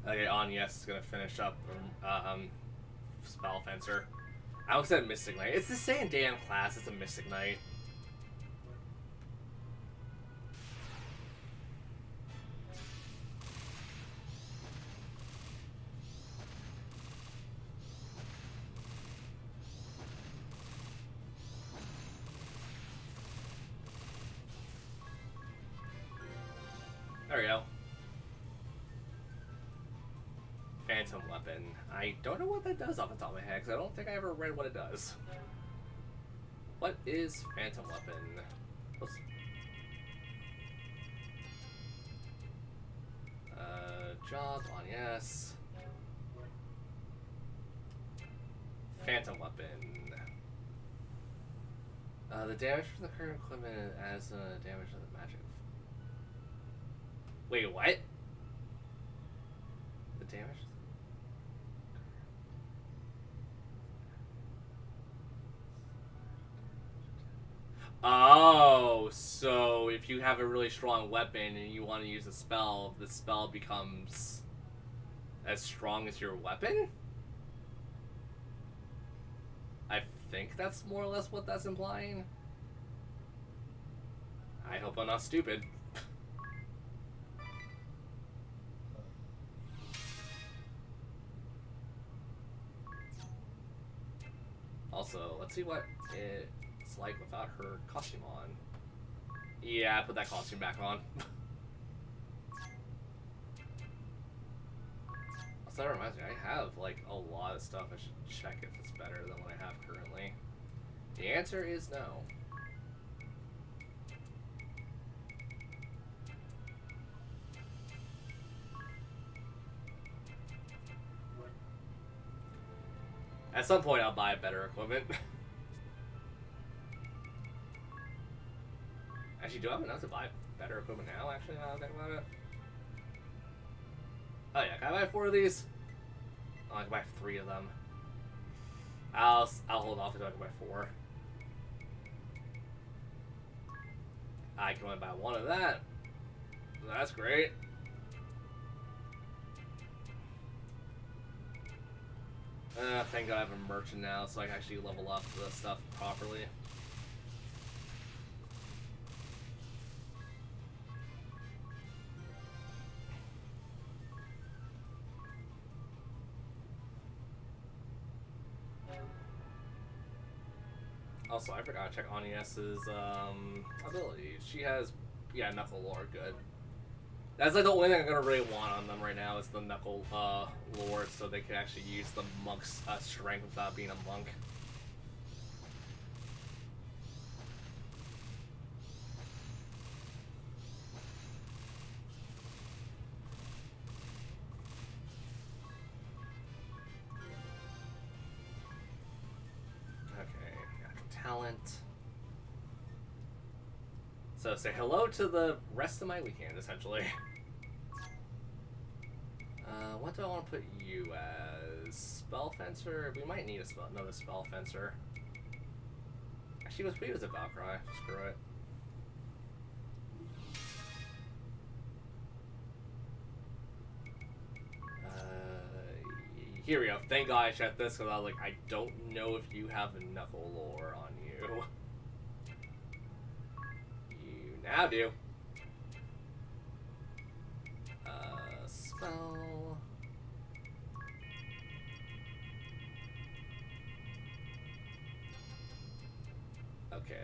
A: Okay, on yes is gonna finish up Spell Fencer. I almost said Mystic Knight. It's the same damn class. It's a Mystic Knight. There we go. Phantom Weapon. I don't know what that does off the top of my head, because I don't think I ever read what it does. What is Phantom Weapon? Oops. Jaws on yes. Phantom Weapon. The damage from the current equipment adds damage to the magic. Wait, what? The damage? Oh, so if you have a really strong weapon and you want to use a spell, the spell becomes as strong as your weapon? I think that's more or less what that's implying. I hope I'm not stupid. Also, let's see what it's like without her costume on. Yeah, I put that costume back on. Also, that reminds me, I have like a lot of stuff. I should check if it's better than what I have currently. The answer is no. At some point, I'll buy better equipment. Actually, do I have enough to buy better equipment now, actually, now that I think about it? Oh yeah, can I buy 4 of these? Oh, I can buy 3 of them. I'll hold off until I can buy 4. I can only buy 1 of that. That's great. Thank God I have a merchant now, so I can actually level up the stuff properly. Also, I forgot to check Anies's abilities. She has, yeah, Knuckle Lore, good. That's like the only thing I'm gonna really want on them right now is the Knuckle Lore, so they can actually use the monk's strength without being a monk. Okay, natural talent. So say hello to the rest of my weekend, essentially. What do I want to put you as? Spell Fencer? We might need another Spell Fencer. Actually, let's put you as a Valkyrie. Screw it. Here we go. Thank God I checked this, because I was like, I don't know if you have a Knuckle Lore on you. You now do. Spell. Okay.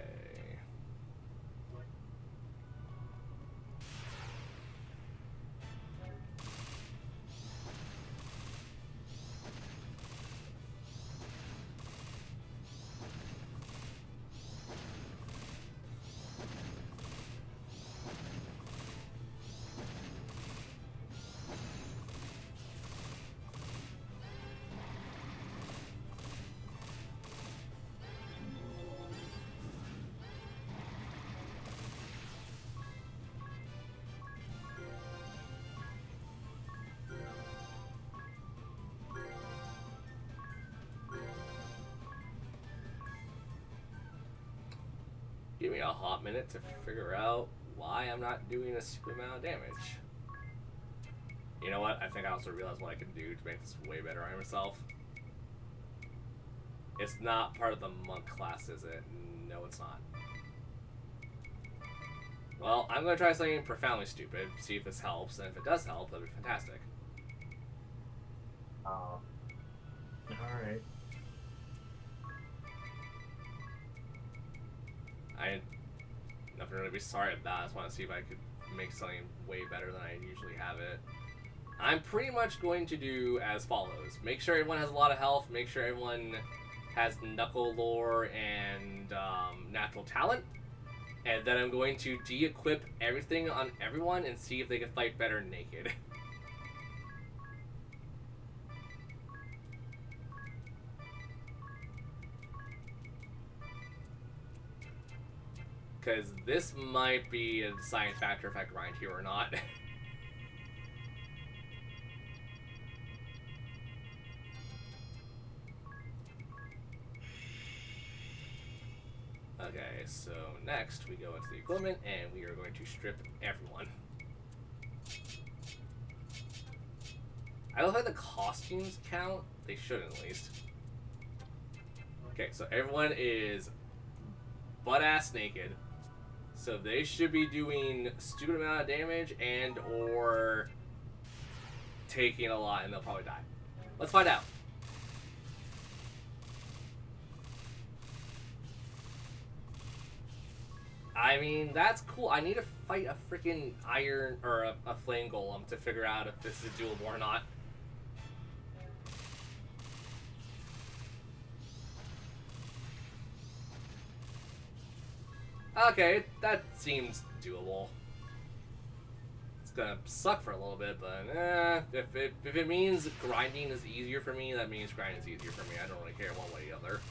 A: Give me a hot minute to figure out why I'm not doing a super amount of damage. You know what? I think I also realized what I can do to make this way better on myself. It's not part of the monk class, is it? No, it's not. Well, I'm gonna try something profoundly stupid, see if this helps, and if it does help, that'd be fantastic.
T: Alright.
A: Nothing really to be sorry about. I just want to see if I could make something way better than I usually have it. I'm pretty much going to do as follows. Make sure everyone has a lot of health. Make sure everyone has Knuckle Lore and Natural Talent. And then I'm going to de-equip everything on everyone and see if they can fight better naked. Because this might be a deciding factor if I grind here or not. Okay, so next we go into the equipment and we are going to strip everyone. I don't think the costumes count. They should at least. Okay, so everyone is butt-ass naked. So they should be doing stupid amount of damage and or taking a lot and they'll probably die. Let's find out. I mean, that's cool. I need to fight a freaking iron or a flame golem to figure out if this is doable or not. Okay, that seems doable. It's gonna suck for a little bit, but if it means grinding is easier for me, that means grinding is easier for me. I don't really care one way or the other.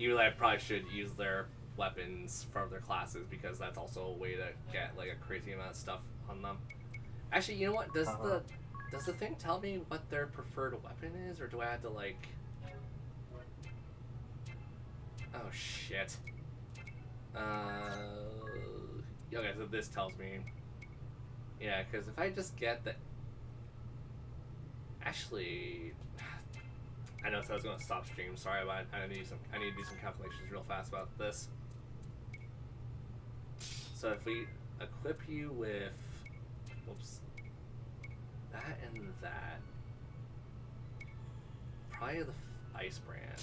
A: Even though I probably should use their weapons from their classes because that's also a way to get like a crazy amount of stuff on them. Actually, you know what? Does the thing tell me what their preferred weapon is, or do I have to like? Oh shit. Okay, so this tells me. Yeah, because if I just get the. Actually, I know I was going to stop stream. Sorry about it. I need to do some calculations real fast about this. So if we equip you with, whoops, that and that, probably the ice brand.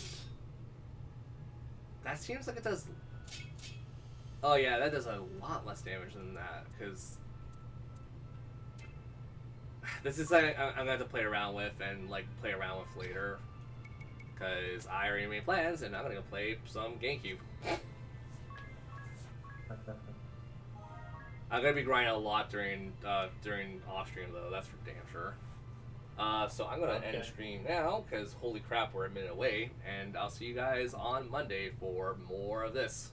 A: That seems like it does. Oh yeah, that does a lot less damage than that because. This is something I'm gonna have to play around with and like play around with later. Because I already made plans, and I'm gonna go play some GameCube. I'm gonna be grinding a lot during off stream though. That's for damn sure. So I'm gonna end stream now because holy crap, we're a minute away, and I'll see you guys on Monday for more of this.